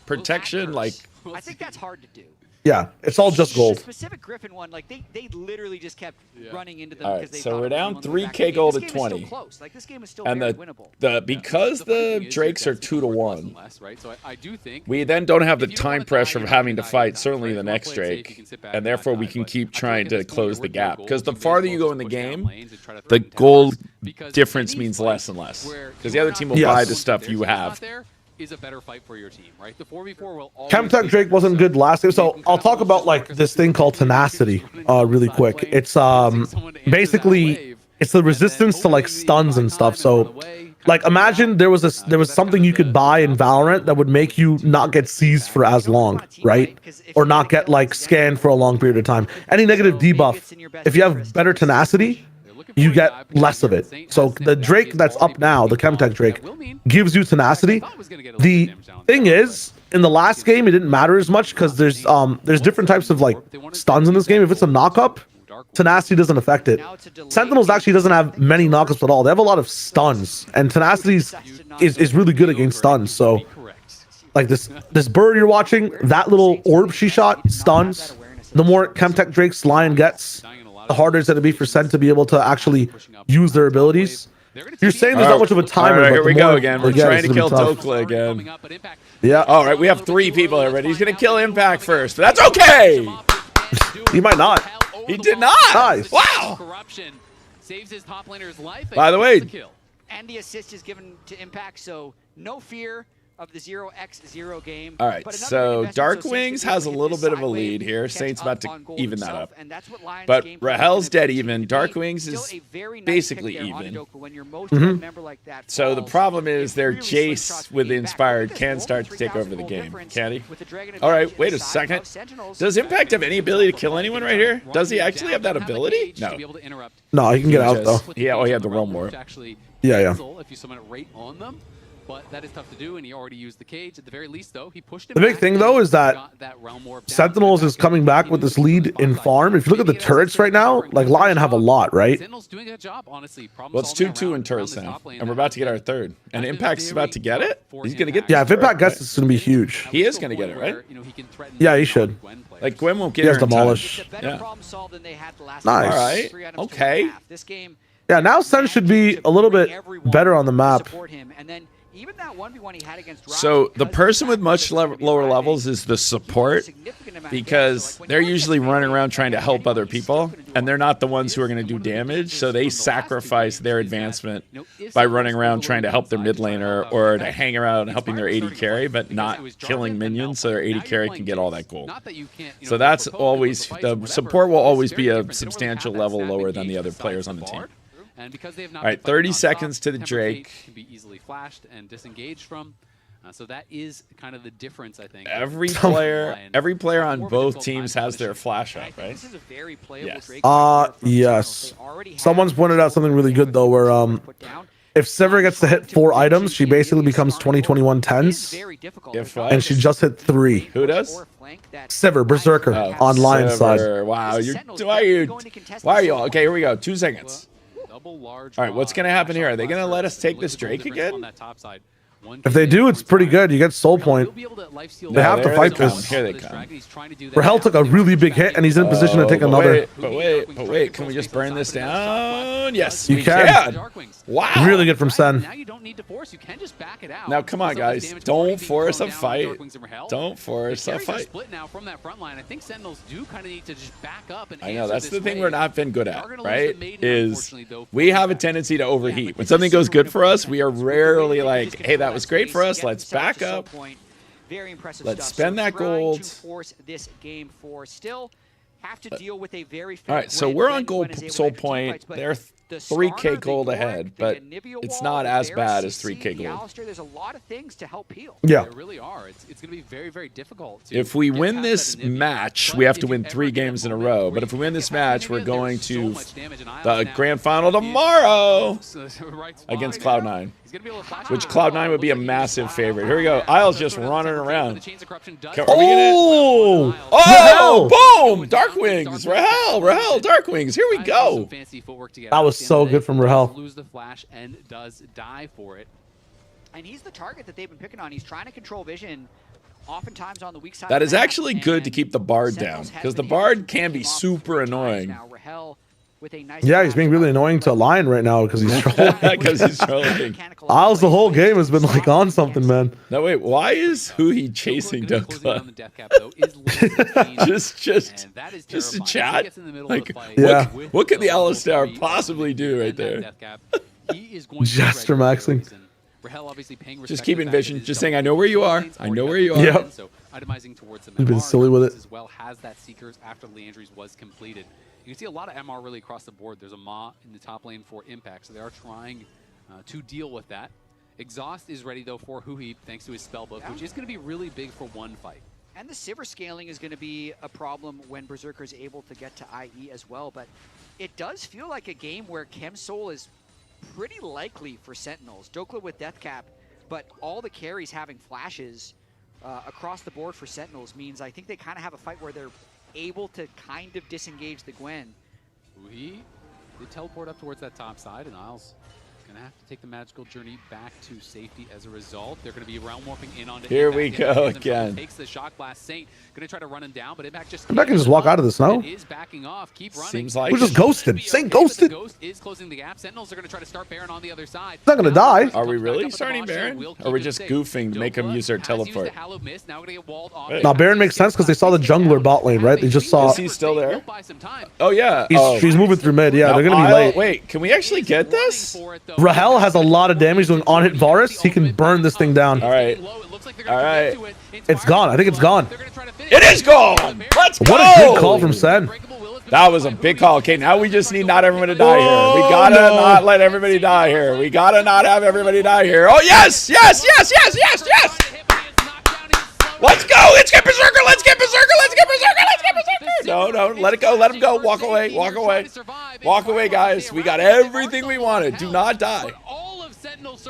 protection. Like, I think that's hard to do. Yeah, it's all just gold. The specific Griffin one, like they literally just kept running into them. All Because right, they so thought we're it was down on the 3K gold at 20. Like this game is still And very winnable. because the Drakes are 2-1, So I do think we then don't have the time pressure of having to fight certainly the next Drake, and therefore we can keep trying to close the gap. Because the farther you go in the game, the gold difference means less and less. Because the other team will buy the stuff you have. Is a better fight for your team, right? The 4v4 will always Chemtech Drake wasn't good last game, so I'll talk about like this thing called tenacity really quick. It's basically it's the resistance to like stuns and stuff. So like imagine there was something you could buy in Valorant that would make you not get seized for as long, right? Or not get like scanned for a long period of time. Any negative debuff, if you have better tenacity, you get less of it. So the Drake that's up now, the Chemtech Drake, gives you tenacity. The thing is, in the last game, it didn't matter as much because there's different types of like stuns in this game. If it's a knockup, tenacity doesn't affect it. Sentinels actually doesn't have many knockups at all. They have a lot of stuns, and tenacity is really good against stuns. So like this bird you're watching, that little orb she shot stuns. The more Chemtech Drake's Lion gets, the harder it's going to be for Sen to be able to actually use their abilities. You're saying there's not much of a timer. All right, but here we go again. We're trying to kill Dokla again. Yeah. All right, we have 3 people already. He's going to kill Impact first, but that's okay. He might not. He did not. Nice. Wow. Saves his top laner's life. By the way, and the assist is given to Impact, so no fear of the 0x0 game. All right, so Dark Wings has a little bit of a lead here. Saint's about to even that up. But Rahel's dead even. Dark Wings is basically even. So the problem is their Jace with Inspired can start to take over the game. Can he? All right, wait a second. Does Impact have any ability to kill anyone right here? Does he actually have that ability? No. No, he can get out though. Yeah, oh, he had the realm warp. Yeah. If you summon it right on them. But that is tough to do, and he already used the cage. At the very least, though, he pushed him. The big thing, though, is that Sentinels is coming back with this lead in farm. If you look at the turrets right now, like LYON have a lot, right? Sentinels doing a good job, honestly. Well, it's 2-2 in turrets now, and we're about to get our third. And Impact's about to get it? He's going to get Yeah, if Impact gets it, it's going to be huge. He is going to get it, right? Yeah, he should. Like, Gwen won't get He has her in demolish. Yeah. Nice. All right. Okay. Yeah, now Sen should be a little bit better on the map. Even that 1v1 he had against So the person with much lower levels is the support, because they're usually running around trying to help other people, and they're not the ones who are going to do damage, so they sacrifice their advancement by running around trying to help their mid laner or to hang around helping their AD carry, but not killing minions, so their AD carry can get all that gold. So that's always, the support will always be a substantial level lower than the other players on the team. And because they have not all right, 30 seconds to the Drake. Can be easily flashed and disengaged from. So that is kind of the difference, I think. Every player on both teams has their flash up, right? This is a very playable Drake. Yes. Someone's pointed out something really good though, where if Sever gets to hit 4 items, she basically becomes 2021 10s. And she just hit 3. Who does? Sever, Berserker on LYON's side. Wow, why are you all? Okay, here we go. 2 seconds. All right, what's going to happen here? Are they going to let us take this Drake again? If they do, it's pretty good. You get soul point. They have to fight this. Here they come. Rahel took a really big hit, and he's in position to take another. But wait. Can we just burn this down? Yes, you can. Wow. Really good from Sen. Now you don't need to force. You can just back it out. Now, come on, guys. Don't force a fight. Don't force a fight. Split now from that front line. I think Sentinels do kind of need to just back up and I know that's the thing we're not been good at, right? Is we have a tendency to overheat. When something goes good for us, we are rarely like, hey, that was great for us. Let's back up. Very impressive Let's stuff. spend that gold. To force this game for still have to deal with a very all right, so we're on gold soul point. They're 3K gold ahead, but it's not as bad as 3K gold. There's a lot of things to help heal. Yeah. There really are. It's going to be very, very difficult. If we win this match, we have to win 3 games in a row. But if we win this match, we're going to the grand final tomorrow against Cloud9. Which Cloud9 would be a massive favorite. Here we go. Isles just running around. Oh! Oh! Boom! Dark Wings. Rahel, Dark Wings. Here we go. That was so good from Rahel. Lose the flash and does die for it. And he's the target that they've been picking on. He's trying to control vision. Oftentimes on the weak side. That is actually good to keep the Bard down, because the Bard can be super annoying. Yeah, he's being really annoying to Lion right now because he's trolling. Because he's trolling. Isles the whole game has been like on something, man. No, wait, why is Huhi chasing Dokla? just a chat? Like, yeah. What could the Alistar possibly do right there? Jester maxing. Just keeping vision, just saying, I know where you are. I know where you are. Yep. So itemizing towards the He's been silly with it. as well has that Seekers after Leandri's was completed. You can see a lot of MR really across the board. There's a Ma in the top lane for Impact, so they are trying to deal with that. Exhaust is ready though for Huhi thanks to his spellbook, which is going to be really big for one fight. And the Sivir scaling is going to be a problem when Berserker is able to get to IE as well, but it does feel like a game where Chemsoul is pretty likely for Sentinels. Dokla with Deathcap, but all the carries having flashes across the board for Sentinels means I think they kind of have a fight where they're able to kind of disengage the Gwen. They teleport up towards that top side, and Isles gonna have to take the magical journey back to safety as a result. They're gonna be realm warping in onto Here Impact. we go again. Takes the shock blast. Saint gonna try to run him down, but Impact just Impact can just walk out of the snow. is backing off. Keep running. Seems like we're just ghosted. Saint ghosted. Ghost is closing the gap. Sentinels are gonna try to start Baron on the other side. He's not gonna die. Are we really starting Baron? Or are we just goofing to make them use their teleport? Now Baron makes sense because they saw the jungler bot lane, right? They just saw. Is he still there? Oh yeah. He's moving through mid. Yeah, Now, they're gonna be late. Wait, can we actually get this? Rahel has a lot of damage doing on hit Varus. He can burn this thing down. All right. All right. It's gone. I think it's gone. It is gone. Let's go. What a good call from Sen. That was a big call. Okay, now we just need not everyone to die here. We gotta not let everybody die here. We gotta not have everybody die here. Oh yes, yes, yes, yes, yes, yes. Let's go. Let's get Berserker. Let's get Berserker. Let's get Berserker. Let's get Berserker. No, no, let it go. Let him go. Walk away. Walk away. Walk away, guys. We got everything we wanted. Do not die.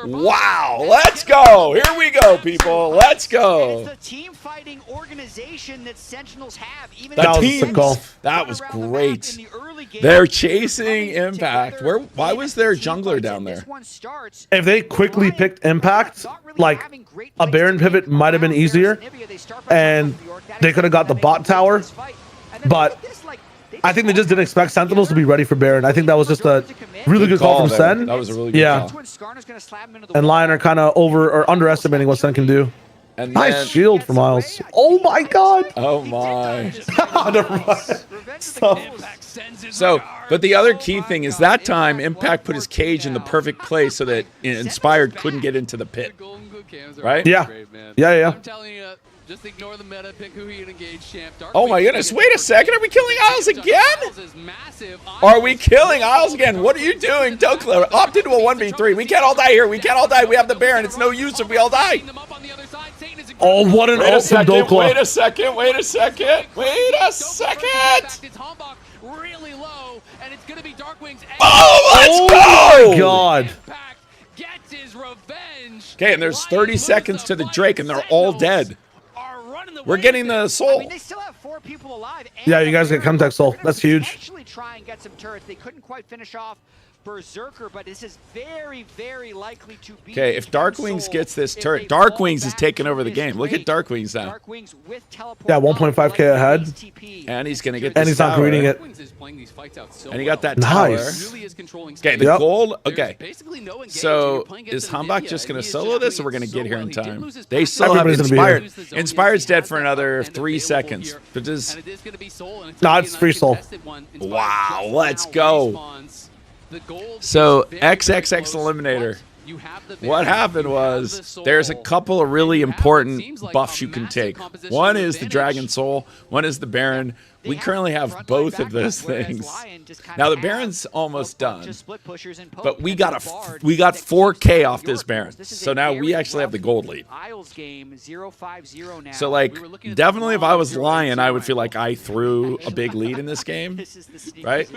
Wow, let's go. Here we go, people. Let's go. It's a team fighting organization that Sentinels have. Even That was great. They're chasing Impact. Why was their jungler down there? If they quickly picked Impact, like a Baron pivot might have been easier, and they could have got the bot tower, but I think they just didn't expect Sentinels to be ready for Baron. I think that was just a really good call from Sen. That was a really good call. And Lion are kind of underestimating what Sen can do. And nice shield from Miles. Oh my god. Oh my. Never mind. So, but the other key thing is that time Impact put his cage in the perfect place so that Inspired couldn't get into the pit. Right? Yeah. Yeah. I'm telling you, just ignore the meta, pick who you engage, champ. Oh my goodness, wait a second, are we killing Isles again? Are we killing Isles again? What are you doing, Dokla? Opt into a 1v3. We can't all die here. We can't all die. We have the Baron. It's no use if we all die. Oh, what an ult from Dokla. Wait a second, wait a second. Wait a second. Really low, and it's gonna be Darkwings. Oh, let's go! Oh my god. Gets his revenge. Okay, and there's 30 seconds to the Drake, and they're all dead. We're getting the soul. I mean, they still have 4 people alive. Yeah, you guys get contact soul. That's huge. Actually try and get some turrets. They couldn't quite finish off Berserker, but this is very, very likely to be. Okay, if Darkwings gets this turret, Darkwings is taking over the game. Look at Darkwings now. Darkwings with teleport. Yeah, 1.5k ahead. And he's going to get and this he's not greeting it. And he got that nice. tower. Okay, the gold. Okay. So is Hambach just going to solo this, or we're going to get here in time? They still have Inspired. Inspired's dead for another 3 seconds. But does... No, it's free soul. Wow, let's go. So XXX Eliminator. What happened was there's a couple of really important buffs you can take. One is the Dragon Soul, one is the Baron. We currently have both of those things. Now the Baron's almost done, but we got 4K off this Baron. So now we actually have the gold lead. So like definitely if I was Lion, I would feel like I threw a big lead in this game, right?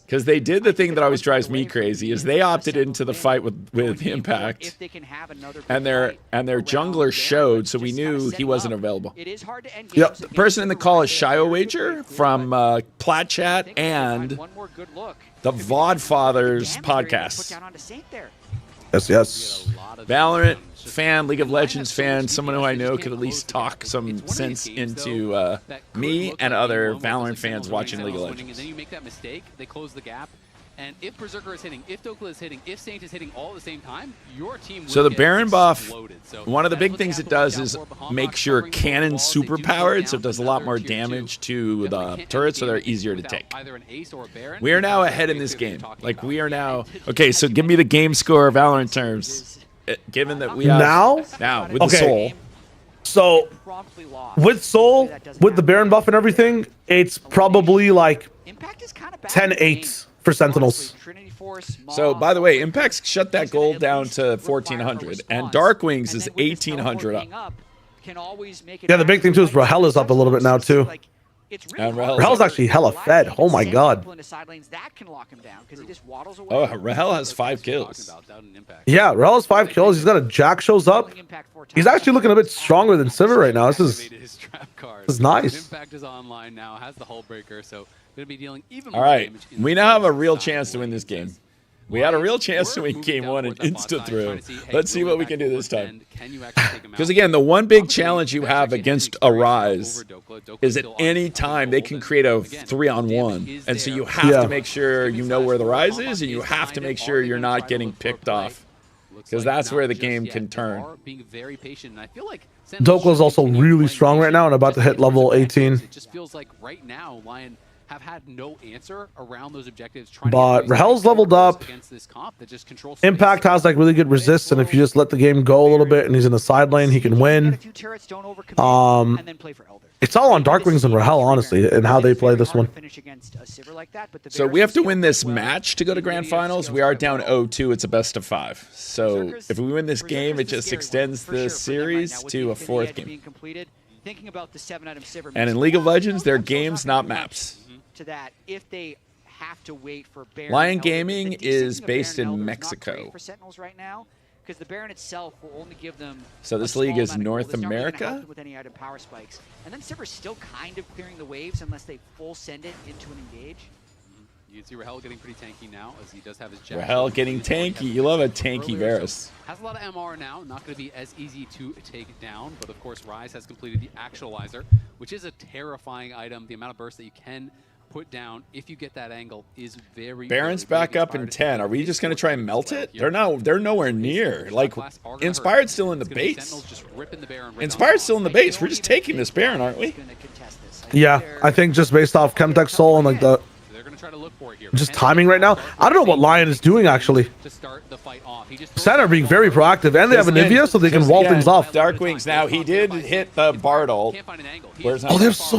Because they did the thing that always drives me crazy is they opted into the fight with Impact, and their jungler showed, so we knew he wasn't available. Yep. The person in the call is Shio Wager from Plat Chat and the Vodfathers podcast. Yes. Valorant fan, League of Legends fan, someone who I know could at least talk some sense into me and other Valorant fans watching League of Legends. And then you make that mistake, they close the gap. And if Berserker is hitting, if Dokla is hitting, if Saint is hitting all at the same time, your team will So the Baron buff, so one of the big things it does is make your cannon super powered, so it does a lot more damage to the turrets, so they're easier to take. We are now ahead in this game. Like we are now, okay, so give me the game score Valorant terms. Given that we have now with the Soul. So with Soul, with the Baron buff and everything, it's probably like 10-8 for Sentinels. So by the way, Impact's shut that gold down to 1400, and Darkwings is 1800 up. Yeah, the big thing too is Rahel is up a little bit now too. And Rahel's actually hella fed. Oh my god. Oh, Rahel has 5 kills. Yeah, Rahel has 5 kills. He's got a Jack shows up. He's actually looking a bit stronger than Sivir right now. This is nice. Impact is online now, has the hull breaker, so going to be dealing even more damage. We now have a real chance to win this game. We had a real chance to win game 1 and insta through. Let's see what we can do this time. Because again, the one big challenge you have against Arise is at any time they can create a 3-on-1. And so you have to make sure you know where the Rise is, and you have to make sure you're not getting picked off. Because that's where the game can turn. Dokla's also really strong right now and about to hit level 18. It just feels like right now, Lion have had no answer around those objectives. But Rahel's leveled up. Impact has like really good resist, and if you just let the game go a little bit and he's in the side lane, he can win. It's all on Darkwings and Rahel, honestly, and how they play this one. So we have to win this match to go to Grand Finals. We are down 0-2. It's a best of 5. So if we win this game, it just extends the series to a 4th game. And in League of Legends, they're games, not maps. To that, if they have to wait for Baron, Lion Gaming is based in Mexico. For Sentinels right now, because the Baron itself will only give them. So this league is North America. With any item power spikes, and then Sivir's still kind of clearing the waves unless they full send it into an engage. You can see Rahel getting pretty tanky now, as he does have his Jack. Rahel getting tanky. You love a tanky Varus. Has a lot of MR now. Not going to be as easy to take down, but of course Rise has completed the Actualizer, which is a terrifying item. The amount of burst that you can put down if you get that angle is very. Baron's back up in 10. Are we just going to try and melt it? They're nowhere near. Like Inspired's still in the base. Inspired's still in the base. We're just taking this Baron, aren't we? Yeah, I think just based off Chemtech Soul and like the just timing right now. I don't know what Lion is doing actually. Sen are being very proactive, and they have a Nivea, so they can wall things off. Darkwings now. He did hit the Bard ult. Oh, they have so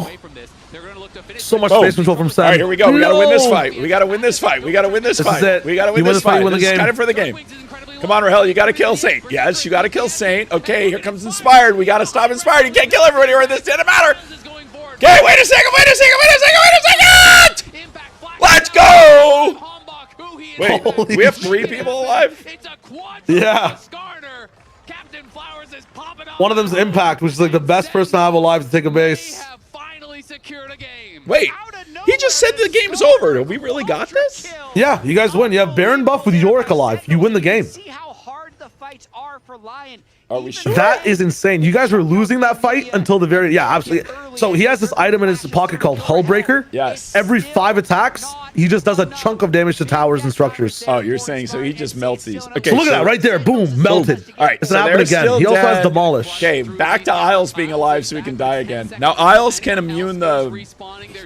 much space control from Sen. All right, here we go. We gotta win this fight. We gotta win this fight. We gotta win this fight. We gotta win this fight. This is kind of for the game. Come on, Rahel. You gotta kill Saint. Yes, you gotta kill Saint. Okay, here comes Inspired. We gotta stop Inspired. You can't kill everybody or this didn't matter. Okay, wait a second. Let's go! Wait, we have 3 people alive? Yeah. One of them's Impact, which is like the best person I have alive to take a base. Wait, He just said the game's over. We really got this? Yeah, you guys win. You have Baron buff with Yorick alive. You win the game. See how hard the fights are for LYON. Are we sure? That is insane. You guys were losing that fight until the very... Yeah, absolutely. So he has this item in his pocket called Hullbreaker. Yes. Every 5 attacks, he just does a chunk of damage to towers and structures. Oh, you're saying so he just melts these. Okay, So look at that right there. Boom, melted. All right, It's so happening they're again. still He also has dead. Demolish. Okay, back to Isles being alive so he can die again. Now, Isles can immune the...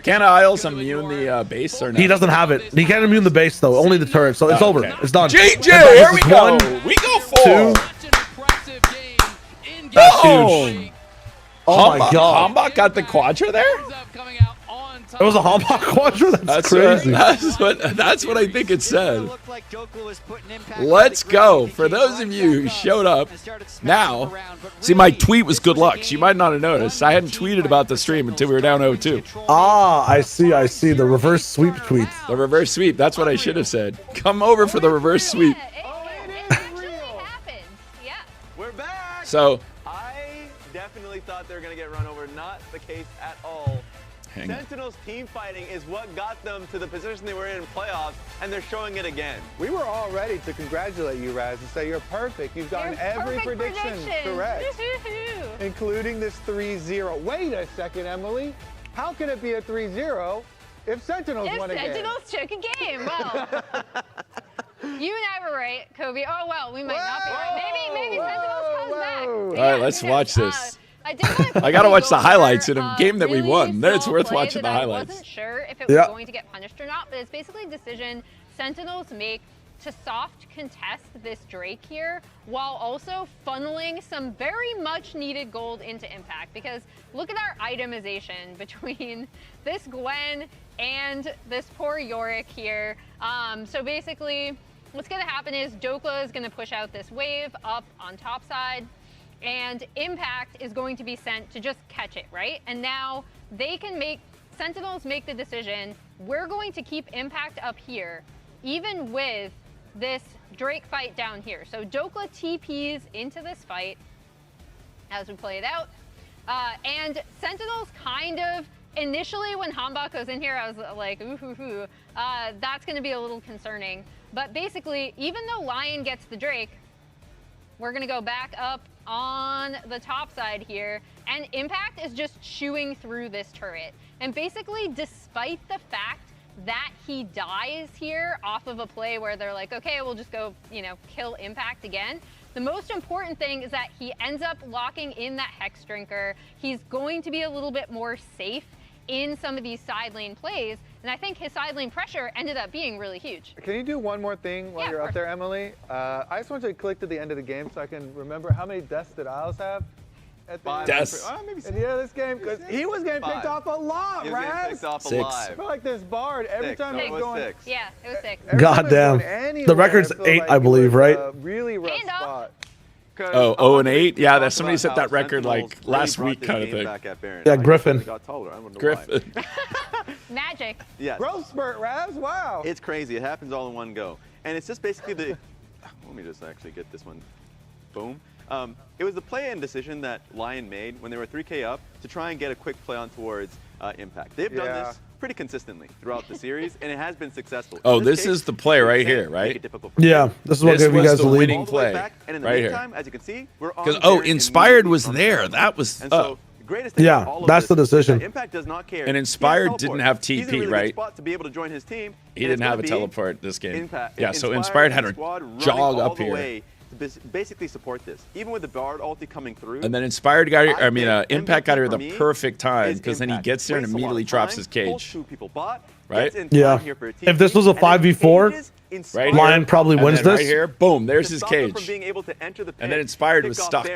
Can Isles immune the base or no? He doesn't have it. He can't immune the base, though. Only the turret. So it's over. It's done. JJ, This here we is go. 1, We go 4. 2. That's Oh, huge. Oh my god. Hambach got the Quadra there? It was a Hambach Quadra? That's crazy. That's what I think it said. Let's go. For those of you who showed up now, see, my tweet was good luck. You might not have noticed. I hadn't tweeted about the stream until we were down 0-2. Ah, I see. I see. The reverse sweep tweet. The reverse sweep. That's what I should have said. Come over for the reverse sweep. It actually happened. Yeah. We're back. So, I definitely thought they were going to get run over. Not the case at all. Sentinels team fighting is what got them to the position they were in playoffs, and they're showing it again. We were all ready to congratulate you, Raz, and say you're perfect. You've gotten every prediction correct, including this 3-0. Wait a second, Emily. How can it be a 3-0 if Sentinels won a game? If Sentinels took a game, well. You and I were right, Kobe. Oh, well, we might not be right. Maybe Sentinels comes back. all right, let's watch this. I got to watch the highlights in a game that we really won. Then it's worth play watching the that highlights. I wasn't sure if it was going to get punished or not, but it's basically a decision Sentinels make to soft contest this Drake here while also funneling some very much needed gold into Impact, because look at our itemization between this Gwen and this poor Yorick here. So basically what's going to happen is Dokla is going to push out this wave up on top side, and Impact is going to be sent to just catch it, right? And now they can Sentinels make the decision, we're going to keep Impact up here, even with this Drake fight down here. So Dokla TPs into this fight as we play it out. And Sentinels kind of, initially when Hambach goes in here, I was like, ooh, that's gonna be a little concerning. But basically, even though LYON gets the Drake, we're gonna go back up on the top side here, and Impact is just chewing through this turret. And basically, despite the fact that he dies here off of a play where they're like, okay, we'll just go, kill Impact again, the most important thing is that he ends up locking in that Hex Drinker. He's going to be a little bit more safe in some of these side lane plays, and I think his side lane pressure ended up being really huge. Can you do one more thing while you're up there, Emily? I just want you to click to the end of the game so I can remember how many deaths did Isles have? At the end? Deaths. Maybe at the end of this game, because he was getting picked off a lot, He was getting picked off 6. alive. I feel like this Bard, every time he's going... 6. Yeah, it was 6. God damn. The record's 8, I believe, right? Really rough spot. Oh, 0-8? Yeah, that somebody set that record like last week kind of thing. Yeah, Griffin. Griffin. Magic. Yes. Growth spurt, Raz, wow. It's crazy. It happens all in one go. And it's just basically the... Let me just actually get this one. Boom. It was the play-in decision that LYON made when they were 3K up to try and get a quick play on towards Impact. They've done this pretty consistently throughout the series, and it has been successful. Oh, this is the play right here, right? Yeah, this is what gave you guys the lead. Winning play and in the right meantime, here. as you can see, we're on. Because Inspired was there. That was greatest thing yeah, that's the decision. Impact does not care. And Inspired didn't have TP, He's in a really right? good spot to be able to join his team. He didn't have a teleport this game. Yeah, so Inspired had to jog up here. To basically support this, even with the Bard ulti coming through. And then Inspired got here, Impact got here at the perfect time, because then he gets there and immediately drops his cage. Right? Yeah. If this was a 5v4, right, LYON probably wins this. Right here, boom, there's his cage. And then Inspired was stuck.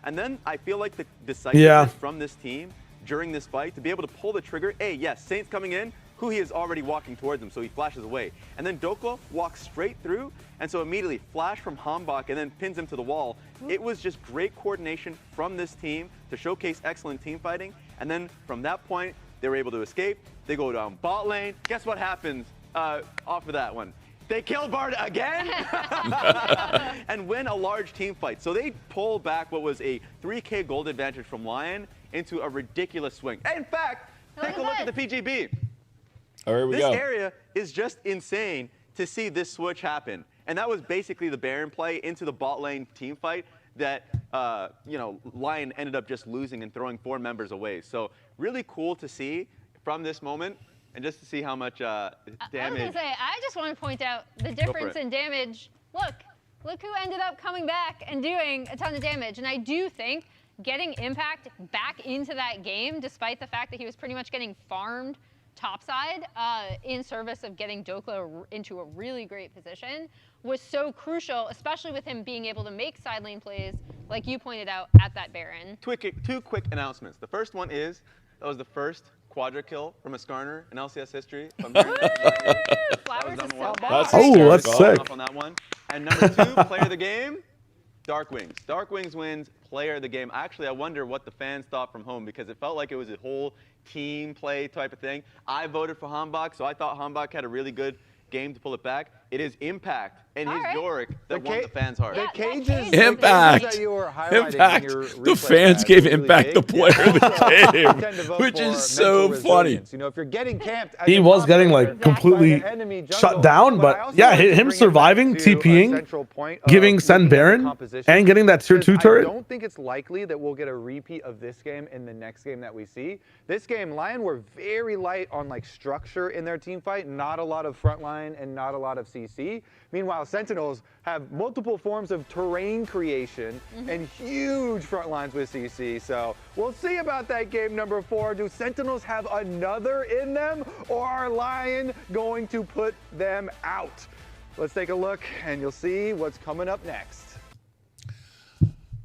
And then I feel like the decisiveness from this team during this fight to be able to pull the trigger. Yes, Saint's coming in, who he is already walking towards him, so he flashes away. And then Dokla walks straight through, and so immediately flash from Hambach and then pins him to the wall. It was just great coordination from this team to showcase excellent team fighting. And then from that point, they were able to escape. They go down bot lane. Guess what happens off of that one? They kill Bard again and win a large team fight. So they pull back what was a 3K gold advantage from LYON into a ridiculous swing. In fact, take a look at the PGB. here we go. This area is just insane to see this switch happen. And that was basically the Baron play into the bot lane team fight that, LYON ended up just losing and throwing 4 members away. So really cool to see from this moment and just to see how much damage. I was going to say, I just want to point out the difference in damage. Look who ended up coming back and doing a ton of damage. And I do think getting Impact back into that game, despite the fact that he was pretty much getting farmed topside in service of getting Dokla into a really great position, was so crucial, especially with him being able to make side lane plays, like you pointed out, at that Baron. 2 quick announcements. The first one is, that was the first quadra kill from a Skarner in LCS history. Flowers is so that's sick. On that one. And number 2, player of the game, Dark Wings. Dark Wings wins player of the game. Actually, I wonder what the fans thought from home, because it felt like it was a whole team play type of thing. I voted for Hambach, so I thought Hambach had a really good game to pull it back. It is Impact and his Yorick that won the fans' heart. The cages, Impact. Impact. The fans gave Impact the player of the game, which is so funny. You know, if you're getting camped, he was getting like completely shut down, but yeah, him surviving, TPing, giving Sen Baron, and getting that tier 2 turret. I don't think it's likely that we'll get a repeat of this game in the next game that we see. This game, LYON were very light on like structure in their team fight, not a lot of frontline and not a lot of CC. Meanwhile, Sentinels have multiple forms of terrain creation and huge front lines with CC. So we'll see about that game number 4. Do Sentinels have another in them, or are LYON going to put them out? Let's take a look and you'll see what's coming up next.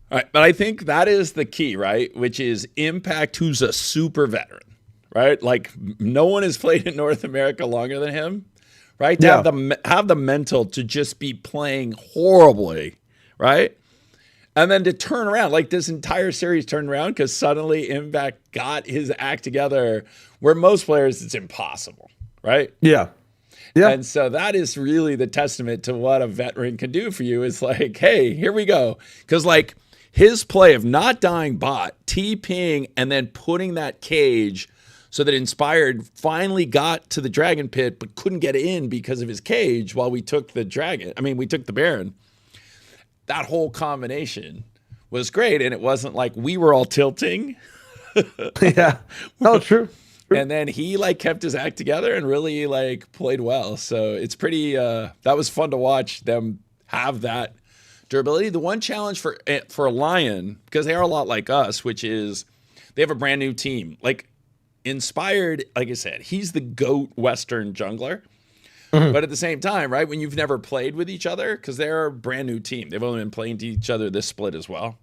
All right, but I think that is the key, right? Which is Impact, who's a super veteran, right? Like no one has played in North America longer than him. Right? To have the mental to just be playing horribly, right? And then to turn around, like this entire series turned around because suddenly Impact got his act together, where most players, it's impossible, right? Yeah. And so that is really the testament to what a veteran can do for you. Is like, hey, here we go. Because like his play of not dying bot, TPing, and then putting that cage so that Inspired finally got to the Dragon Pit, but couldn't get in because of his cage while we took the we took the Baron. That whole combination was great. And it wasn't like we were all tilting. Yeah. No, true. And then he like kept his act together and really like played well. So it's pretty, that was fun to watch them have that durability. The one challenge for LYON, because they are a lot like us, which is they have a brand new team. Like, Inspired, like I said, he's the GOAT Western jungler. But at the same time, right, when you've never played with each other, because they're a brand new team, they've only been playing to each other this split as well,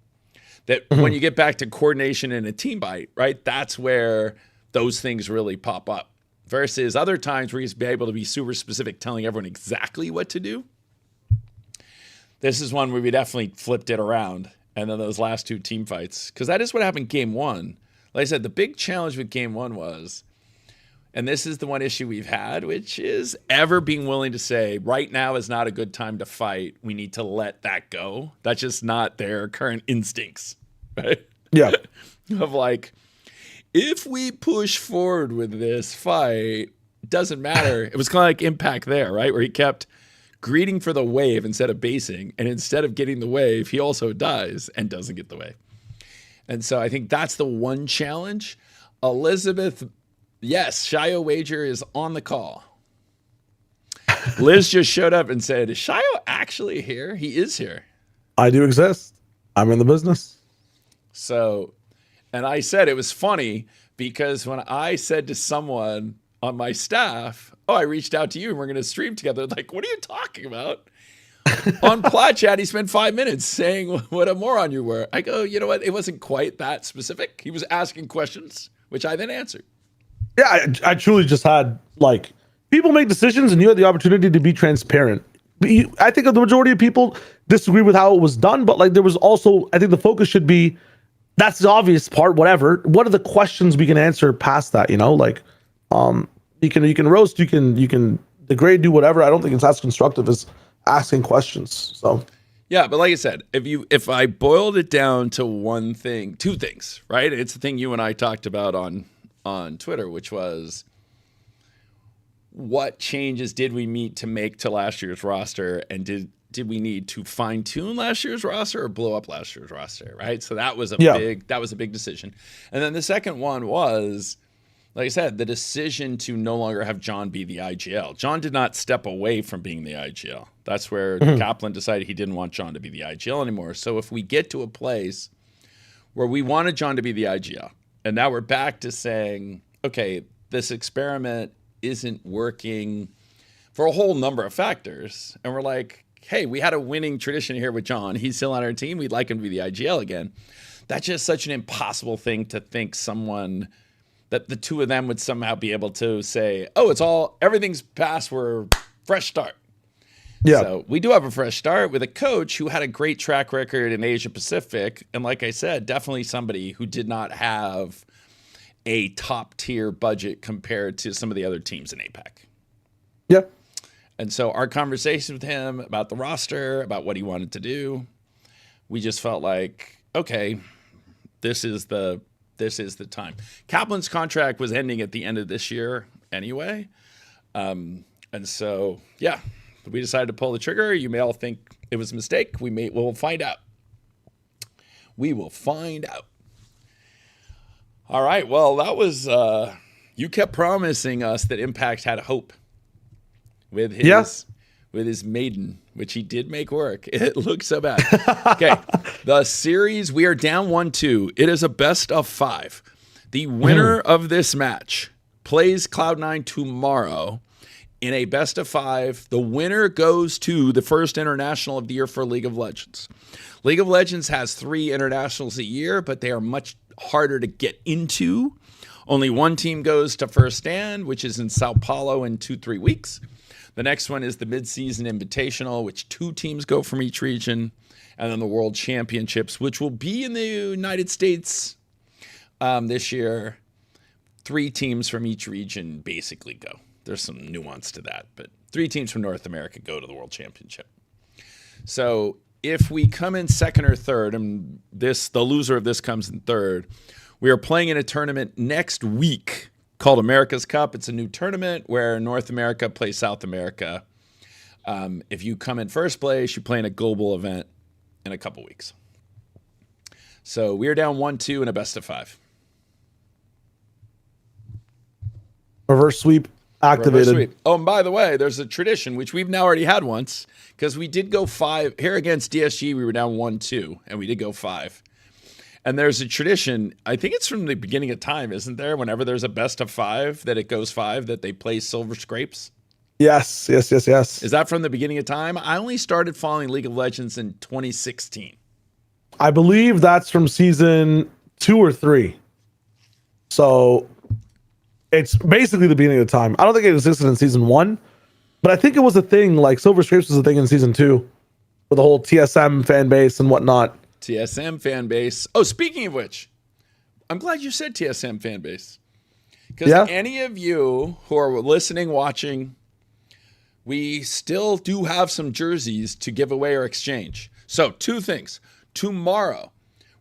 that when you get back to coordination and a team fight, right, that's where those things really pop up. Versus other times where he's be able to be super specific, telling everyone exactly what to do. This is one where we definitely flipped it around. And then those last 2 team fights, because that is what happened game 1. Like I said, the big challenge with game 1 was, and this is the one issue we've had, which is ever being willing to say, right now is not a good time to fight. We need to let that go. That's just not their current instincts, right? Yeah. Of like, if we push forward with this fight, it doesn't matter. It was kind of like Impact there, right? Where he kept greeting for the wave instead of basing. And instead of getting the wave, he also dies and doesn't get the wave. And so I think that's the one challenge. Elizabeth, yes, Shio Wager is on the call. Liz just showed up and said, is Shio actually here? He is here. I do exist. I'm in the business. So, and I said it was funny because when I said to someone on my staff, oh, I reached out to you and we're going to stream together. Like, what are you talking about? On Plat Chat, he spent 5 minutes saying what a moron you were. I go, you know what? It wasn't quite that specific. He was asking questions, which I then answered. Yeah, I truly just had, like, people make decisions and you had the opportunity to be transparent. I think the majority of people disagree with how it was done, but, like, there was also, I think the focus should be, that's the obvious part, whatever. What are the questions we can answer past that, you know? Like, you can roast, you can degrade, do whatever. I don't think it's as constructive as asking questions. So yeah, but like I said, if I boiled it down to one thing, 2 things, right? It's the thing you and I talked about on Twitter, which was what changes did we need to make to last year's roster, and did we need to fine tune last year's roster or blow up last year's roster, right? So that was a big decision. And then the second one was, like I said, the decision to no longer have John be the IGL. John did not step away from being the IGL. That's where Kaplan decided he didn't want John to be the IGL anymore. So if we get to a place where we wanted John to be the IGL, and now we're back to saying, okay, this experiment isn't working for a whole number of factors, and we're like, hey, we had a winning tradition here with John. He's still on our team. We'd like him to be the IGL again. That's just such an impossible thing to think that the two of them would somehow be able to say, oh, everything's passed, we're fresh start. Yeah. So we do have a fresh start with a coach who had a great track record in Asia Pacific. And like I said, definitely somebody who did not have a top tier budget compared to some of the other teams in APAC. Yeah. And so our conversation with him about the roster, about what he wanted to do, we just felt like, okay, this is the time. Kaplan's contract was ending at the end of this year anyway. And so, yeah, we decided to pull the trigger. You may all think it was a mistake. We'll find out. We will find out. All right. Well, that was, you kept promising us that Impact had hope with his maiden, which he did make work. It looked so bad. Okay. The series, we are down 1-2. It is a best of 5. The winner of this match plays Cloud9 tomorrow in a best of 5. The winner goes to the first international of the year for League of Legends. League of Legends has 3 internationals a year, but they are much harder to get into. Only one team goes to First Stand, which is in Sao Paulo in 2-3 weeks. The next one is the Mid-Season Invitational, which 2 teams go from each region. And then the World Championships, which will be in the United States this year. 3 teams from each region basically go. There's some nuance to that, but 3 teams from North America go to the World Championship. So if we come in second or third, and the loser of this comes in third, we are playing in a tournament next week called America's Cup. It's a new tournament where North America plays South America. If you come in first place, you play in a global event in a couple weeks. So we're down 1-2 in a best of 5. Reverse sweep activated. Reverse sweep. Oh, and by the way, there's a tradition, which we've now already had once, because we did go 5. Here against DSG, we were down 1-2, and we did go 5. And there's a tradition, I think it's from the beginning of time, isn't there? Whenever there's a best of 5, that it goes 5, that they play Silver Scrapes. Yes. Is that from the beginning of time? I only started following League of Legends in 2016. I believe that's from season 2 or 3. So it's basically the beginning of time. I don't think it existed in season 1, but I think it was a thing. Like Silver Scrapes was a thing in season 2 with the whole TSM fan base and whatnot. TSM fan base. Oh, speaking of which, I'm glad you said TSM fan base. Because any of you who are listening, watching, we still do have some jerseys to give away or exchange. So 2 things. Tomorrow,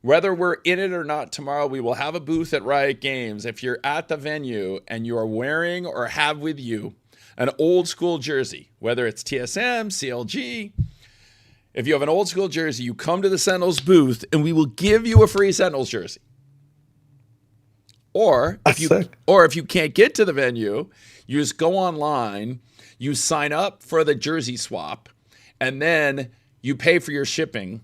whether we're in it or not tomorrow, we will have a booth at Riot Games. If you're at the venue and you are wearing or have with you an old school jersey, whether it's TSM, CLG, if you have an old school jersey, you come to the Sentinels booth and we will give you a free Sentinels jersey. Or if you can't get to the venue, you just go online, you sign up for the jersey swap, and then you pay for your shipping.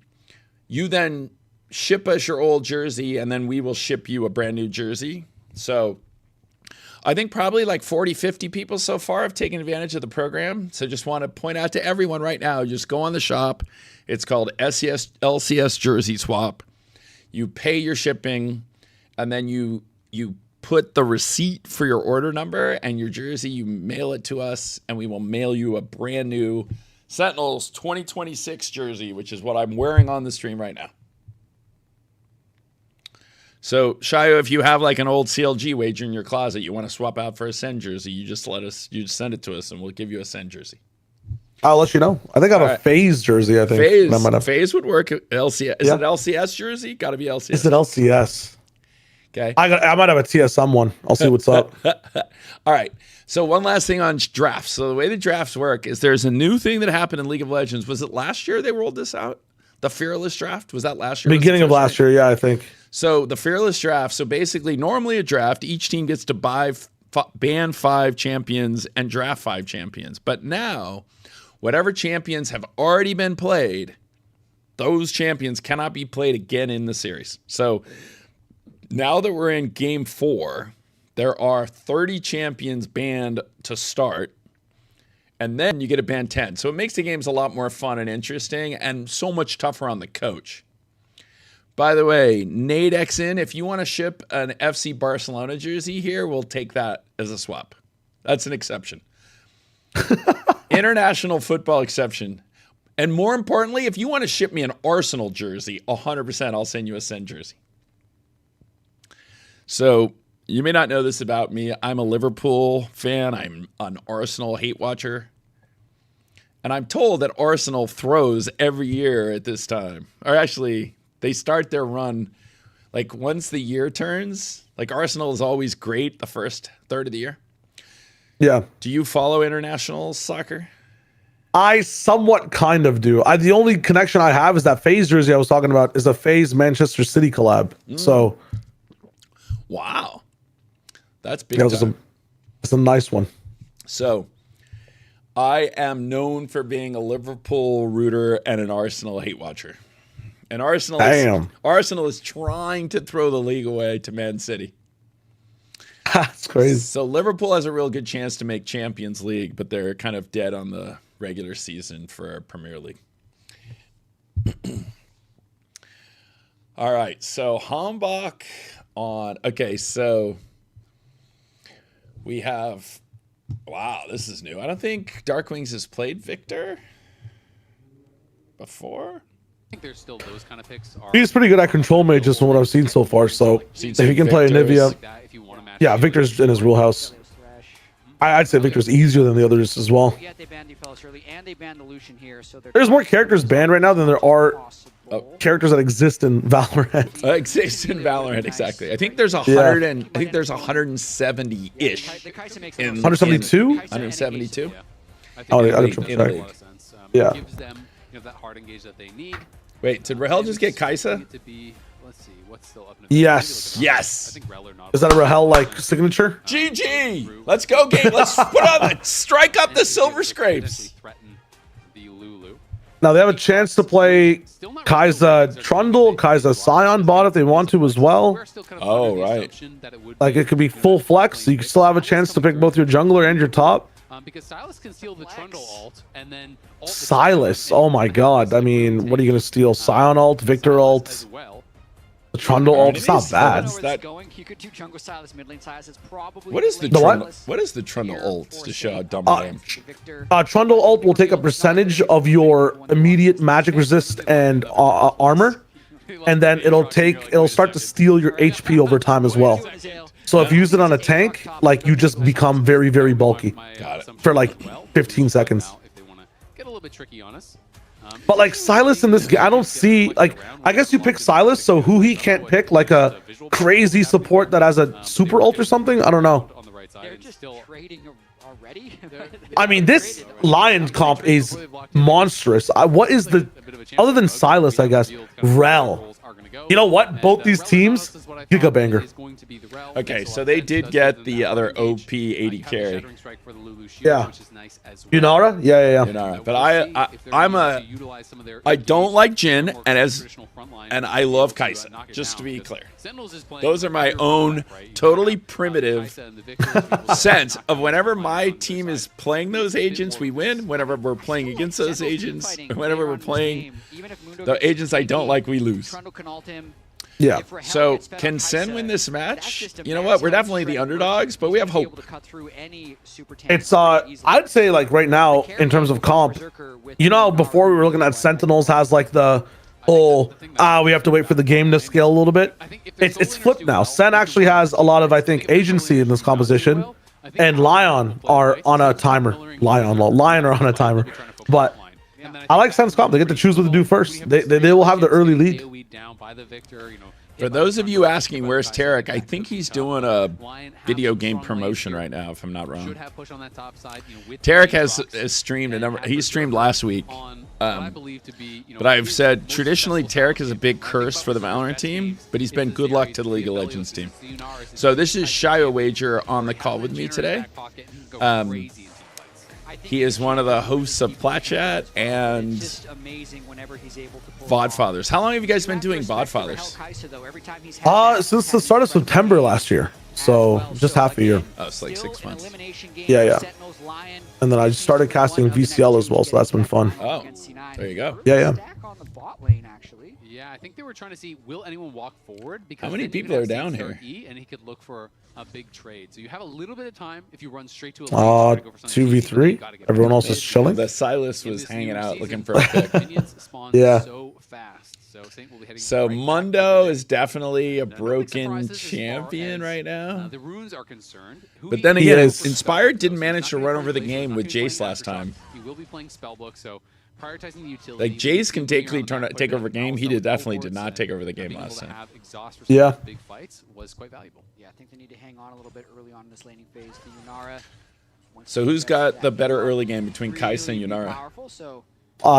You then ship us your old jersey, and then we will ship you a brand new jersey. So I think probably like 40, 50 people so far have taken advantage of the program. So just want to point out to everyone right now, just go on the shop. It's called LCS Jersey Swap. You pay your shipping, and then you put the receipt for your order number and your jersey, you mail it to us, and we will mail you a brand new Sentinels 2026 jersey, which is what I'm wearing on the stream right now. So, Shayo, if you have like an old CLG wager in your closet you want to swap out for a SEN jersey, you just send it to us and we'll give you a SEN jersey. I'll let you know. I think I have a FaZe jersey, I think. FaZe would work at LCS. Is it LCS jersey? Got to be LCS. Is it LCS? Okay. I might have a TSM one. I'll see what's up. All right. So one last thing on drafts. So the way the drafts work is there's a new thing that happened in League of Legends. Was it last year they rolled this out? The Fearless draft? Was that last year? Beginning of last year, yeah, I think. So the Fearless draft. So basically, normally a draft, each team gets to ban 5 champions and draft 5 champions. But now, whatever champions have already been played, those champions cannot be played again in the series. So now that we're in game 4, there are 30 champions banned to start. And then you get a ban 10. So it makes the games a lot more fun and interesting and so much tougher on the coach. By the way, NadeXN, if you want to ship an FC Barcelona jersey here, we'll take that as a swap. That's an exception. International football exception. And more importantly, if you want to ship me an Arsenal jersey, 100% I'll send you a SEN jersey. So you may not know this about me. I'm a Liverpool fan. I'm an Arsenal hate watcher. And I'm told that Arsenal throws every year at this time. Or actually, they start their run, like once the year turns, like Arsenal is always great the first third of the year. Yeah. Do you follow international soccer? I somewhat kind of do. The only connection I have is that FaZe jersey I was talking about is a FaZe Manchester City collab. So. Wow. That's big. Yeah, it's a nice one. So I am known for being a Liverpool rooter and an Arsenal hate watcher. And Arsenal is trying to throw the league away to Man City. That's crazy. So Liverpool has a real good chance to make Champions League, but they're kind of dead on the regular season for Premier League. All right, so Hambach on. Okay, so we have. Wow, this is new. I don't think Darkwings has played Victor before. I think there's still those kind of picks. He's pretty good at control mages from what I've seen so far. So if he can play Anivia, yeah, Victor's in his wheelhouse. I'd say Victor's easier than the others as well. There's more characters banned right now than there are characters that exist in Valorant. Exist in Valorant, exactly. I think there's 100 and I think there's 170-ish. 172? 172. Oh, I got triple check. Yeah. That hard engage that they need. Wait, did Rahel just get Kaisa? Let's see, what's still up in yes. Yes. I think not. Is that a Rahel like signature? GG. Let's go, game. Let's put on the strike up the silver scrapes. Now they have a chance to play Kaisa Trundle, Kaisa Scion bot if they want to as well. Oh, right. Like it could be full flex, so you can still have a chance to pick both your jungler and your top. Because Silas can steal the Trundle ult, and then Silas, oh my god. I mean, what are you going to steal? Scion ult, Victor ult, the Trundle ult, it's not bad. What is the Trundle ult to show how dumb I am? Trundle ult will take a percentage of your immediate magic resist and armor, and then it'll start to steal your HP over time as well. So if you use it on a tank, like you just become very, very bulky for like 15 seconds. But like Silas in this game, I don't see, like, I guess you pick Silas, so who he can't pick, like a crazy support that has a super ult or something? I don't know. I mean, this Lion comp is monstrous. What is the, other than Silas, I guess, Rel. You know what? Both these teams, Giga Banger. Okay, so they did get the other OP 80 carry. Yeah. Yunara? Yeah. Yunara. But I don't like Jhin, and I love Kaisa, just to be clear. Those are my own totally primitive sense of whenever my team is playing those agents, we win. Whenever we're playing against those agents, whenever we're playing the agents I don't like, we lose. Yeah. So can Sen win this match? You know what? We're definitely the underdogs, but we have hope. It's I'd say like right now in terms of comp, you know, before we were looking at Sentinels has like the whole we have to wait for the game to scale a little bit. It's flipped now. Sen actually has a lot of, I think, agency in this composition, and LYON are on a timer. LYON are on a timer, but I like Sen's comp. They get to choose what to do first. They will have the early lead. For those of you asking where's Tarek, I think he's doing a video game promotion right now, if I'm not wrong. Tarek has streamed a number. He streamed last week. But I've said traditionally Tarek is a big curse for the Valorant team, but he's been good luck to the League of Legends team. So this is Shio Wager on the call with me today. He is one of the hosts of Platchat and Vodfathers. How long have you guys been doing Vodfathers? Since the start of September last year. So just half a year. Oh, it's like 6 months. Yeah. And then I started casting VCL as well, so that's been fun. Oh, there you go. Yeah. Yeah, I think they were trying to see, will anyone walk forward? Because how many people are down here? And he could look for a big trade. So you have a little bit of time if you run straight to a 2v3. Everyone else is chilling. The Silas was hanging out looking for a pick. Yeah. So fast. So Mundo is definitely a broken champion right now. The runes are concerned. But then again, Inspired didn't manage to run over the game with Jace last time. He will be playing Spellbook, so prioritizing the utility. Like Jace can take over game. He definitely did not take over the game last time. Yeah. Big fights was quite valuable. Yeah, I think they need to hang on a little bit early on in this laning phase. The Yunara. So who's got the better early game between Kaisa and Yunara?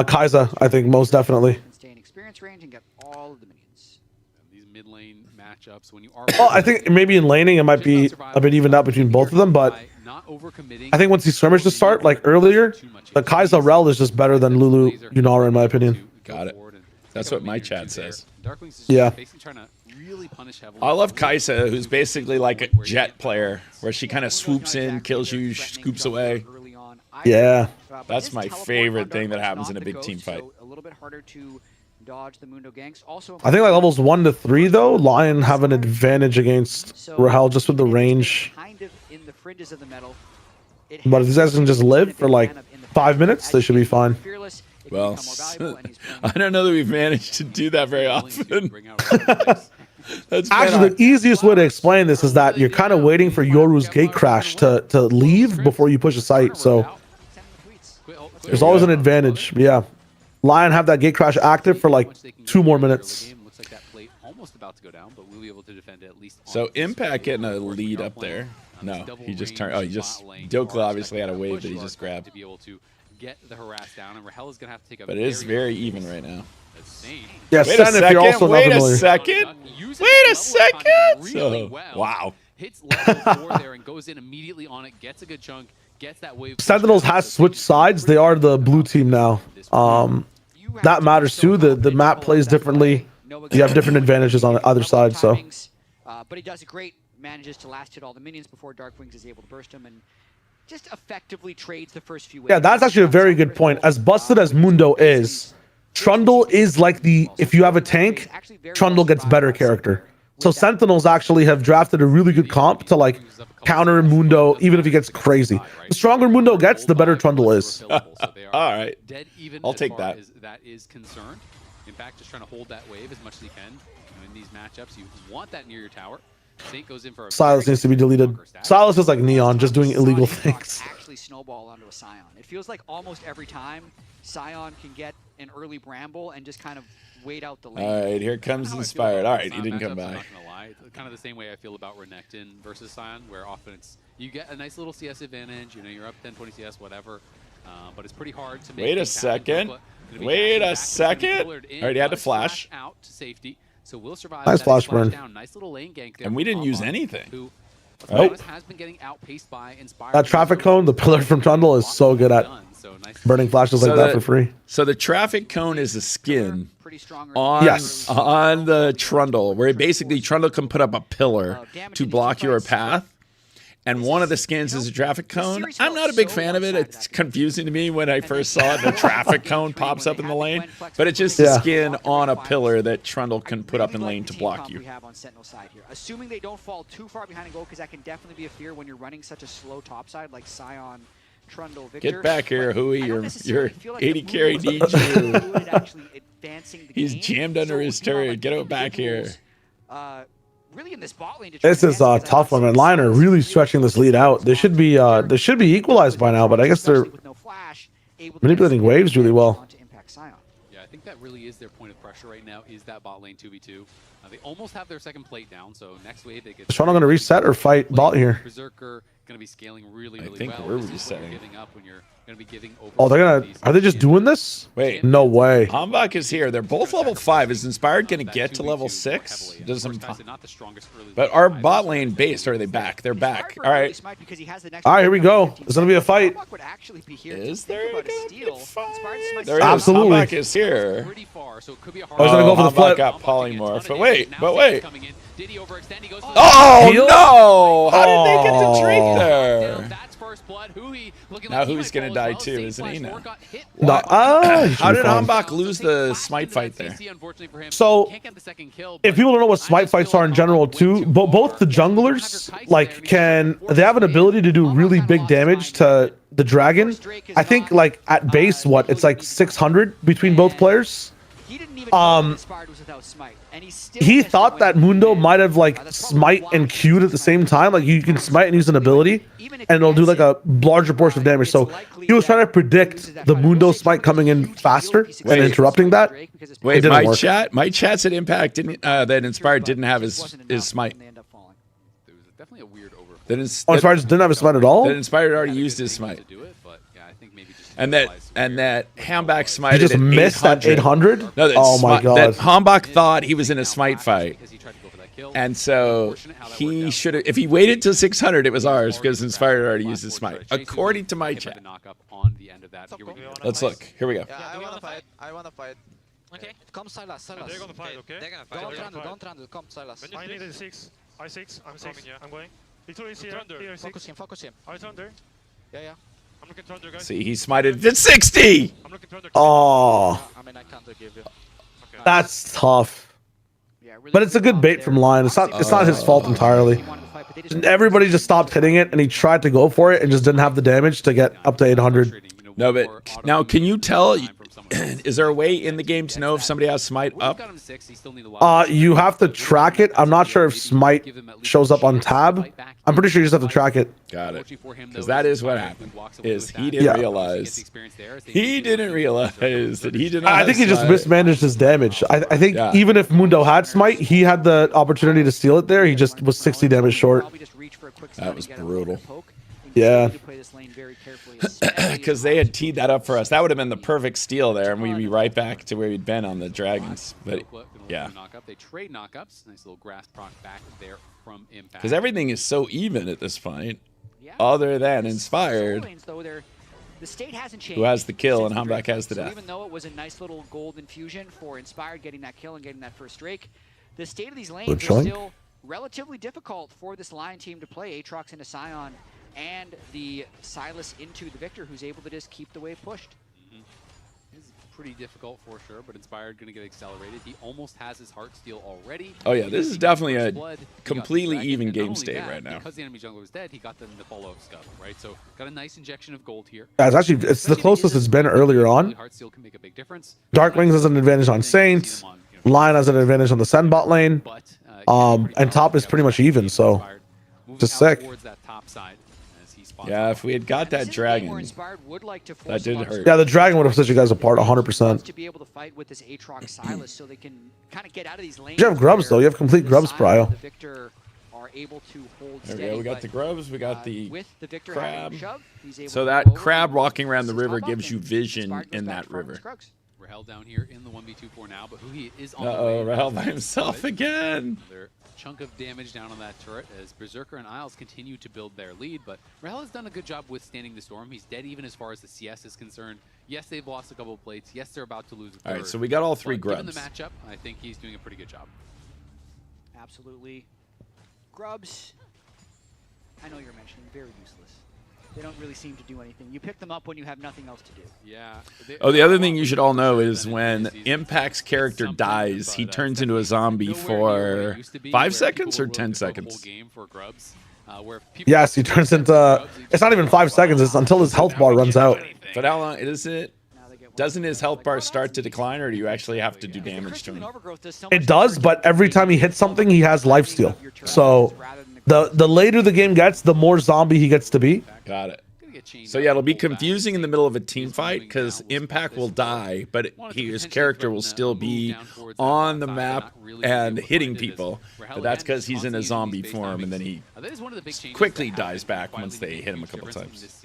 Kaisa, I think most definitely. Stay in experience range and get all of the minions. These mid lane matchups when you are. Oh, I think maybe in laning it might be a bit evened out between both of them, but I think once these skirmishes start, like earlier, the Kaisa Rel is just better than Lulu Yunara in my opinion. Got it. That's what my chat says. Yeah. I love Kaisa, who's basically like a jet player, where she kind of swoops in, kills you, scoops away. Yeah. That's my favorite thing that happens in a big team fight. A little bit harder to dodge the Mundo ganks. Also, I think like levels 1 to 3 though, LYON have an advantage against Rahel just with the range. Kind of in the fringes of the metal. But if these guys can just live for like 5 minutes, they should be fine. Well, I don't know that we've managed to do that very often. Actually, the easiest way to explain this is that you're kind of waiting for Yoru's gate crash to leave before you push a site. So there's always an advantage. Yeah. LYON have that gate crash active for like 2 more minutes. So Impact getting a lead up there. No, he just turned. Oh, Dokla obviously had a wave that he just grabbed. Get the harass down, and Rahel is gonna have to take a. But it is very even right now. Yeah, wait a second. Wait a second. Wait a second. Really wow. Hits level 4 there and goes in immediately on it. Gets a good chunk. Gets that wave. Sentinels has switched sides. They are the blue team now. That matters too. The map plays differently. You have different advantages on either side. So. But he does a great. Manages to last hit all the minions before Darkwings is able to burst him and just effectively trades the first few waves. Yeah, that's actually a very good point. As busted as Mundo is, Trundle is like if you have a tank, Trundle gets better character. So Sentinels actually have drafted a really good comp to like counter Mundo, even if he gets crazy. The stronger Mundo gets, the better Trundle is. All right, I'll take that. That is concerned. In fact, just trying to hold that wave as much as he can. In these matchups, you want that near your tower. Goes in for a Silas needs to be deleted. Silas is like Neon, just doing illegal things. Actually snowball onto a Scion. It feels like almost every time Scion can get an early Bramble and just kind of wait out the lane. All right, here comes Inspired. All right, he didn't come by. I'm not gonna lie. It's kind of the same way I feel about Renekton versus Scion, where often you get a nice little CS advantage. You know, you're up 10, 20 CS, whatever. But it's pretty hard to make. Wait a second. Wait a second. All right, he had to flash out to safety. So we'll survive. Nice flash burn. Nice little lane gank there. And we didn't use anything. Nope. Has been getting outpaced by Inspired. That traffic cone, the pillar from Trundle, is so good at burning flashes like that for free. So the traffic cone is a skin on the Trundle, where basically Trundle can put up a pillar to block your path. And one of the skins is a traffic cone. I'm not a big fan of it. It's confusing to me when I first saw it. The traffic cone pops up in the lane. But it's just a skin on a pillar that Trundle can put up in lane to block you. Assuming they don't fall too far behind and go, because that can definitely be a fear when you're running such a slow topside like Scion, Trundle, Victor. Get back here, Hui. Your 80 carry needs you. He's jammed under his turret. Get out back here. Really in this bot lane. This is a tough one, and LYON are really stretching this lead out. They should be equalized by now, but I guess they're manipulating waves really well. think that really is their point of pressure right now, is that bot lane 2v2. They almost have their second plate down, so next wave they get... Is Toronto going to reset or fight bot here? Berserker going to be scaling really well. I think we're resetting. Giving up when you're going to be giving over. Oh, they're going to... Are they just doing this? Wait. No way. Hanbok is here. They're both level 5. Is Inspired going to get to level 6? But our bot lane base, are they back? They're back. All right. All right, here we go. It's going to be a fight. Is there going to be a fight? Absolutely. Hanbok is here. Oh, he's going to go for the flip. Got polymorph. But wait. Oh, no! How did they get the drink there? Now Hui's going to die too, isn't he? Now. How did Hanbok lose the smite fight there? So, if people don't know what smite fights are in general too, both the junglers, like, they have an ability to do really big damage to the dragon. I think, like, at base, it's like 600 between both players. He thought that Mundo might have like smite and Q'd at the same time. Like you can smite and use an ability, and it'll do like a larger portion of damage. So he was trying to predict the Mundo smite coming in faster and interrupting that. Wait, my chat said Impact didn't that Inspired didn't have his smite. There was definitely a weird over. Inspired didn't have his smite at all. That Inspired already used his smite. And that Hanbok smited. He just missed that 800? No, oh my god. That Hanbok thought he was in a smite fight. And so he should have, if he waited till 600, it was ours because Inspired already used his smite. According to my chat. Let's look. Here we go. Yeah, I wanna fight. Okay. Come Silas. They're gonna fight, okay? They're gonna fight. Don't run. Come Silas. I need a 6. I'm 6. I'm going. Victor is here. Here, Focus him. I Thunder. Yeah. I'm looking Thunder, guys. See, he smited at 60! I'm looking Thunder. Oh. I mean, I can't give you. Okay. That's tough. But it's a good bait from LYON. It's not his fault entirely. Everybody just stopped hitting it, and he tried to go for it and just didn't have the damage to get up to 800. No, but now can you tell? Is there a way in the game to know if somebody has smite up? You have to track it. I'm not sure if smite shows up on tab. I'm pretty sure you just have to track it. Got it. Because that is what happened. Is he didn't realize. He didn't realize that he did not. I think he just mismanaged his damage. I think even if Mundo had smite, he had the opportunity to steal it there. He just was 60 damage short. That was brutal. Yeah. Because they had teed that up for us. That would have been the perfect steal there, and we'd be right back to where we'd been on the dragons. But yeah. They trade knockups. Nice little grass proc back there from Impact. Because everything is so even at this point, other than Inspired, the state hasn't changed, who has the kill and Hanbok has the death. Even though it was a nice little gold infusion for Inspired getting that kill and getting that first Drake, the state of these lanes is still relatively difficult for this LYON team to play. Aatrox into Sion and the Silas into the Victor, who's able to just keep the wave pushed. It's pretty difficult for sure, but Inspired going to get accelerated. He almost has his heart steal already. Oh yeah, this is definitely a completely even game state right now. Because the enemy jungler was dead, he got them the follow scuttle, right? So got a nice injection of gold here. Yeah, it's the closest it's been earlier on. Heart steal can make a big difference. Darkwings has an advantage on Saints. LYON has an advantage on the Sen bot lane. And top is pretty much even, so just sick. Yeah, if we had got that dragon, that did hurt. Yeah, the dragon would have set you guys apart 100%. To be able to fight with this Aatrox Silas, so they can kind of get out of these lanes. You have grubs though. You have complete grubs, Prio. The Victor are able to hold there we go. We got the grubs. We got the crab. So that crab walking around the river gives you vision in that river. Rahel down here in the 1v2 now, but Hui is on the way. Rahel by right himself again. Another chunk of damage down on that turret as Berserker and Isles continue to build their lead, but Rahel has done a good job withstanding the storm. He's dead even as far as the CS is concerned. Yes, they've lost a couple of plates. Yes, they're about to lose a third. All right, so we got all three grubs. Given the matchup, I think he's doing a pretty good job. Absolutely. Grubs, I know you're mentioning, very useless. They don't really seem to do anything. You pick them up when you have nothing else to do. Yeah. Oh, the other thing you should all know is when Impact's character dies, he turns into a zombie for 5 seconds or 10 seconds. Yes, he turns into... It's not even 5 seconds. It's until his health bar runs out. But how long is it? Doesn't his health bar start to decline, or do you actually have to do damage to him? It does, but every time he hits something, he has lifesteal. So the later the game gets, the more zombie he gets to be. Got it. get chained. So yeah, it'll be confusing in the middle of a team fight because Impact will die, but his character will still be on the map and hitting people. But that's because he's in a zombie form, and then he quickly dies back once they hit him a couple times.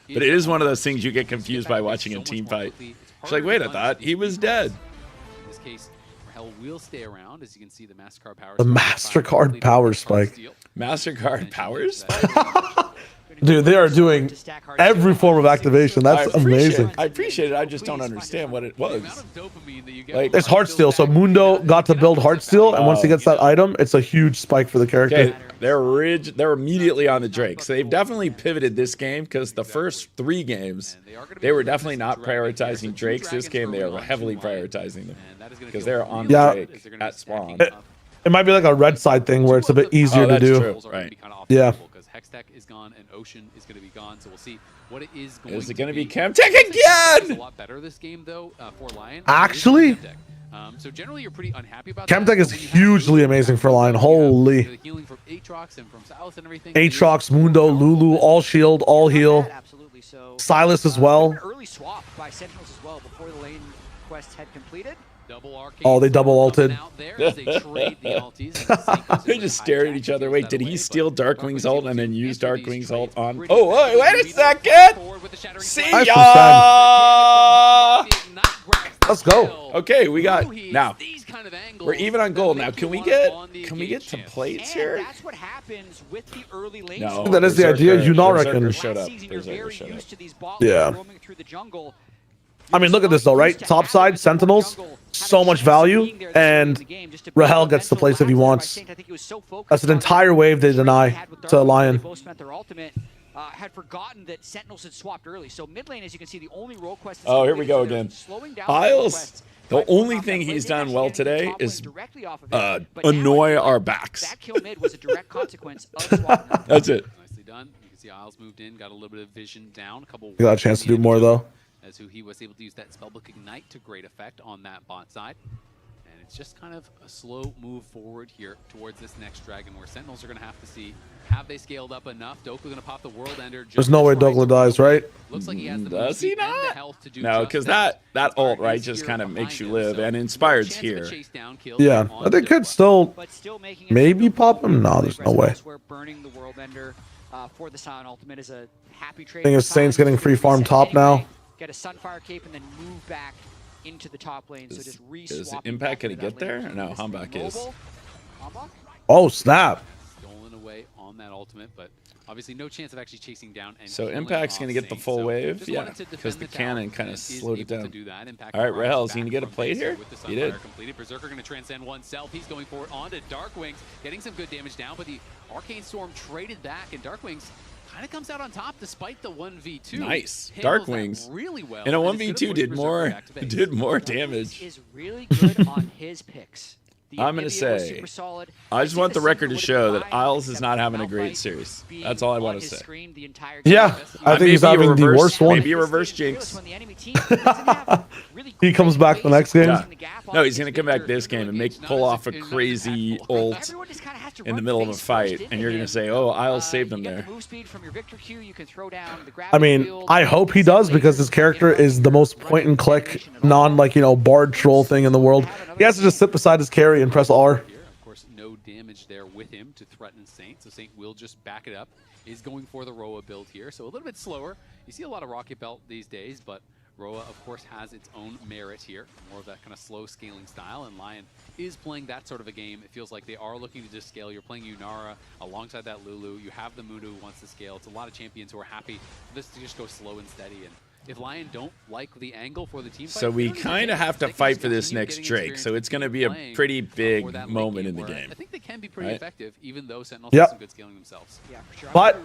But it is one of those things you get confused by watching a team fight. It's like, wait, I thought he was dead. In this case, Rahel will stay around, as you can see the MasterCard power. The MasterCard power spike. MasterCard powers? Dude, they are doing every form of activation. That's amazing. I appreciate it. I just don't understand what it was. Like, it's Heartsteel. So Mundo got to build Heartsteel, and once he gets that item, it's a huge spike for the character. Okay, they're immediately on the Drake. So they've definitely pivoted this game because the first 3 games, they were definitely not prioritizing Drakes. This game, they are heavily prioritizing them because they're on the Drake at spawn. It might be like a red side thing where it's a bit easier to do. True. Right. Yeah. Hextech is gone and Ocean is going to be gone, so we'll see what it is going Is it to going to be. be Chemtech again? It's a lot better this game though for Lion. Actually, so generally you're pretty unhappy about Chemtech is hugely amazing for Lion. Holy. the healing from Aatrox and from Silas and everything. Aatrox, Mundo, Lulu, all shield, all heal. Absolutely. So Silas as well. An early swap by Sentinels as well before the lane quest had completed. Oh, they double ulted. They just stare at each other. Wait, did he steal Darkwing's ult and then use Darkwing's ult on? Oh, wait a second! See ya! Let's go. Okay, we got now. We're even on gold now. Can we get some plates here? That's what happens with the early lane. No, that is the idea. You not reckon? Showed up. Yeah. I mean, look at this though, right? Top side, Sentinels, so much value, and Rahel gets the place if he wants. That's an entire wave they deny to Lion. Had forgotten that Sentinels had swapped early. So mid lane, as you can see, the only role quest. Oh, here we go again. Isles. The only thing he's done well today is annoy our backs. That kill mid was a direct consequence of swapping. That's it. Nicely done. You can see Isles moved in, got a little bit of vision down. You got a chance to do more though. As who he was able to use that Spellbook Ignite to great effect on that bot side. And it's just kind of a slow move forward here towards this next dragon where Sentinels are going to have to see, have they scaled up enough? Doku going to pop the World Ender. There's no way Doku dies, right? Looks like he has the Does he not? No, because that ult, right, just kind of makes you live, and Inspired's here. Yeah, they could still maybe pop him. No, there's no way. Burning the World Ender for the Silent Ultimate is a happy trade. Thing is, Saint's getting free farm top now. Get a Sunfire Cape and then move back into the top lane. So just is Impact going to get there? No, Hambak is. Oh, snap. Stolen away on that ultimate, but obviously no chance of actually chasing down. And so Impact's going to get the full wave? Yeah, because the cannon kind of slowed it down. All right, Rahel, is he going to get a plate here? He did. Berserker going to transcend oneself. He's going forward onto Darkwings, getting some good damage down, but the Arcane Storm traded back, and Darkwings kind of comes out on top despite the 1v2. Nice. Darkwings really well. In a 1v2 did more damage. Is really good on his picks. I'm going to say, I just want the record to show that Isles is not having a great series. That's all I want to say. Yeah, I think he's having the worst one. Maybe a reverse jinx. He comes back the next game. Yeah. No, he's going to come back this game and pull off a crazy ult in the middle of a fight, and you're going to say, oh, Isles saved him there. I mean, I hope he does because his character is the most point-and-click, bard troll thing in the world. He has to just sit beside his carry and press R. Of course, no damage there with him to threaten Saint, so Saint will just back it up. Is going for the Roa build here, so a little bit slower. You see a lot of Rocket Belt these days, but Roa, of course, has its own merit here. More of that kind of slow scaling style, and Lion is playing that sort of a game. It feels like they are looking to just scale. You're playing Yunara alongside that Lulu. You have the Mundo who wants to scale. It's a lot of champions who are happy for this to just go slow and steady. And if Lion don't like the angle for the team fight, so we kind of have to fight for this next Drake, so it's going to be a pretty big moment in the game. I think they can be pretty effective, even though Sentinels have some good scaling themselves. Yeah, for sure. But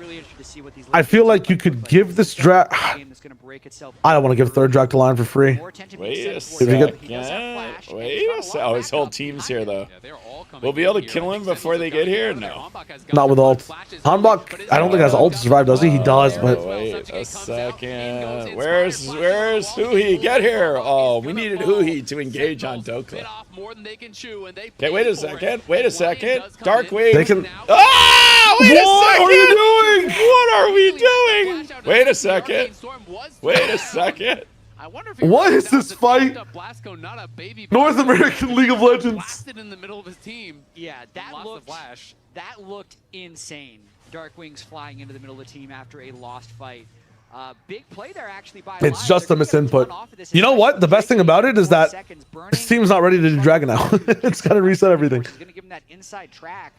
I feel like you could give this Drac. I don't want to give third Drac to Lion for free. Wait a second. Oh, his whole team's here, though. We'll be able to kill him before they get here? No. Not with ult. Hanbok, I don't think has ult to survive, does he? He does, but... Wait a second. Where's Huhi? Get here! Oh, we needed Huhi to engage on Dokla. Okay, wait a second. Wait a second. Darkwing. They can. Ah! Wait a second! What are you doing? What are we you doing? Wait a second. Wait a second. I wonder if what is this fight? Blasco, not a baby North American League of Legends. Blasted in the middle of his team. Yeah, that looked insane. Darkwings flying into the middle of the team after a lost fight. Big play there actually by It's LYON. just a misinput. You know what? The best thing about it is that this team's not ready to do Dragon now. It's got to reset everything. He's going to give him that inside track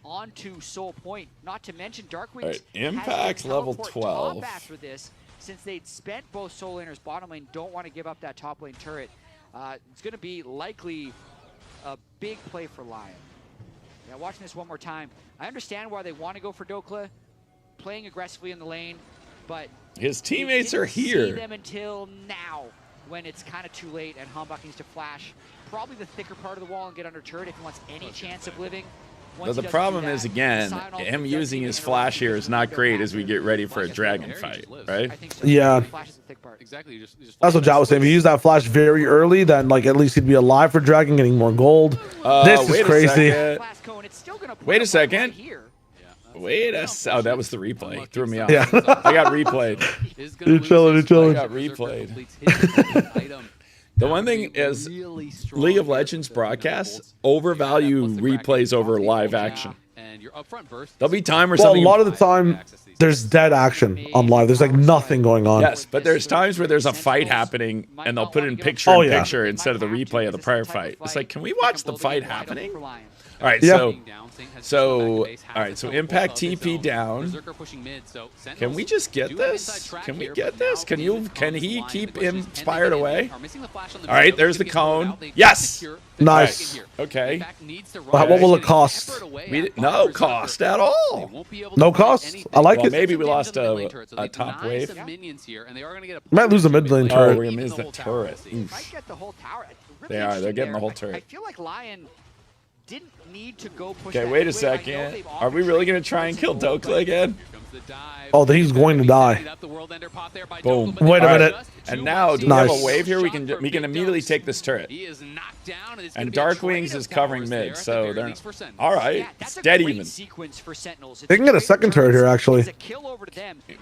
onto Soul Point. Not to mention Darkwings right, Impact level 12. Top after this, since they'd spent both Soul Laners bottom lane, don't want to give up that top lane turret. It's going to be likely a big play for LYON. Yeah, watching this one more time, I understand why they want to go for Dokla, playing aggressively in the lane, but his teammates are here. See them until now, when it's kind of too late, and Humbug needs to flash probably the thicker part of the wall and get under turret if he wants any chance of living. But the problem is, again, him using his flash here is not great as we get ready for a dragon fight, right? Yeah. Exactly. That's what Jao was saying. If he used that flash very early, then like at least he'd be alive for dragon, getting more gold. This is crazy. Wait a second. Oh, that was the replay. Threw me off. Yeah. I got replayed. You're chilling. I got replayed. The one thing is, League of Legends broadcasts overvalue replays over live action. There'll be time where something. A lot of the time, there's dead action on live. There's like nothing going on. Yes, but there's times where there's a fight happening and they'll put it in picture instead of the replay of the prior fight. It's like, can we watch the fight happening? All right, so Impact TP down. Can we just get this? Can we get this? Can he keep Inspired away? All right, there's the cone. Yes. Nice. Okay. What will it cost? No cost at all. No cost. I like it. Maybe we lost a top wave. Might lose a mid lane turret. Oh, we're gonna miss the turret. They are. They're getting the whole turret. I feel like LYON didn't need to go push. Okay, wait a second. Are we really gonna try and kill Dokla again? Oh, he's going to die. Boom. Wait a minute. And now, do we have a wave here? We can immediately take this turret. And Darkwings is covering mid, so they're all right. It's dead even. They can get a second turret here, actually.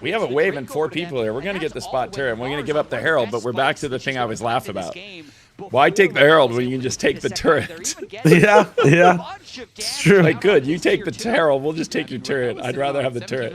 We have a wave and 4 people here. We're gonna get the spot turret. And we're gonna give up the Herald, but we're back to the thing I always laugh about. Why take the Herald when you can just take the turret? Yeah. It's true. Like, good, you take the Herald, we'll just take your turret. I'd rather have the turret.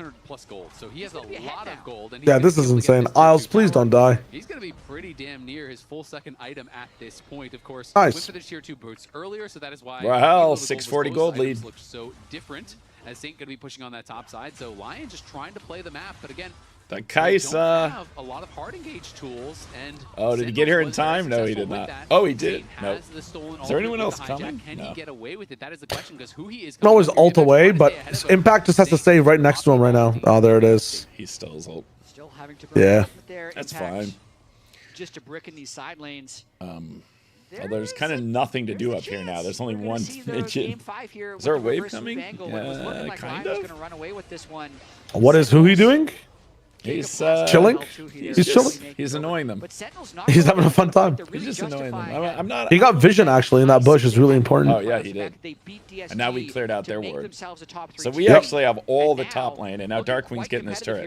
Yeah, this is insane. Isles, please don't die. He's going to be pretty damn near his full second item at this point, of course. Nice. Went for the tier 2 boots earlier, so that is why well, 640 gold lead. Looks so different as Saint going to be pushing on that top side. So LYON just trying to play the map, but again, the Kaisa. Have a lot of hard engage tools, and oh, did he get here in time? No, he did not. Oh, he did. No. Is there anyone else coming? Can he get away with it? That is the question, because who he is. Can always ult away, but Impact just has to stay right next to him right now. Oh, there it is. He still is ult. Still having to that's fine. Just a brick in these side lanes. Well, there's kind of nothing to do up here now. There's only one midget. Is there a wave coming? Yeah, kind of. What is who he doing? He's chilling. He's chilling. He's annoying them. He's having a fun time. He's just annoying them. I'm not. He got vision actually in that bush. Is really important. Oh yeah, he did. And now we cleared out their ward. So we actually have all the top lane, and now Darkwing's getting this turret.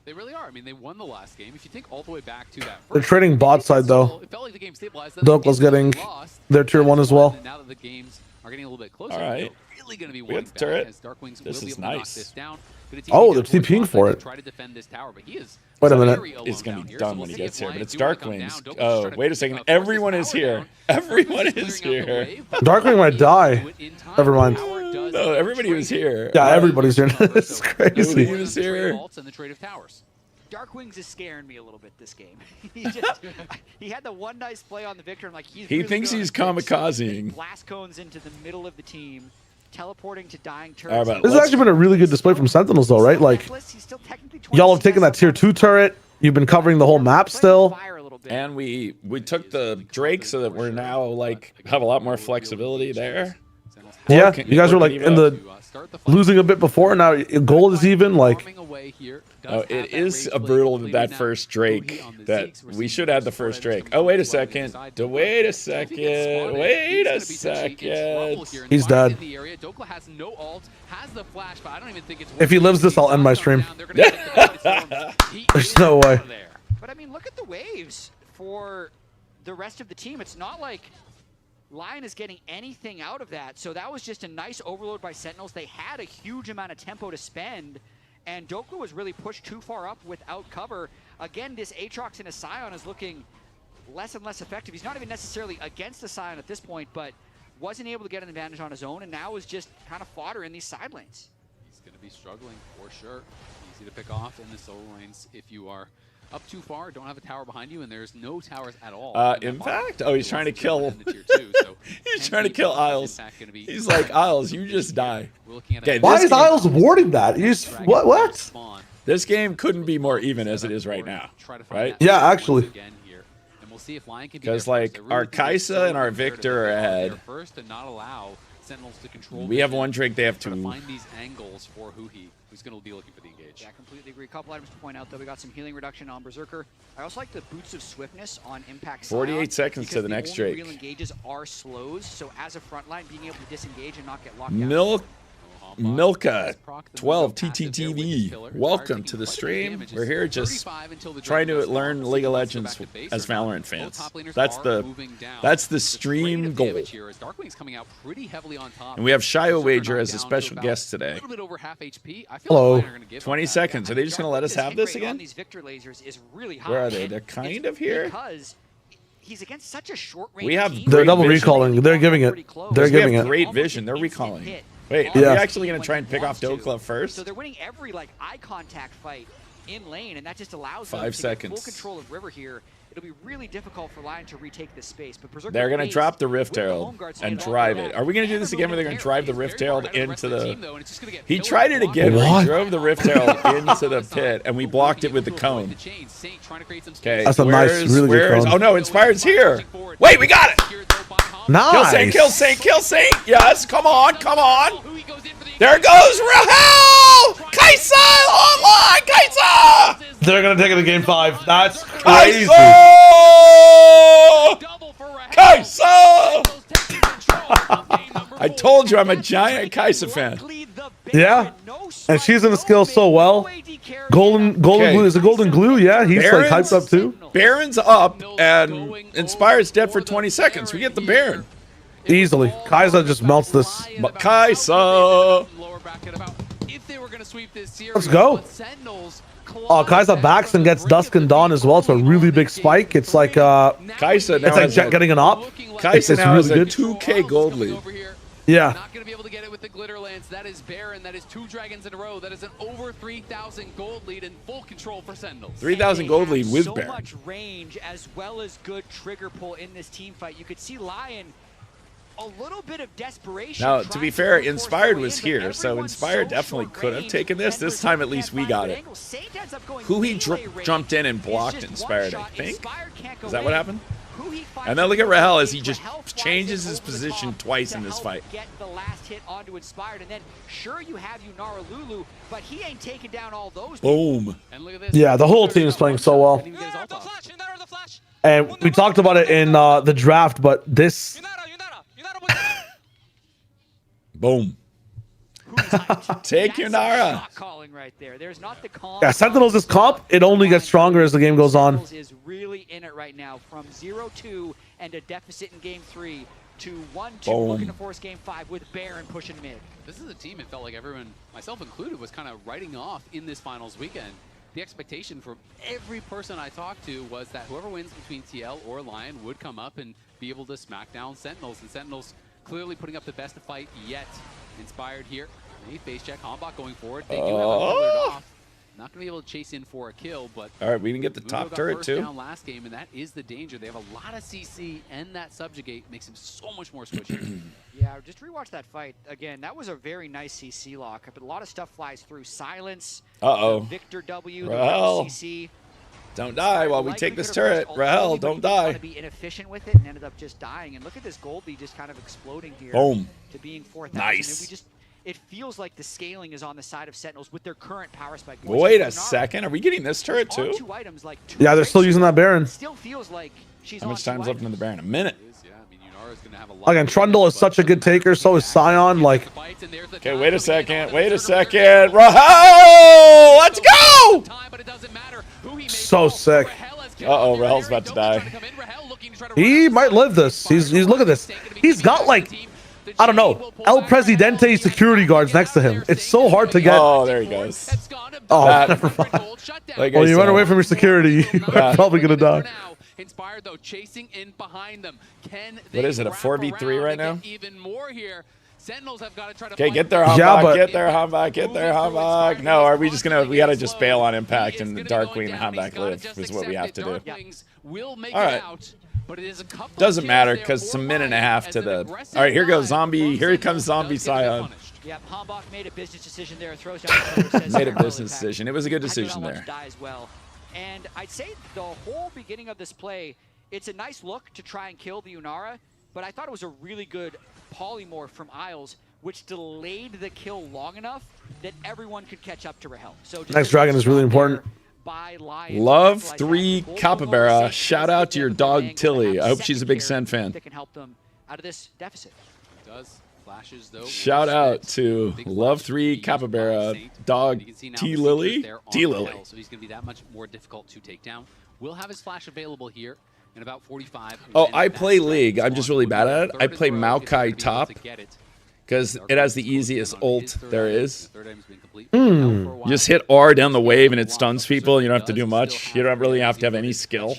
They really are. I mean, they won the last game. If you think all the way back to that. They're trading bot side though. Dokla's getting their tier 1 as well. Now that the games are getting a little bit closer. All right. Really going to be we got the turret. This is nice. Oh, they're TPing for it. Wait a minute. He's going to be done when he gets here, but it's Darkwings. Oh, wait a second. Everyone is here. Everyone is here. Darkwing might die. Never mind. No, everybody was here. Yeah, everybody's here. It's crazy. He was here. Darkwings is scaring me a little bit this game. He had the one nice play on the Victor. I'm like, he really thinks he's kamikazing. Blast cones into the middle of the team. Teleporting to dying turrets. This has actually been a really good display from Sentinels though, right? Like, y'all have taken that tier 2 turret. You've been covering the whole map still. And we took the Drake so that we're now like have a lot more flexibility there. Yeah, you guys were like in the losing a bit before. Now gold is even like. Oh, it is a brutal that first Drake that we should have the first Drake. Oh, wait a second. Wait a second. Wait a second. He's dead. If he lives this, I'll end my stream. There's no way. But I mean, look at the waves for the rest of the team. It's not like LYON is getting anything out of that. So that was just a nice overload by Sentinels. They had a huge amount of tempo to spend, and Dokla was really pushed too far up without cover. Again, this Aatrox in a Scion is looking less and less effective. He's not even necessarily against the Scion at this point, but wasn't able to get an advantage on his own, and now is just kind of fodder in these side lanes. He's going to be struggling for sure. Easy to pick off in the solo lanes if you are up too far, don't have a tower behind you, and there's no towers at all. In fact, he's trying to kill. He's trying to kill Isles. He's like, Isles, you just die. Okay, why is Isles warding that? He's what? This game couldn't be more even as it is right now, right? Yeah, actually. Because like our Kaisa and our Victor are ahead. We have one Drake, they have two. Find these angles for who's going to be looking for the engage. Yeah, I completely agree. A couple items to point out, though. We got some healing reduction on Berserker. I also like the boots of swiftness on Impact. 48 seconds to the next Drake. Real engages are slows, so as a frontline, being able to disengage and not get locked down. Milka 12 TTTV, welcome to the stream. We're here just trying to learn League of Legends as Valorant fans. That's the stream goal. And we have Shio Wager as a special guest today. Hello. 20 seconds. Are they just going to let us have this again? Where are they? They're kind of here. He's against such a short range. We have. They're double recalling. They're giving it. They're giving it. Great vision. They're recalling. Wait, are we actually going to try and pick off Dokla first? So they're winning every eye contact fight in lane, and that just allows 5 seconds. Get full control of River here. It'll be really difficult for LYON to retake this space. But Berserker they're going to drop the Rift Herald and drive it. Are we going to do this again where they're going to drive the Rift Herald into the... He tried it again where he drove the Rift Herald into the pit, and we blocked it with the cone. Okay, that's a nice, really good cone. Oh no, Inspired's here. Wait, we got it! Nice! Kill Saint, kill Saint! Yes, come on, come on! There goes Rahel! Kaisa online, Kaisa! They're gonna take it to game 5. That's crazy. Kaisa! I told you I'm a giant Kaisa fan. Yeah, and she's in the skill so well. Golden glue is a golden glue. Yeah, he's like hyped up too. Baron's up and Inspired's dead for 20 seconds. We get the Baron. Easily. Kaisa just melts this. Kaisa! Let's go. Oh, Kaisa backs and gets Dusk and Dawn as well. It's a really big spike. It's like Kaisa now it's like getting an op. Kaisa now has a 2K gold lead. Yeah. Not going to be able to get it with the Glitter Lance. That is Baron. That is 2 dragons in a row. That is an over 3,000 gold lead and full control for Sentinels. 3,000 gold lead with Baron. So much range as well as good trigger pull in this team fight. You could see LYON a little bit of desperation. Now, to be fair, Inspired was here, so Inspired definitely could have taken this. This time, at least, we got it. Who he jumped in and blocked Inspired, I think. Is that what happened? And then look at Rahel as he just changes his position twice in this fight. Get the last hit onto Inspired, and then sure you have Yunara Lulu, but he ain't taking down all those. Boom. Yeah, the whole team is playing so well. And we talked about it in the draft, but this. Boom. Take Yunara. Right there. There's not the calm. Yeah, Sentinels is comp. It only gets stronger as the game goes on. Sentinels is really in it right now. From 0-2 and a deficit in game 3 to 1-2 looking to force game 5 with Baron pushing mid. This is a team it felt like everyone, myself included, was kind of writing off in this finals weekend. The expectation for every person I talked to was that whoever wins between TL or LYON would come up and be able to smack down Sentinels. And Sentinels clearly putting up the best fight yet. Inspired here. Face check, Hombach going forward. They do have a off. Not going to be able to chase in for a kill, but all right, we can get the top turret too. Down last game, and that is the danger. They have a lot of CC, and that subjugate makes him so much more squishy. Yeah, just rewatch that fight again. That was a very nice CC lock, but a lot of stuff flies through. Silence. Victor W. Rahel. CC. Don't die while we take this turret. Rahel, don't die. To be inefficient with it and ended up just dying. And look at this Goldie just kind of exploding here. Boom. To being 4,000. Nice. It feels like the scaling is on the side of Sentinels with their current power spike. Wait a second. Are we getting this turret too? Yeah, they're still using that Baron. Still feels like she's How much time's left in the Baron? A minute. Again, Trundle is such a good taker. So is Scion. Like. Okay, wait a second. Wait a second. Rahel! Let's go! So sick. Uh-oh, Rahel's about to die. He might live this. He's look at this. He's got like, I don't know, El Presidente security guards next to him. It's so hard to get. Oh, there he goes. Oh, That- never mind. Like Well, I you run said. away from your security, you're probably gonna die. Inspired though, chasing in behind them. Can What is it, a wrap 4v3 around right and now? get even more here? Sentinels have got to try to Okay, find get their Yeah, Humbug, but- get their Humbug, get their Humbug. No, are we just gonna, we gotta just bail on Impact and the Darkwing and Humbug live is what we have to do. Will make All it right. out, but it is a couple Doesn't kills matter there because for it's a minute and a half to as an the. aggressive All right, here goes dive Zombie. from Here comes Sentinels Zombie does get Scion. punished. Yeah, Hombach made a business decision there. Throws down the shoulder, says, Made a "I will business impact." decision. It was a good I do not decision want there. to die as well. And I'd say the whole beginning of this play, it's a nice look to try and kill the Unara, but I thought it was a really good polymorph from Isles, which delayed the kill long enough that everyone could catch up to Rahel. So just Next a dragon is really important. by Lions, Love capitalize 3 that. Gold Capybara. Golden State Shout does out give to your them the dog bang, but Tilly. have I hope she's a big secondary Sen fan. that can help them out of this deficit. Does flashes though. Shout out to Love 3 Capybara, dog T Lily. T Lily. So he's going to be that much more difficult to take down. Will have his flash available here in about 45. Oh, I play League. I'm just really bad at it. I play Maokai top because it has the easiest ult there is. You just hit R down the wave and it stuns people. You don't have to do much. You don't really have to have any skill.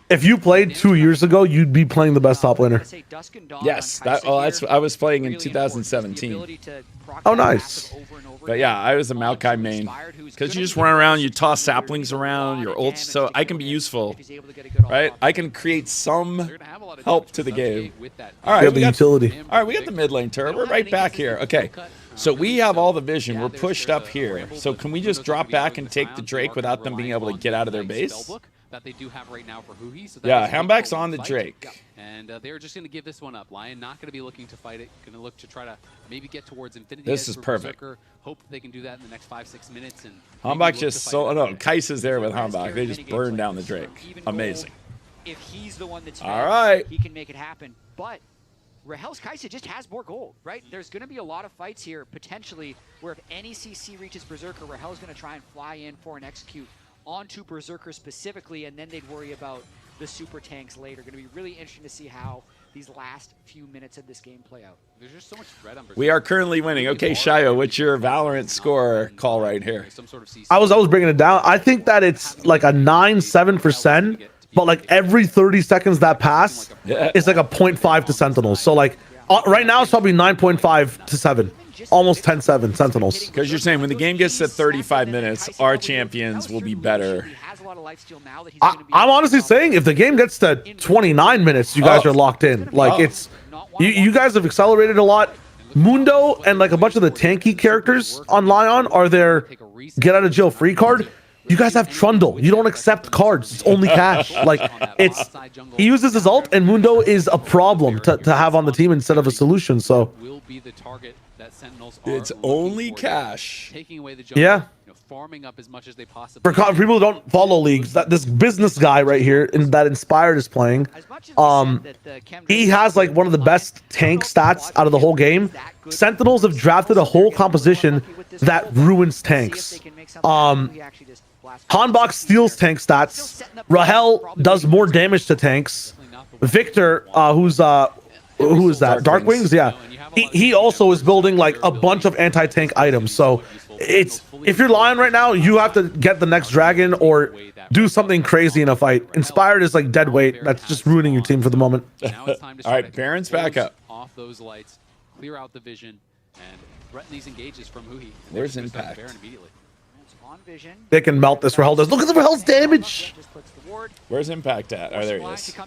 If you played 2 years ago, you'd be playing the best top laner. Yes, that. Oh, that's. I was playing in 2017. Oh, nice. But yeah, I was a Maokai main because you just run around, you toss saplings around, your ults. So I can be useful, right? I can create some help to the game. All right, You have the utility. All right, we got the mid lane turret. We're right back here. Okay, so we have all the vision. We're pushed up here. So can we just drop back and take the Drake without them being able to get out of their base? That they do have right now for Huhi. So Yeah, Hambak's on the Drake. And they're just going to give this one up. Lion not going to be looking to fight it. Going to look to try to maybe get towards Infinity. This Edge is for perfect. Berserker. Hope that they can do that in the next 5-6 minutes. And Hambak just so no. Kais is there with Hambak. They just burn down the Drake. Amazing. If he's the one that's all right, he can make it happen. But Rahel's Kaisa just has more gold, right? There's going to be a lot of fights here potentially where if any CC reaches Berserker, Rahel's going to try and fly in for an execute onto Berserker specifically, and then they'd worry about the super tanks later. Going to be really interesting to see how these last few minutes of this game play out. There's just so much threat on Berserker. we are currently winning. Okay, Shio, what's your Valorant score call right here? I was bringing it down. I think that it's like a 9-7 for Sen, but like every 30 seconds that pass, it's like a 0.5 to Sentinels. So like right now it's probably 9.5 to 7. Almost 10-7 Sentinels. Because you're saying when the game gets to 35 minutes, our champions will be better. I'm honestly saying if the game gets to 29 minutes, you guys are locked in. Like it's you guys have accelerated a lot. Mundo and like a bunch of the tanky characters on LYON are their get out of jail free card. You guys have Trundle. You don't accept cards. It's only cash. Like it's he uses his ult, and Mundo is a problem to have on the team instead of a solution. So will be the target that Sentinels it's only cash. Taking away the jungle, yeah. Farming up as much as they possibly For people who don't follow leagues, that this business guy right here that Inspired is playing, he has like one of the best tank stats out of the whole game. Sentinels have drafted a whole composition that ruins tanks. Hanbok steals tank stats. Rahel does more damage to tanks. Victor, who is that? Darkwings, yeah. He also is building like a bunch of anti-tank items. So it's if you're LYON right now, you have to get the next dragon or do something crazy in a fight. Inspired is like dead weight. That's just ruining your team for the moment. All right, Baron's back up. Off those lights, clear out the vision, and threaten these engages from Huhi. Where's Impact? Baron immediately. They can melt this. Rahel does. Look at the Rahel's damage. Where's Impact at? Oh, there he is. Yeah,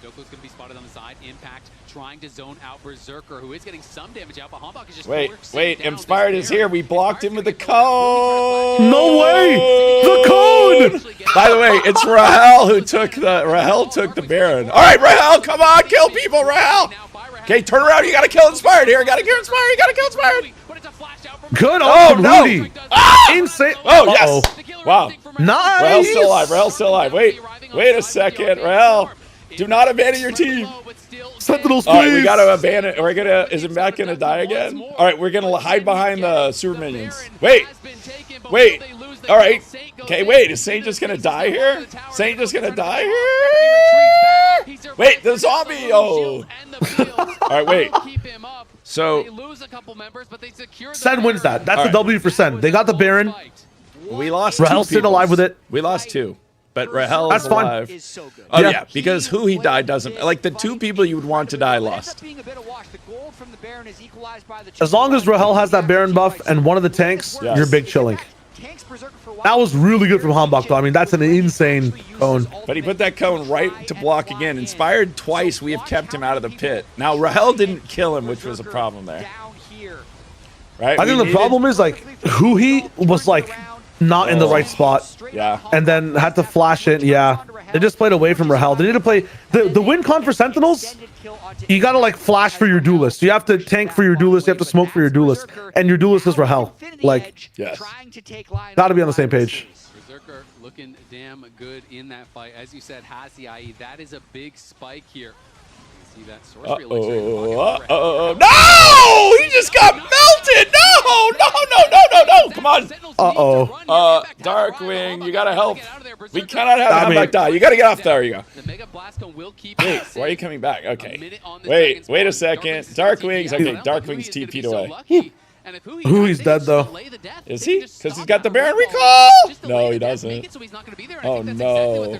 Doko's going to be spotted on the side. Impact trying to zone out Berserker, who is getting some damage out, but Hanbok is just wait, Inspired is here. We blocked him with the cone. No way! The cone! By the way, it's Rahel who took the Baron. All right, Rahel, come on, kill people, Rahel. Okay, turn around. You got to kill Inspired here. Got to kill Inspired. You got to kill Inspired. Good. Oh no! Rudy. Ah! Insane. Oh yes! Wow. Nice. Rahel's still alive. Rahel's still alive. Wait a second, Rahel. Do not abandon your team. Sentinels, please. All right, we got to abandon. We're gonna. Is Matt gonna die again? All right, we're gonna hide behind the super minions. Wait. All right. Okay, wait. Is Saint just gonna die here? Saint just gonna die here? Wait, the zombie. Oh. All right, wait. So Sen wins that. That's a W for Sen. They got the Baron. We lost. Rahel's still alive with it. We lost 2. But Rahel That's is alive. fine. Oh yeah, because who he died doesn't like the 2 people you would want to die lost. As long as Rahel has that Baron buff and one of the tanks, you're big chilling. That was really good from Hambach though. I mean, that's an insane cone. But he put that cone right to block again. Inspired twice, we have kept him out of the pit. Now Rahel didn't kill him, which was a problem there. Right? I think the problem is like who he was like not in the right spot. Yeah. And then had to flash it. Yeah. They just played away from Rahel. They need to play the win con for Sentinels. You gotta like flash for your duelist. You have to tank for your duelist. You have to smoke for your duelist. And your duelist is Rahel. Like, yes. Gotta be on the same page. Berserker looking damn good in that fight. As you said, has the IE. That is a big spike here. See that sorcery No! He just got melted! No! Come on. Darkwing, you gotta help. We cannot have him die. You gotta get off there. You go. Wait, why are you coming back? Okay. Wait a second. Darkwing's okay. Darkwing's TP'd away. Ooh, he's dead though. Is he? Because he's got the Baron recall? No, he doesn't. Oh no.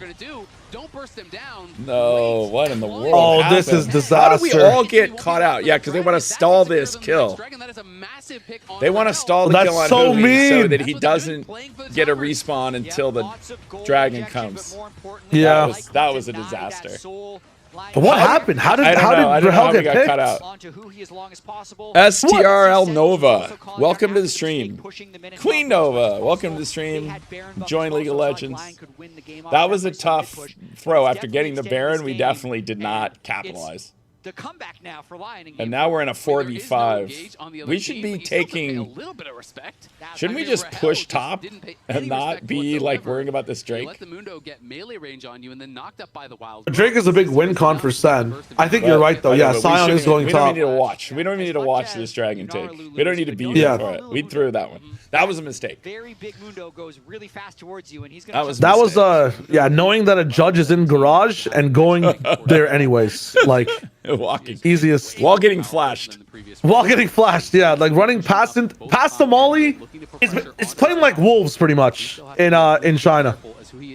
Don't burst them down. No, what in the world? Oh, happened? This is disaster. How do we all get caught out? Yeah, because they want to stall this kill. They want to stall the kill on Huhi so that he doesn't get a respawn until the dragon comes. Yeah. That was a disaster. What happened? How did Rahel get picked? Cut out. STRL Nova, welcome to the stream. Queen Nova, welcome to the stream. Join League of Legends. That was a tough throw. After getting the Baron, we definitely did not capitalize. The comeback now for LYON. And now we're in a 4v5. We should be taking. A little bit of respect. Shouldn't we just push top and not be like worrying about this Drake? Let the Mundo get melee range on you and then knocked up by the wild. Drake is a big win con for Sen. I think you're right though. Yeah, Sion is going top. We don't even need to watch. We don't even need to watch this dragon take. We don't need to be there for it. We threw that one. That was a mistake. Very big Mundo goes really fast towards you, and he's gonna. That was yeah, knowing that a judge is in garage and going there anyways, like. Walking easiest while getting flashed. Yeah, like running past the molly. It's playing like wolves pretty much in China.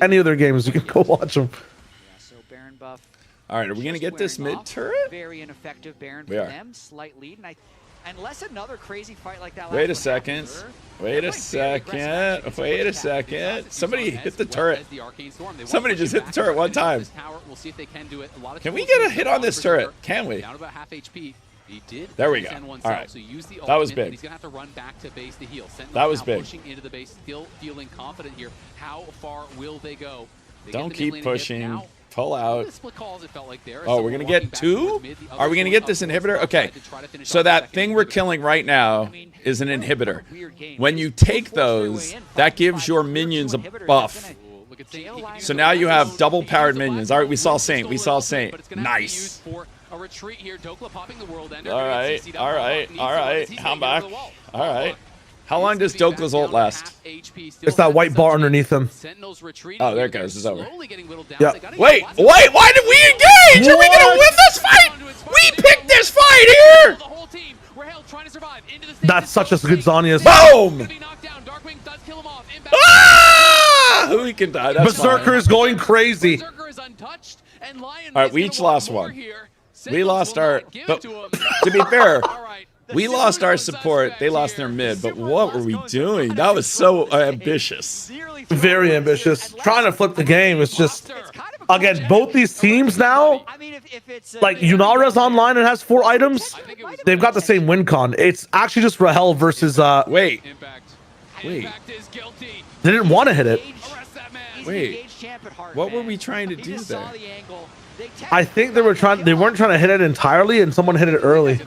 Any of their games, you can go watch them. So Baron buff. All right, are we gonna get this mid turret? Very ineffective Baron for them. Slight lead, and unless another crazy fight like that. Wait a second. Wait a second. Somebody hit the turret. Somebody just hit the turret one time. Can we get a hit on this turret? Can we? There we go. All right. That was big. He's gonna have to run back to base to heal. That was big. Pushing into the base, still feeling confident here. How far will they go? Don't keep pushing. Pull out. Oh, we're going to get 2? Are we going to get this inhibitor? Okay. So that thing we're killing right now is an inhibitor. When you take those, that gives your minions a buff. So now you have double powered minions. All right, we saw Saint. Nice. All right. Hambach. All right. How long does Dokla's ult last? It's that white bar underneath him. Oh, there it goes. It's over. Yeah. Wait. Why did we engage? Are we going to win this fight? We picked this fight here. That's such a good Zanya. Boom. Ah! Who can die? That's Berserker is going crazy. All right, we each lost one. We lost our. But to be fair. We lost our support. They lost their mid. But what were we doing? That was so ambitious. Very ambitious. Trying to flip the game. It's just, again, both these teams now, like Yunara's online and has 4 items. They've got the same win con. It's actually just Rahel versus. Wait. They didn't want to hit it. Wait. What were we trying to do there? I think they weren't trying to hit it entirely, and someone hit it early.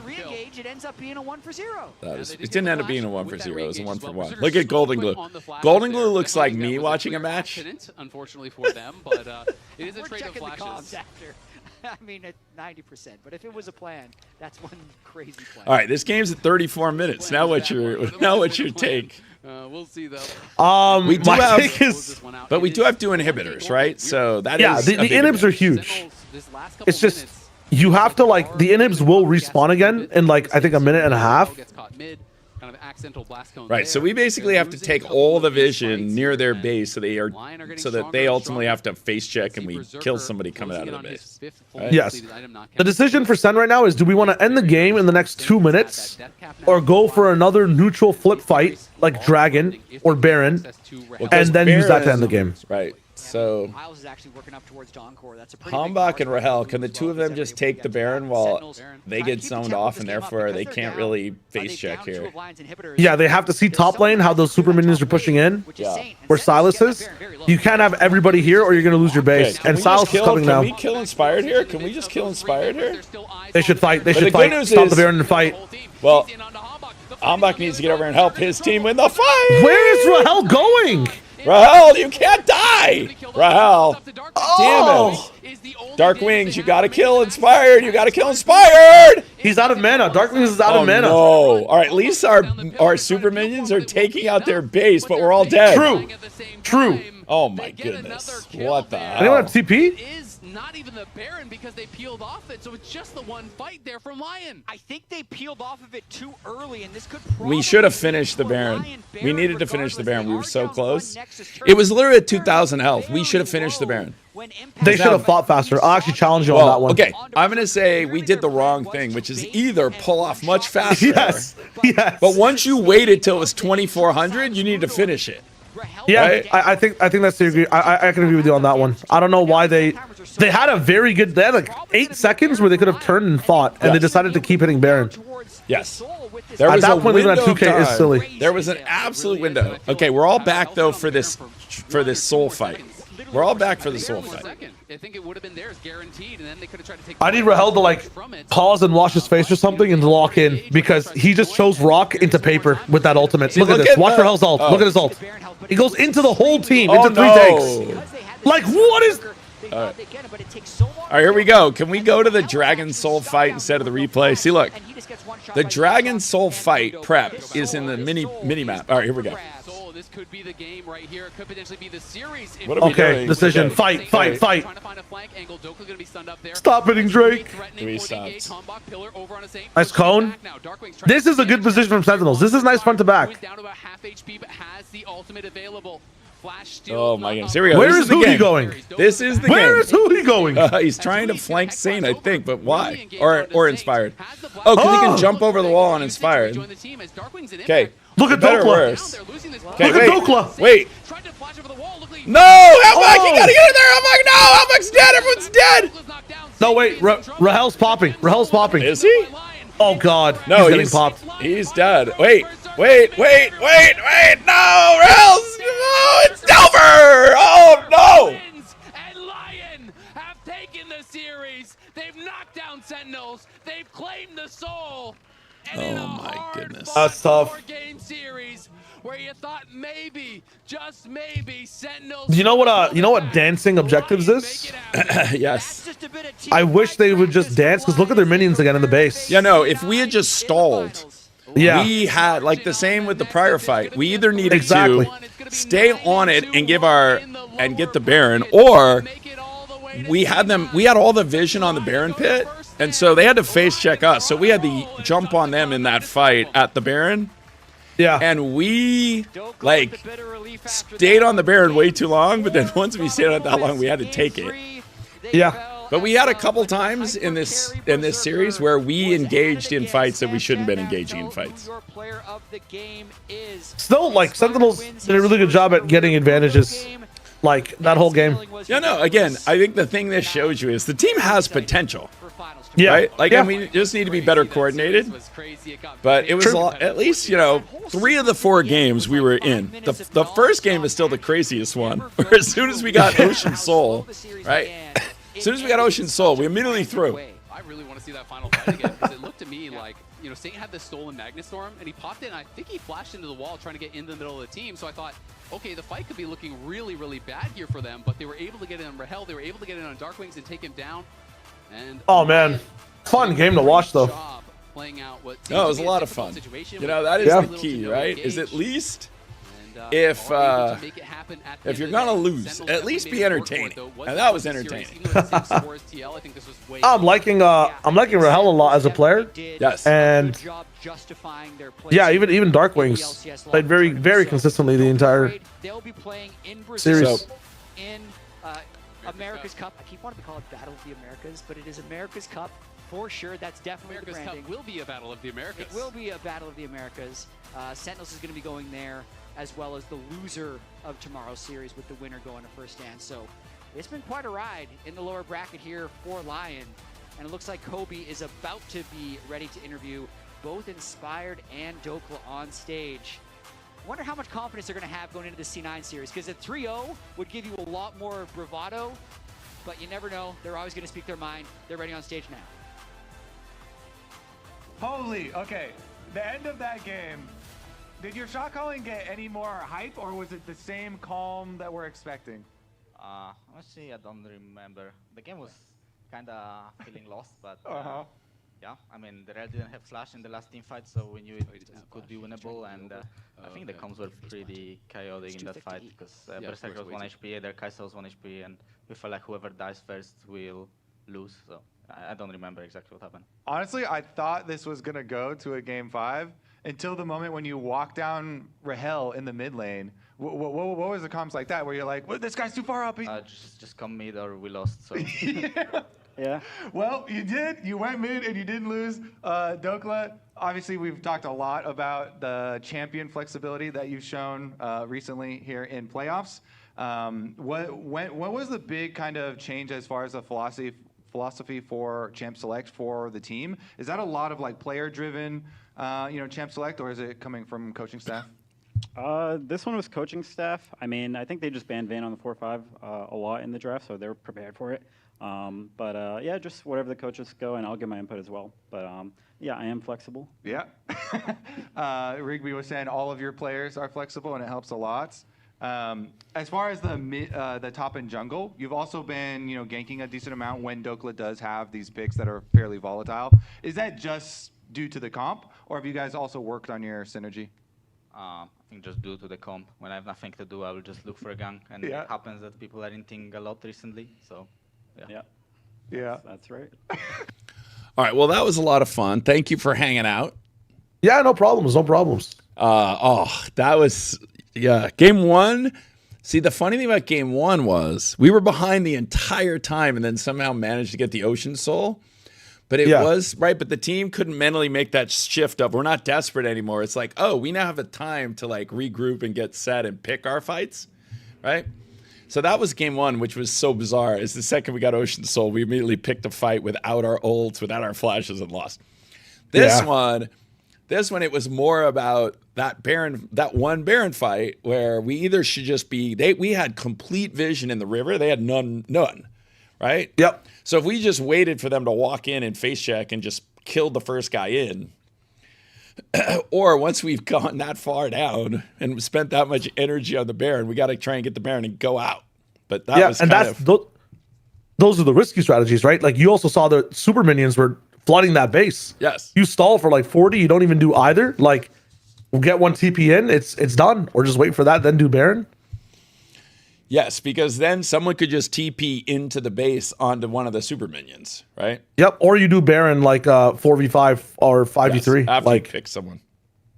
It ends up being a 1-for-0. It didn't end up being a 1-for-0. It was a 1-for-1. Look at Golden Glue. Golden Glue looks like me watching a match. Unfortunately for them, but it is a trade of flashes. I mean, at 90%. But if it was a plan, that's one crazy plan. All right, this game's at 34 minutes. Now what's your take? We'll see though. We do have, take is, but we do have 2 inhibitors, right? So that is the inhibs are huge. It's just you have to like the inhibs will respawn again in like I think a minute and a half. Right, so we basically have to take all the vision near their base so that they ultimately have to face check and we kill somebody coming out of the base. Right? Yes. The decision for Sen right now is do we want to end the game in the next 2 minutes or go for another neutral flip fight like Dragon or Baron and then use that to end the game. Right. So Miles is actually working up towards Doncor. That's a Hambach and Rahel, can the 2 of them just take the Baron while they get zoned off and therefore they can't really face check here? Yeah, they have to see top lane how those super minions are pushing in. Where Silas is. You can't have everybody here or you're going to lose your base. Okay, and Silas is coming now. Can we kill Inspired here? Can we just kill Inspired here? They should fight. They should fight. Stop the Baron and fight. Well, Hambach needs to get over and help his team win the fight. Where is Rahel going? Rahel, you can't die! Rahel, damn it. Dark Wings, you gotta kill Inspired! You gotta kill Inspired! He's out of mana. Dark Wings is out of mana. No. Alright, at least our super minions are taking out their base, but we're all dead. True. Oh my goodness. What the hell? Anyone have TP? Not even the Baron because they peeled off it, so it's just the one fight there from LYON. I think they peeled off of it too early, and this could we should have finished the Baron. We needed to finish the Baron. We were so close. It was literally at 2,000 health. We should have finished the Baron. They should have fought faster. I'll actually challenge you on that one. Okay, I'm going to say we did the wrong thing, which is either pull off much faster. Yes. But once you waited till it was 2,400, you need to finish it. Yeah, right? I think that's the agree. I can agree with you on that one. I don't know why they had a very good. They had like 8 seconds where they could have turned and fought, and they decided to keep hitting Baron. Yes. At that point, even at 2K is silly. There was an absolute window. Okay, we're all back though for this soul fight. We're all back for the soul fight. I think it would have been theirs guaranteed, and then they could have tried to take. I need Rahel to like pause and wash his face or something and lock in because he just chose Rock into paper with that ultimate. Look at this. Watch Rahel's ult. Look at his ult. He goes into the whole team into 3 takes. Like what is? All right, here we go. Can we go to the Dragon Soul fight instead of the replay? See, look. The Dragon Soul fight prep is in the mini map. All right, here we go. This could be the game right here. It could potentially be the series. What are we doing? Decision. Okay. Fight. Trying to find a flank angle. Doka's gonna be stunned up there. Stop hitting Drake. Nice cone. This is a good position from Sentinels. This is nice front to back. Down to about half HP, but has the ultimate available. Oh my goodness. Here we go. Where is Hootie going? This is the game. Where is Hootie going? He's trying to flank Saint, I think, but why? Or Inspired. Oh, because he can jump over the wall on Inspired. Okay. Look at Better or Dokla. worse. Okay, Look at Dokla. Wait. No! Hambach, you gotta get in there! Hambach, no! Hambach's dead! Everyone's dead! No, wait. Rahel's popping. Rahel's popping. Is he? Oh, God. No, he's getting popped. He's dead. Wait. No! Rahel's... No! It's Delver! Oh, no! And LYON have taken the series. They've knocked down Sentinels. They've claimed the soul. And oh my goodness. That's tough. Game series where you thought maybe, just maybe, Sentinels. Do you know what dancing objectives is? Yes. I wish they would just dance because look at their minions again in the base. Yeah, no, if we had just stalled, we had like the same with the prior fight. We either needed to stay on it and get the Baron, or we had all the vision on the Baron pit. And so they had to face check us. So we had to jump on them in that fight at the Baron. Yeah. And we, like, stayed on the Baron way too long. But then once we stayed on it that long, we had to take it. Yeah. But we had a couple times in this series where we engaged in fights that we shouldn't have been engaging in fights. Still, like, Sentinels did a really good job at getting advantages. Like, that whole game. Yeah, no, again, I think the thing this shows you is the team has potential. Yeah. Right? Like, and we just need to be better coordinated. But it was at least, 3 of the 4 games we were in. The first game is still the craziest one. Where as soon as we got Ocean Soul, right? As soon as we got Ocean Soul, we immediately threw. I really want to see that final fight again because it looked to me like, Saint had the stolen Magnastorm and he popped it and I think he flashed into the wall trying to get in the middle of the team. So I thought, okay, the fight could be looking really, really bad here for them, but they were able to get in on Rahel, they were able to get in on Darkwings and take him down. And oh man, fun game to watch though. Playing out what no, it was a lot of fun. You know, that is the key, right? Is at least if you're gonna lose, at least be entertaining. And that was entertaining. I'm liking Rahel a lot as a player. Yes. And yeah, even Dark Wings played very consistently the entire series. In America's Cup. I keep wanting to call it Battle of the Americas, but it is America's Cup for sure. That's definitely America's the branding. Cup will be a Battle of the Americas. It will be a Battle of the Americas. Sentinels is going to be going there, as well as the loser of tomorrow's series with the winner going to first stand. So it's been quite a ride in the lower bracket here for LYON. And it looks like Kobe is about to be ready to interview both Inspired and Dokla on stage. Wonder how much confidence they're going to have going into the C9 series, because a 3-0 would give you a lot more bravado, but you never know. They're always going to speak their mind. They're ready on stage now. Holy, okay. The end of that game, did your shot calling get any more hype, or was it the same calm that we're expecting? Honestly, I don't remember. The game was kind of feeling lost, but yeah, I mean, the Real didn't have Slash in the last team fight, so we knew it could be winnable, and I think the comms were pretty chaotic in that fight, because Berserker was 1 HP, their Kai'Sa was 1 HP, and we felt like whoever dies first will lose, so I don't remember exactly what happened. Honestly, I thought this was going to go to a game 5 until the moment when you walk down Rahel in the mid lane. What was the comms like that, where you're like, well, this guy's too far up? Just come mid or we lost, so... Yeah. Well, you did. You went mid and you didn't lose. Dokla, obviously we've talked a lot about the champion flexibility that you've shown recently here in playoffs. What was the big kind of change as far as the philosophy for Champ Select for the team? Is that a lot of like player driven, Champ Select, or is it coming from coaching staff? This one was coaching staff. I mean, I think they just banned Vayne on the 4-5 a lot in the draft, so they were prepared for it. Yeah, just whatever the coaches go, and I'll give my input as well. But yeah, I am flexible. Yeah. Rigby was saying all of your players are flexible, and it helps a lot. As far as the top and jungle, you've also been ganking a decent amount when Dokla does have these picks that are fairly volatile. Is that just due to the comp, or have you guys also worked on your synergy? I think just due to the comp. When I have nothing to do, I will just look for a gank, and it happens that people are inting a lot recently, so yeah. That's right. All right, well, that was a lot of fun. Thank you for hanging out. Yeah, no problems. That was, game 1. See, the funny thing about game 1 was we were behind the entire time and then somehow managed to get the Ocean Soul. But it was, right, but the team couldn't mentally make that shift of we're not desperate anymore. It's like, oh, we now have a time to like regroup and get set and pick our fights, right? So that was game 1, which was so bizarre. Is the second we got Ocean Soul, we immediately picked a fight without our ults, without our flashes, and lost. This one, it was more about that one Baron fight where we either should just be we had complete vision in the river, they had none, right? Yep. So if we just waited for them to walk in and face check and just killed the first guy in, or once we've gone that far down and spent that much energy on the Baron, we got to try and get the Baron and go out. But that was those are the risky strategies, right? Like you also saw the super minions were flooding that base. Yes. You stall for like 40, you don't even do either. Like we'll get one TP in, it's done. Or just wait for that, then do Baron. Yes, because then someone could just TP into the base onto one of the super minions, right? Yep. Or you do Baron like 4v5 or 5v3. Yes, after like you pick someone.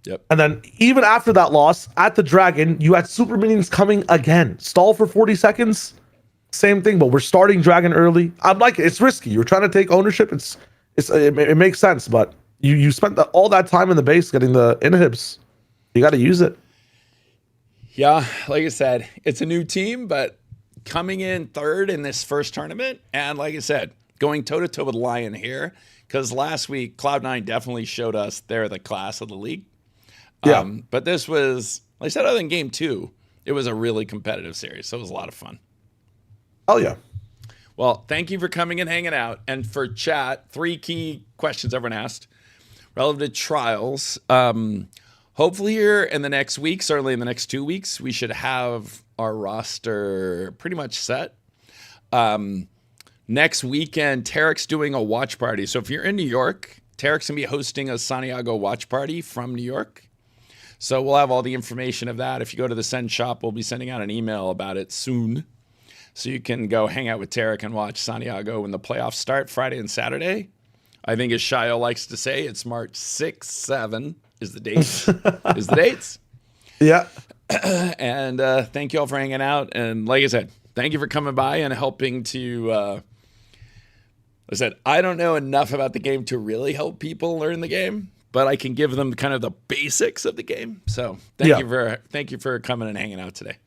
Yep. And then even after that loss at the Dragon, you had super minions coming again. Stall for 40 seconds. Same thing, but we're starting Dragon early. I'm like, it's risky. You're trying to take ownership. It makes sense, but you spent all that time in the base getting the inhibs. You got to use it. Yeah, like I said, it's a new team, but coming in third in this first tournament, and like I said, going toe-to-toe with LYON here, because last week, Cloud9 definitely showed us they're the class of the league. Yeah. But this was, like I said, other than game 2, it was a really competitive series, so it was a lot of fun. Oh, yeah. Well, thank you for coming and hanging out. And for chat, 3 key questions everyone asked relative to trials. Hopefully here in the next week, certainly in the next 2 weeks, we should have our roster pretty much set. next weekend, Tarek's doing a watch party. So if you're in New York, Tarek's going to be hosting a Santiago watch party from New York. So we'll have all the information of that. If you go to the SEN shop, we'll be sending out an email about it soon. So you can go hang out with Tarek and watch Santiago when the playoffs start Friday and Saturday. I think as Shio likes to say, it's March 6, 7 is the dates. is the dates. Yeah. And thank you all for hanging out. And like I said, thank you for coming by and helping to... I said, I don't know enough about the game to really help people learn the game, but I can give them kind of the basics of the game. So thank you for coming and hanging out today.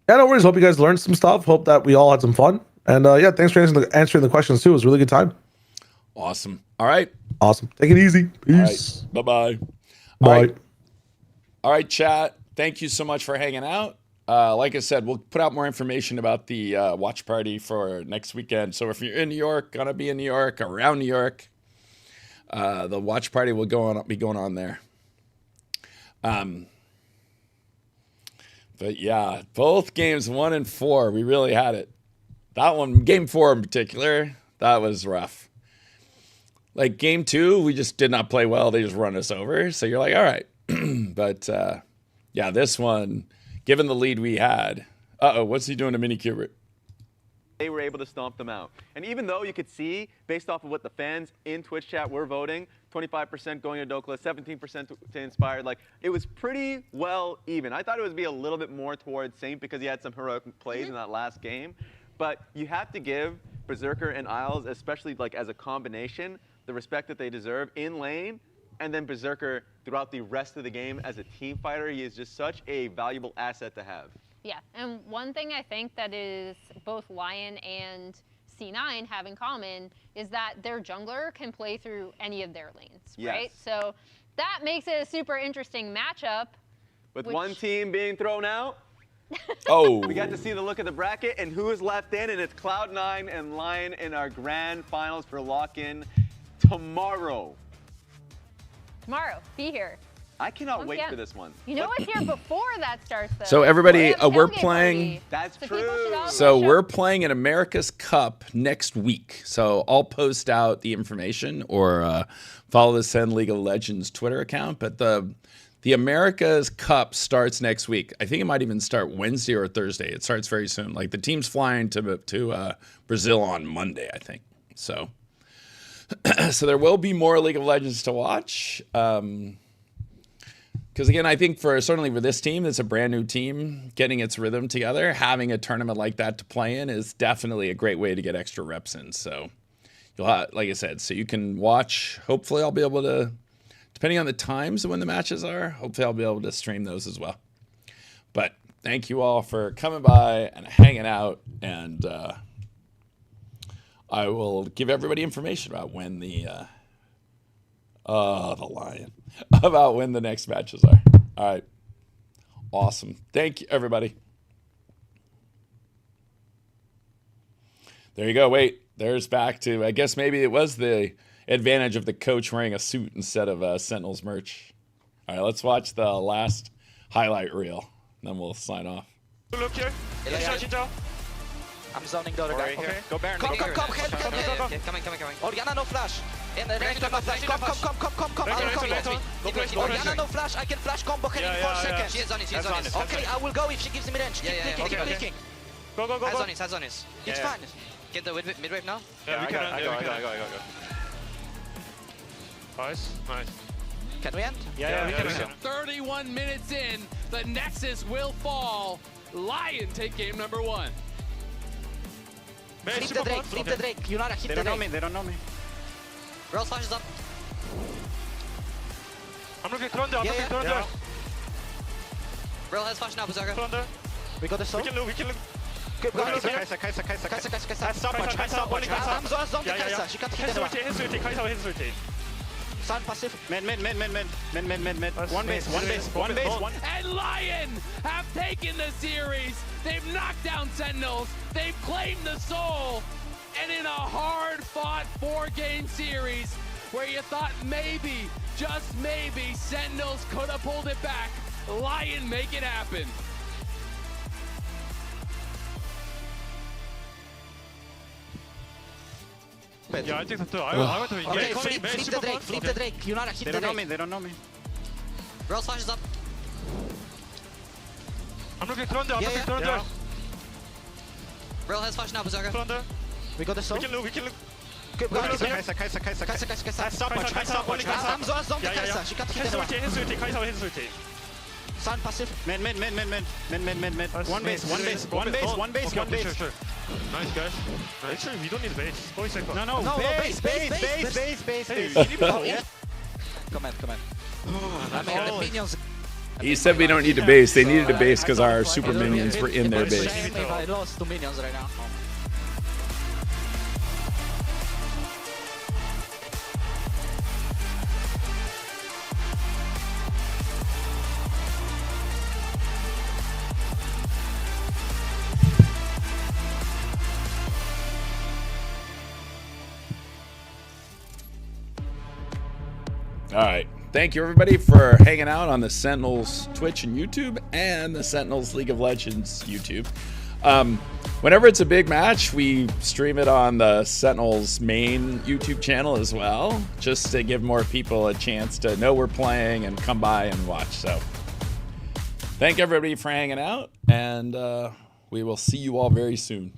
Yeah, no worries. Hope you guys learned some stuff. Hope that we all had some fun. And yeah, thanks for answering the questions too. It was a really good time. Awesome. All right. Awesome. Take it easy. Peace. Right. Bye-bye. Bye. All right, chat. Thank you so much for hanging out. Like I said, we'll put out more information about the watch party for next weekend. So if you're in New York, gonna be in New York, around New York, the watch party will be going on there. But yeah, both games 1 and 4, we really had it. That one, game 4 in particular, that was rough. Like game 2, we just did not play well. They just run us over. So you're like, all right. But yeah, this one, given the lead we had, what's he doing to Minikubert? They were able to stomp them out. And even though you could see, based off of what the fans in Twitch chat were voting, 25% going to Dokla, 17% to Inspired, like, it was pretty well even. I thought it would be a little bit more towards Saint because he had some heroic plays in that last game. But you have to give Berserker and Isles, especially like as a combination, the respect that they deserve in lane, and then Berserker throughout the rest of the game as a team fighter. He is just such a valuable asset to have. Yeah, and one thing I think that is both LYON and C9 have in common is that their jungler can play through any of their lanes, right? So that makes it a super interesting matchup. With one team being thrown out, we got to see the look at the bracket and who is left in, and it's Cloud9 and LYON in our grand finals for lock-in tomorrow. Tomorrow, be here. I cannot wait for this one. You know what's here before that starts, though? So everybody, we're playing. That's true. So we're playing in America's Cup next week. So I'll post out the information or follow the SEN League of Legends Twitter account. But the America's Cup starts next week. I think it might even start Wednesday or Thursday. It starts very soon. Like the team's flying to Brazil on Monday, I think. So so there will be more League of Legends to watch. Because again, I think certainly for this team, it's a brand new team getting its rhythm together. Having a tournament like that to play in is definitely a great way to get extra reps in. So you'll have, like I said, so you can watch. Hopefully I'll be able to, depending on the times of when the matches are, hopefully I'll be able to stream those as well. But thank you all for coming by and hanging out. And I will give everybody information about when the LYON, about when the next matches are. All right. Awesome. Thank you, everybody. There you go. Wait, there's back to, I guess maybe it was the advantage of the coach wearing a suit instead of Sentinels merch. All right, let's watch the last highlight reel, and then we'll sign off. Look here. I'm zoning the other guy. Okay. Go Baron. Come, help. Coming. Oriana no flash. In the range no flash. Come. Oriana no flash. I can flash combo her in 4 seconds. She is on it. Okay, I will go if she gives me range. Keep clicking. Go. Has on it. It's fine. Get the mid-wave now? Yeah, I go. Nice. Can we end? Yeah, we can. 31 minutes in, the Nexus will fall. LYON take game number 1. Flip the Drake. Yunara, hit the Drake. They don't know me. Rails flashes up. I'm looking Thunder. Rail has flash now, Berserker. Thunder. We got the soul. We can look. Kaisa. Stopwatch. I'm zoned to Kaisa. She can't hit anyone. His ulti. Sun passive. Mid. One base. And LYON have taken the series. They've knocked down Sentinels. They've claimed the soul. And in a hard-fought 4-game series where you thought maybe, just maybe, Sentinels could have pulled it back, LYON make it happen. Pit. Yeah, I think so too. I went to Okay, flip the Drake. Flip the Drake. Lunara, hit the Drake. They don't know me. They don't know me. Rails flash is up. I'm looking Thunder. I'm looking Thunder. Rail has flash now, Berserker. Thunder. We got the soul. We can look. Kaisa. Stop watch. Zombie Kaisa. She can't hit anyone. His ulti. Sun passive. Mid. One base. Sure. Nice, guys. Actually, we don't need base. No, base. Come on. I mean, the minions. He said we don't need a base. They needed a base because our super minions were in their base. I lost 2 minions right now. All right. Thank you, everybody, for hanging out on the Sentinels Twitch and YouTube and the Sentinels League of Legends YouTube. Whenever it's a big match, we stream it on the Sentinels main YouTube channel as well, just to give more people a chance to know we're playing and come by and watch. So thank everybody for hanging out, and we will see you all very soon.